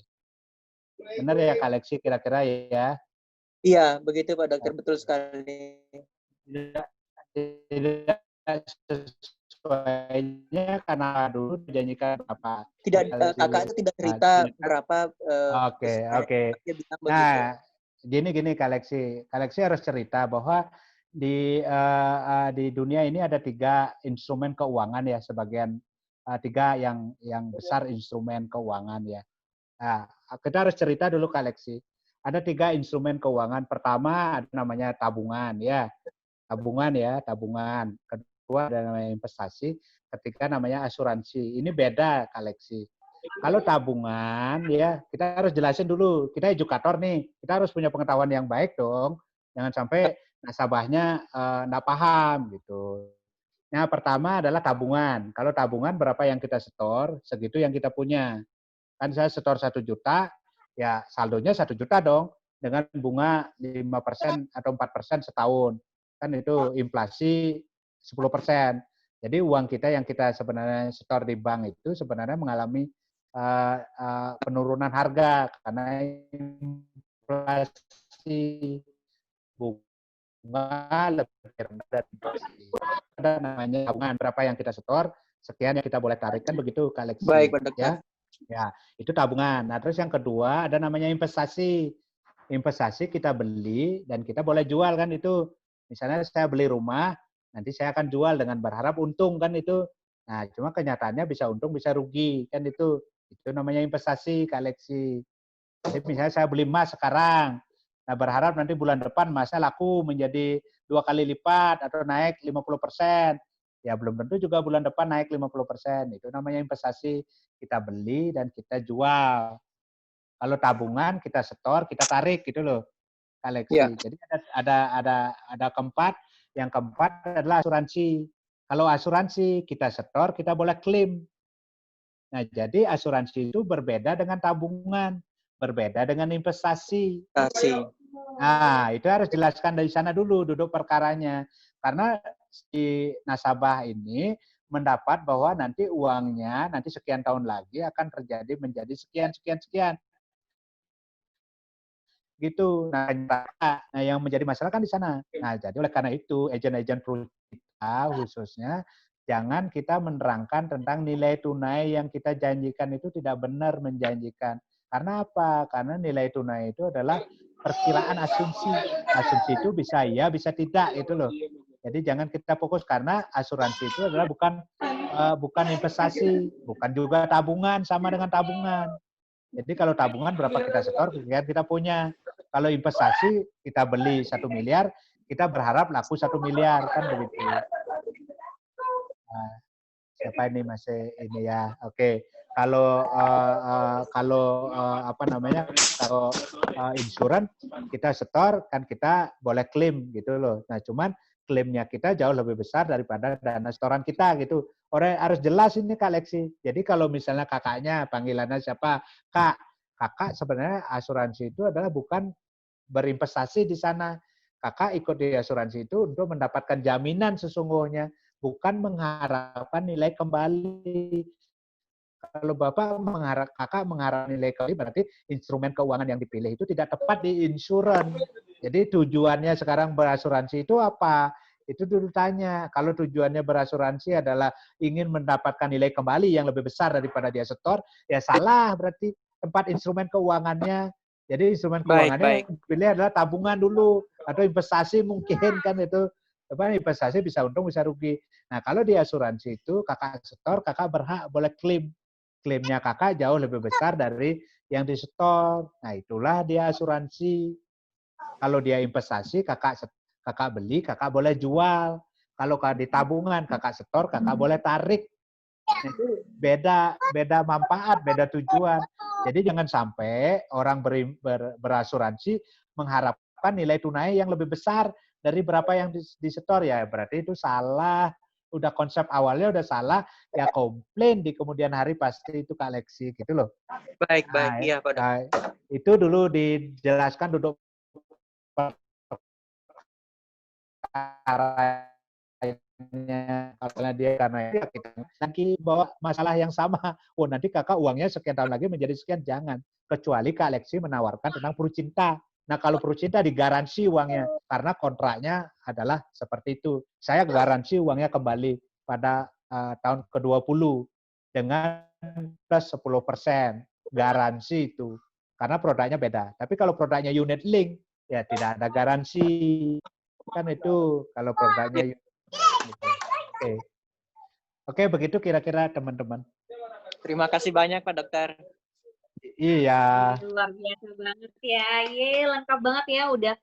Speaker 1: Benar ya Kak Alexi kira-kira ya?
Speaker 5: Iya, begitu Pak Dokter, betul sekali.
Speaker 1: Tidak sesuainya karena dulu dijanjikan apa?
Speaker 5: Tidak, kakak itu tidak cerita berapa.
Speaker 1: Oke. Nah, gini Kak Alexi. Kak Alexi harus cerita bahwa di dunia ini ada 3 instrumen keuangan ya, sebagian 3 yang besar instrumen keuangan ya. Nah, kita harus cerita dulu Kak Alexi. Ada 3 instrumen keuangan. Pertama ada namanya tabungan ya. Tabungan. Kedua ada namanya investasi, ketiga namanya asuransi. Ini beda Kak Alexi. Kalau tabungan ya, kita harus jelasin dulu. Kita edukator nih, kita harus punya pengetahuan yang baik dong. Jangan sampai nasabahnya nggak paham gitu. Nah, pertama adalah tabungan. Kalau tabungan berapa yang kita setor, segitu yang kita punya. Kan saya setor 1 juta, ya saldonya 1 juta dong, dengan bunga 5% atau 4% setahun. Kan itu inflasi 10%. Jadi uang kita yang kita sebenarnya setor di bank itu sebenarnya mengalami penurunan harga karena inflasi, bunga lebih rendah dari inflasi. Ada namanya tabungan, berapa yang kita setor, sekian yang kita boleh tarik, kan begitu Kak Alexi.
Speaker 5: Baik Pak Dokter.
Speaker 1: Ya, itu tabungan. Nah, terus yang kedua ada namanya investasi. Investasi kita beli dan kita boleh jual kan itu. Misalnya saya beli rumah, nanti saya akan jual dengan berharap untung kan itu. Nah, cuma kenyataannya bisa untung, bisa rugi kan itu. Itu namanya investasi, Kak Alexi. Jadi misalnya saya beli emas sekarang, nah berharap nanti bulan depan emasnya laku menjadi 2 kali lipat atau naik 50%. Ya belum tentu juga bulan depan naik 50%. Itu namanya investasi. Kita beli dan kita jual. Kalau tabungan kita setor, kita tarik gitu loh, Kak Alexi. Ya. Jadi ada keempat. Yang keempat adalah asuransi. Kalau asuransi kita setor, kita boleh klaim. Nah, jadi asuransi itu berbeda dengan tabungan, berbeda dengan investasi. Nah, itu harus jelaskan dari sana dulu, duduk perkaranya. Karena si nasabah ini mendapat bahwa nanti uangnya nanti sekian tahun lagi akan terjadi menjadi sekian. Gitu. Nah, yang menjadi masalah kan di sana. Nah, jadi oleh karena itu agen-agen kita khususnya jangan kita menerangkan tentang nilai tunai yang kita janjikan itu tidak benar menjanjikan. Karena apa? Karena nilai tunai itu adalah perkiraan asumsi. Asumsi itu bisa iya, bisa tidak itu loh. Jadi jangan kita fokus karena asuransi itu adalah bukan investasi, bukan juga tabungan, sama dengan tabungan. Jadi kalau tabungan berapa kita setor, kita punya. Kalau investasi kita beli 1 miliar, kita berharap laku 1 miliar kan begitu. Nah, siapa ini masih ini ya? Oke. Kalau insuran kita setor kan kita boleh klaim gitu loh. Nah, cuman klaimnya kita jauh lebih besar daripada dana setoran kita gitu. Orang harus jelas ini Kak Alexi. Jadi kalau misalnya kakaknya panggilannya siapa? Kakak sebenarnya asuransi itu adalah bukan berinvestasi di sana. Kakak ikut di asuransi itu untuk mendapatkan jaminan sesungguhnya, bukan mengharapkan nilai kembali. kalau kakak mengharap nilai kembali, berarti instrumen keuangan yang dipilih itu tidak tepat di insurans. Jadi tujuannya sekarang berasuransi itu apa? Itu dulu tanya. Kalau tujuannya berasuransi adalah ingin mendapatkan nilai kembali yang lebih besar daripada dia setor, ya salah berarti tempat instrumen keuangannya. Jadi instrumen keuangannya yang dipilih adalah tabungan dulu atau investasi mungkin kan itu. Investasi bisa untung bisa rugi. Nah kalau di asuransi itu kakak setor, kakak berhak boleh klaim. Klaimnya kakak jauh lebih besar dari yang disetor. Nah itulah dia asuransi. Kalau dia investasi, kakak beli, kakak boleh jual. Kalau di tabungan, kakak setor, kakak boleh tarik. Itu beda manfaat, beda tujuan. Jadi jangan sampai orang berasuransi mengharapkan nilai tunai yang lebih besar dari berapa yang disetor, ya berarti itu salah. Udah konsep awalnya udah salah, ya komplain di kemudian hari pasti itu Kak Lexi gitu loh.
Speaker 5: Baik, iya Pak Dok.
Speaker 1: Itu dulu dijelaskan duduk karena dia kita lagi bawa masalah yang sama. Oh nanti kakak uangnya sekian tahun lagi menjadi sekian, jangan. Kecuali Kak Lexi menawarkan tentang Purcinta. Nah kalau Purcinta digaransi uangnya karena kontraknya adalah seperti itu. Saya garansi uangnya kembali pada tahun ke-20 dengan plus 10%. Garansi itu. Karena produknya beda. Tapi kalau produknya unit link, ya tidak ada garansi. Kan itu kalau produknya unit link. Oke, begitu kira-kira teman-teman.
Speaker 5: Terima kasih banyak Pak Dokter.
Speaker 1: Iya.
Speaker 2: Luar biasa banget ya. Lengkap banget ya udah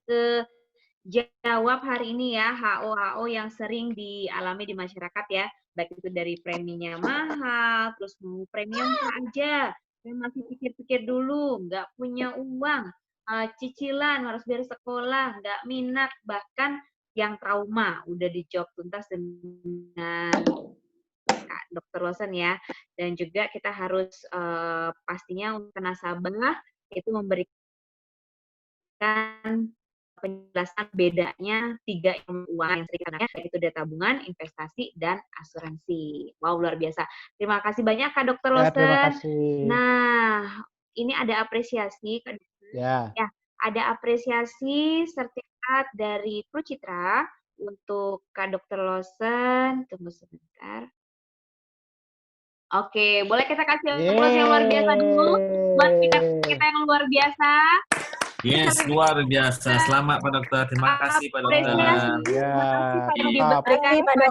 Speaker 2: jawab hari ini ya HO yang sering dialami di masyarakat ya. Baik itu dari preminya mahal, terus mau premium aja, yang masih pikir-pikir dulu, nggak punya uang, cicilan harus bayar sekolah, nggak minat, bahkan yang trauma udah dijawab tuntas dengan Dr. Lawson ya. Dan juga kita harus pastinya untuk nasabah itu memberikan penjelasan bedanya 3 uang yang sering digunakan, yaitu dari tabungan, investasi, dan asuransi. Wow, luar biasa. Terima kasih banyak Kak Dr. Lawson.
Speaker 1: Terima kasih.
Speaker 2: Nah, ini ada apresiasi Kak Dr. Ya, ada apresiasi sertifikat dari Prucitra untuk Kak Dr. Lawson. Tunggu sebentar. Oke, boleh kita kasih aplaus yang luar biasa dulu buat kita yang luar biasa.
Speaker 3: Yes, luar biasa. Selamat Pak Dokter. Terima kasih Pak Dokter.
Speaker 2: Terima kasih pada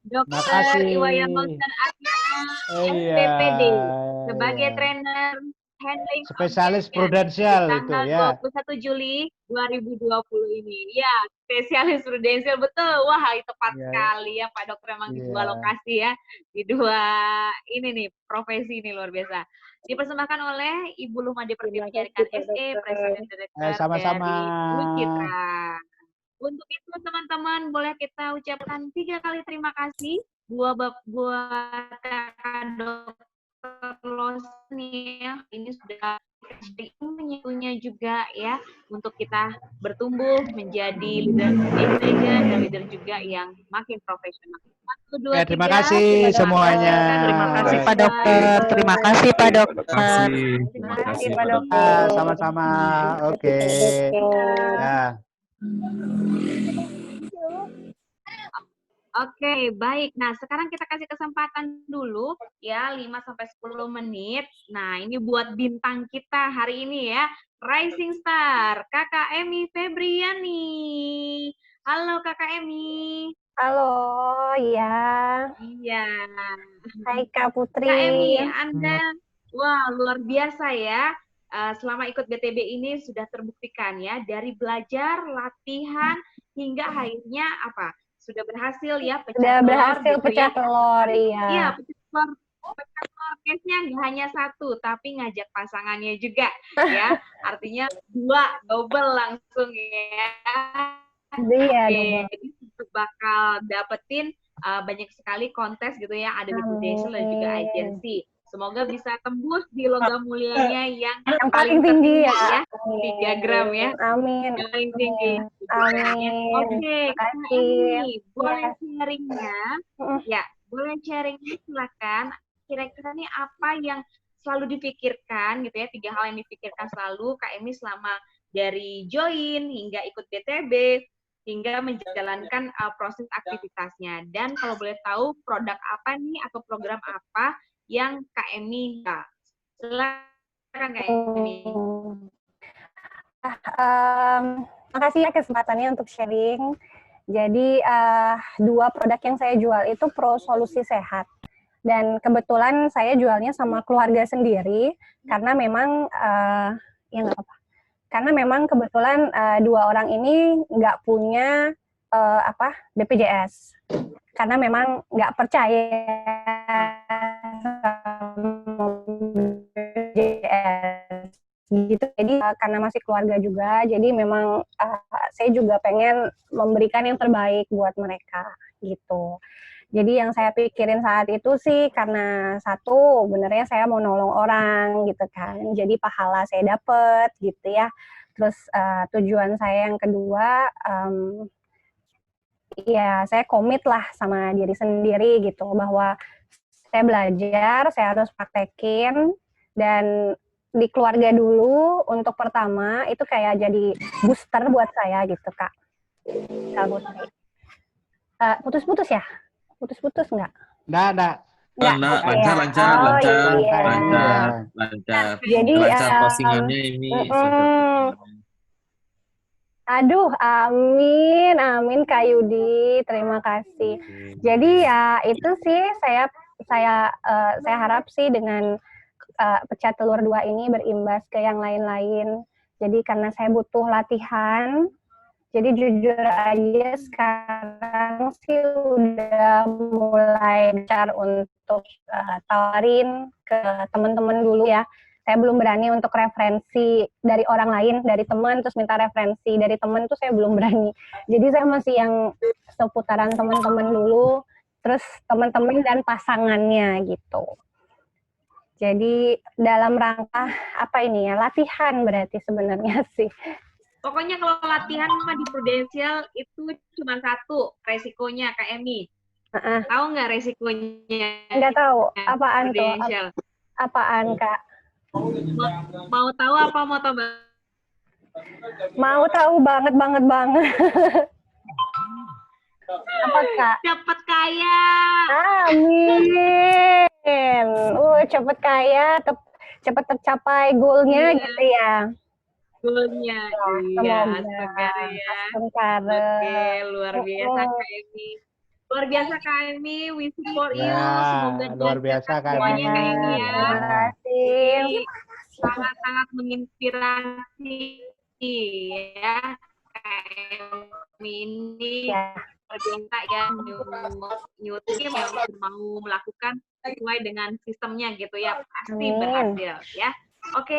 Speaker 2: Dr. Iwayan Lawson SPPD sebagai trainer handling
Speaker 1: spesialis prudensial itu ya.
Speaker 2: Tanggal 21 Juli 2020 ini. Ya, spesialis prudensial betul. Wah, tepat sekali ya Pak Dokter, emang di 2 lokasi ya. Di 2 ini nih profesi ini luar biasa. Dipersembahkan oleh Ibu Lumade Pertiwi Jarikan SE, Presiden Direktur
Speaker 1: sama-sama.
Speaker 2: dari Prucitra. Untuk itu teman-teman boleh kita ucapkan 3 kali terima kasih buat Kak Dr. Lawson ya. Ini sudah ilmunya juga ya untuk kita bertumbuh menjadi leader dan leader juga yang makin profesional. 1, 2, 3.
Speaker 1: Terima kasih semuanya.
Speaker 11: Terima kasih Pak Dokter. Terima kasih Pak Dokter.
Speaker 3: Terima kasih Pak Dokter.
Speaker 1: Sama-sama. Oke. Ya.
Speaker 2: Oke, baik. Nah, sekarang kita kasih kesempatan dulu ya 5-10 menit. Nah, ini buat bintang kita hari ini ya, Rising Star, Kakak Emi Febriani. Halo Kakak Emi.
Speaker 4: Halo, iya.
Speaker 2: Iya.
Speaker 4: Hai Kak Putri.
Speaker 2: Kak Emi, Anda wah luar biasa ya. Selama ikut BTB ini sudah terbuktikan ya, dari belajar, latihan, hingga akhirnya apa? Sudah berhasil ya pecah telur,
Speaker 4: iya.
Speaker 2: Iya, pecah telur case-nya nggak hanya 1, tapi ngajak pasangannya juga ya. Artinya 2, double langsung ya.
Speaker 4: Iya,
Speaker 2: jadi bakal dapetin banyak sekali kontes gitu ya, ada di Prudential dan juga agensi. Semoga bisa tembus di logam mulianya yang
Speaker 4: paling tinggi ya.
Speaker 2: 3 gram ya.
Speaker 4: Amin.
Speaker 2: Paling tinggi.
Speaker 4: Amin.
Speaker 2: Oke, ini boleh sharingnya. Ya, boleh sharingnya silakan. kira-kira nih apa yang selalu dipikirkan gitu ya, 3 hal yang dipikirkan selalu Kak Emi selama dari join hingga ikut BTB hingga menjalankan proses aktivitasnya. Dan kalau boleh tahu produk apa nih atau program apa yang Kak Emi silakan Kak Emi.
Speaker 4: Makasih ya kesempatannya untuk sharing. Jadi 2 produk yang saya jual itu Pro Solusi Sehat. Dan kebetulan saya jualnya sama keluarga sendiri karena memang ya nggak apa-apa. Karena memang kebetulan 2 orang ini nggak punya BPJS. Karena memang nggak percaya sama BPJS. Gitu. Jadi karena masih keluarga juga, jadi memang saya juga pengen memberikan yang terbaik buat mereka gitu. Jadi yang saya pikirin saat itu sih karena satu, benernya saya mau nolong orang gitu kan, jadi pahala saya dapet gitu ya. Terus tujuan saya yang kedua, ya saya komit lah sama diri sendiri gitu, bahwa saya belajar, saya harus praktekin, dan di keluarga dulu untuk pertama itu kayak jadi booster buat saya gitu Kak. Putus-putus ya? Putus-putus nggak?
Speaker 3: Nggak. Lancar.
Speaker 4: Jadi
Speaker 3: lancar postingannya ini.
Speaker 4: Aduh, amin Kak Yudi, terima kasih. Jadi ya itu sih saya harap sih dengan pecah telur 2 ini berimbas ke yang lain-lain. Jadi karena saya butuh latihan, jadi jujur aja sekarang sih udah mulai gencar untuk tawarin ke teman-teman dulu ya. Saya belum berani untuk referensi dari orang lain, dari teman, terus minta referensi dari teman tuh saya belum berani. Jadi saya masih yang seputaran teman-teman dulu, terus teman-teman dan pasangannya gitu. Jadi dalam rangka apa ini ya, latihan berarti sebenarnya sih.
Speaker 2: Pokoknya kalau latihan mah di Prudensial itu cuma 1 resikonya Kak Emi. Tahu nggak resikonya?
Speaker 4: Nggak tahu. Apaan tuh? Apaan Kak?
Speaker 2: Mau tahu apa mau tahu?
Speaker 4: Mau tahu banget. Apa Kak?
Speaker 2: Cepet kaya.
Speaker 4: Amin. Cepet kaya, cepet tercapai goalnya gitu ya.
Speaker 2: Goalnya, iya. Oke, luar biasa Kak Emi. Luar biasa Kak Emi, we support you. Semoga
Speaker 1: luar biasa Kak Emi.
Speaker 2: Terima kasih. Sangat-sangat menginspirasi ya Kak Emi ini. Berbiasa ya new team yang mau melakukan sesuai dengan sistemnya gitu ya, pasti berhasil ya. Oke,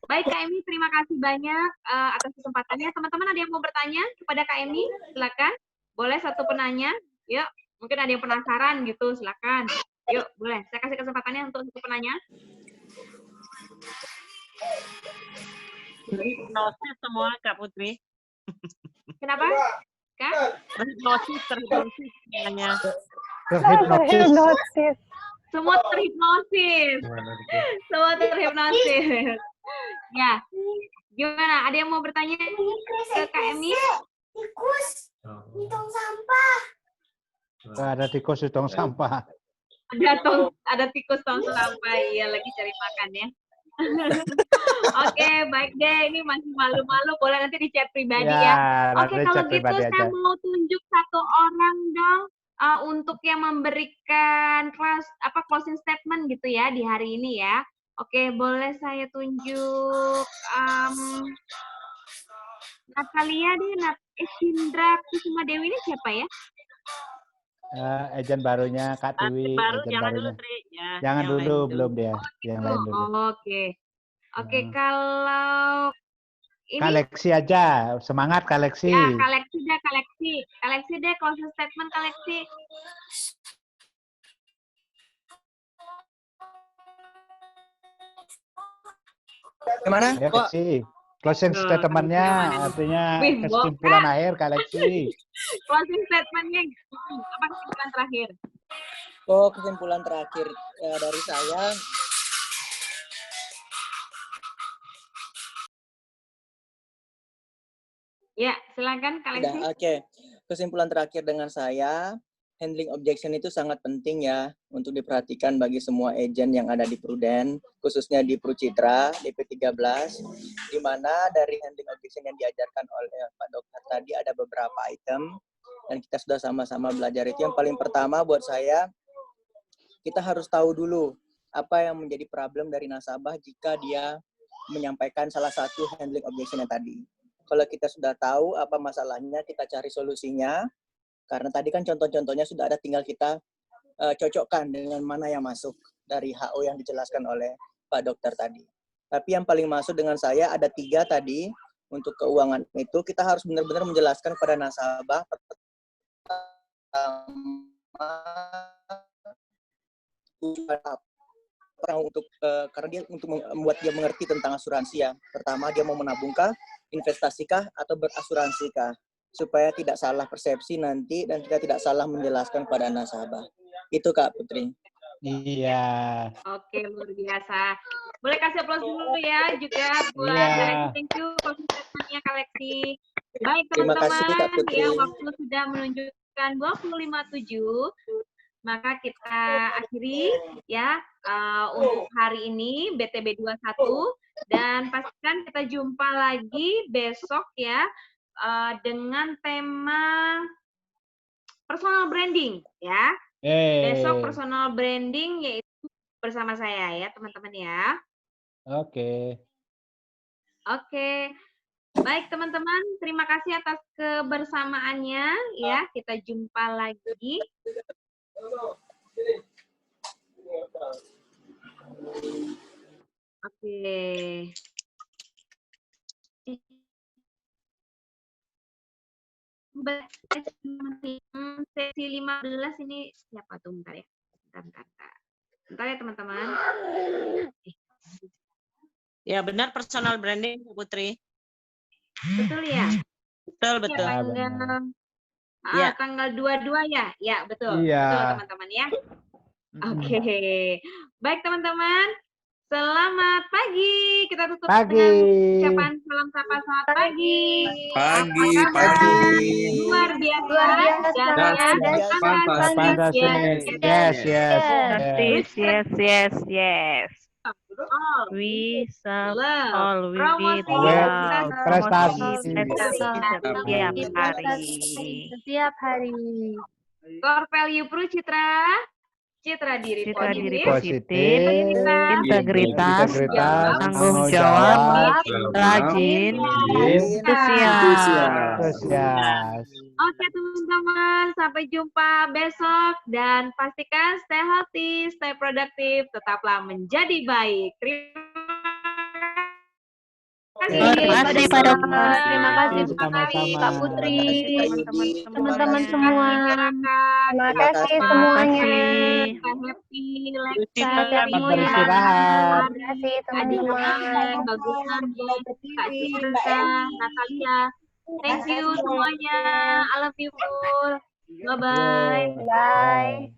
Speaker 2: baik Kak Emi, terima kasih banyak atas kesempatannya. Teman-teman ada yang mau bertanya kepada Kak Emi? Silakan, boleh satu penanya. Yuk, mungkin ada yang penasaran gitu, silakan. Yuk, boleh. Saya kasih kesempatannya untuk satu penanya.
Speaker 13: Hipnosis semua Kak Putri.
Speaker 2: Kenapa? Kak?
Speaker 13: Terhipnosis namanya.
Speaker 4: Terhipnosis.
Speaker 2: Semua terhipnosis. Semua terhipnosis. Ya. Gimana? Ada yang mau bertanya ke Kak Emi?
Speaker 14: Tikus di tong sampah.
Speaker 1: Ada tikus di tong sampah.
Speaker 2: Ada tikus tong sampah. Iya, lagi cari makan ya. Oke, baik deh. Ini masih malu-malu. Boleh nanti di chat pribadi ya. Oke, kalau gitu saya mau tunjuk 1 orang dong untuk yang memberikan closing statement gitu ya di hari ini ya. Oke, boleh saya tunjuk Natalia deh, Cindra Kusuma Dewi ini siapa ya?
Speaker 1: Agent barunya Kak Tiwi.
Speaker 13: Jangan dulu, Tri.
Speaker 1: Jangan dulu, belum dia. Yang lain dulu.
Speaker 2: Oke, kalau ini
Speaker 1: Kaleksi aja, semangat Kaleksi.
Speaker 2: Ya, Kaleksi deh, closing statement Kaleksi.
Speaker 5: Gimana?
Speaker 1: Kaleksi. Closing statement-nya artinya kesimpulan akhir Kaleksi.
Speaker 2: Closing statement-nya apa kesimpulan terakhir?
Speaker 5: Oh, kesimpulan terakhir dari saya.
Speaker 2: Ya, silakan Kak Lexi.
Speaker 5: Oke. Kesimpulan terakhir dengan saya, handling objection itu sangat penting ya untuk diperhatikan bagi semua agen yang ada di Prudent, khususnya di Prucitra, DP13, di mana dari handling objection yang diajarkan oleh Pak Dokter tadi ada beberapa item, dan kita sudah sama-sama belajar itu. Yang paling pertama buat saya, kita harus tahu dulu apa yang menjadi problem dari nasabah jika dia menyampaikan salah satu handling objection yang tadi. Kalau kita sudah tahu apa masalahnya, kita cari solusinya. Karena tadi kan contoh-contohnya sudah ada, tinggal kita cocokkan dengan mana yang masuk dari HO yang dijelaskan oleh Pak Dokter tadi. Tapi yang paling masuk dengan saya ada 3 tadi. Untuk keuangan itu kita harus benar-benar menjelaskan kepada nasabah karena dia untuk membuat dia mengerti tentang asuransi ya. Pertama, dia mau menabungkah, investasikah, atau berasuransikah, supaya tidak salah persepsi nanti dan kita tidak salah menjelaskan pada nasabah. Itu Kak Putri.
Speaker 1: Iya.
Speaker 2: Oke, luar biasa. Boleh kasih aplaus dulu ya juga buat Kak Lexi. Thank you konsultasinya Kak Lexi. Baik teman-teman, ya waktu sudah menunjukkan 25.07. Maka kita akhiri ya untuk hari ini BTB 21, dan pastikan kita jumpa lagi besok ya dengan tema personal branding ya. Besok personal branding yaitu bersama saya ya teman-teman ya.
Speaker 1: Oke.
Speaker 2: Baik teman-teman, terima kasih atas kebersamaannya ya. Kita jumpa lagi. Sesi 15 ini siapa tuh? Bentar ya. Bentar ya teman-teman.
Speaker 13: Ya benar, personal branding Putri.
Speaker 2: Betul ya?
Speaker 13: Betul.
Speaker 2: Tanggal 22 ya? Ya, betul.
Speaker 1: Iya.
Speaker 2: Betul teman-teman ya. Oke. Baik teman-teman. Selamat pagi. Kita tutup dengan ucapan salam sapa selamat pagi.
Speaker 3: Pagi.
Speaker 2: Luar biasa.
Speaker 11: Yes. We serve all with love.
Speaker 2: Prestasi
Speaker 6: setiap hari.
Speaker 2: Core value Prucitra. Citra diri
Speaker 1: positif,
Speaker 11: integritas, tanggung jawab, rajin, antusias.
Speaker 2: Oke teman-teman, sampai jumpa besok dan pastikan stay healthy, stay produktif, tetaplah menjadi baik.
Speaker 11: Terima kasih Pak Dokter.
Speaker 6: Terima kasih Kak Putri, teman-teman semua.
Speaker 4: Terima kasih semuanya.
Speaker 2: Happy,
Speaker 6: Terima
Speaker 4: kasih teman-teman.
Speaker 2: Kak Cinta, Natalia. Thank you semuanya. I love you full. Bye-bye.
Speaker 4: Bye.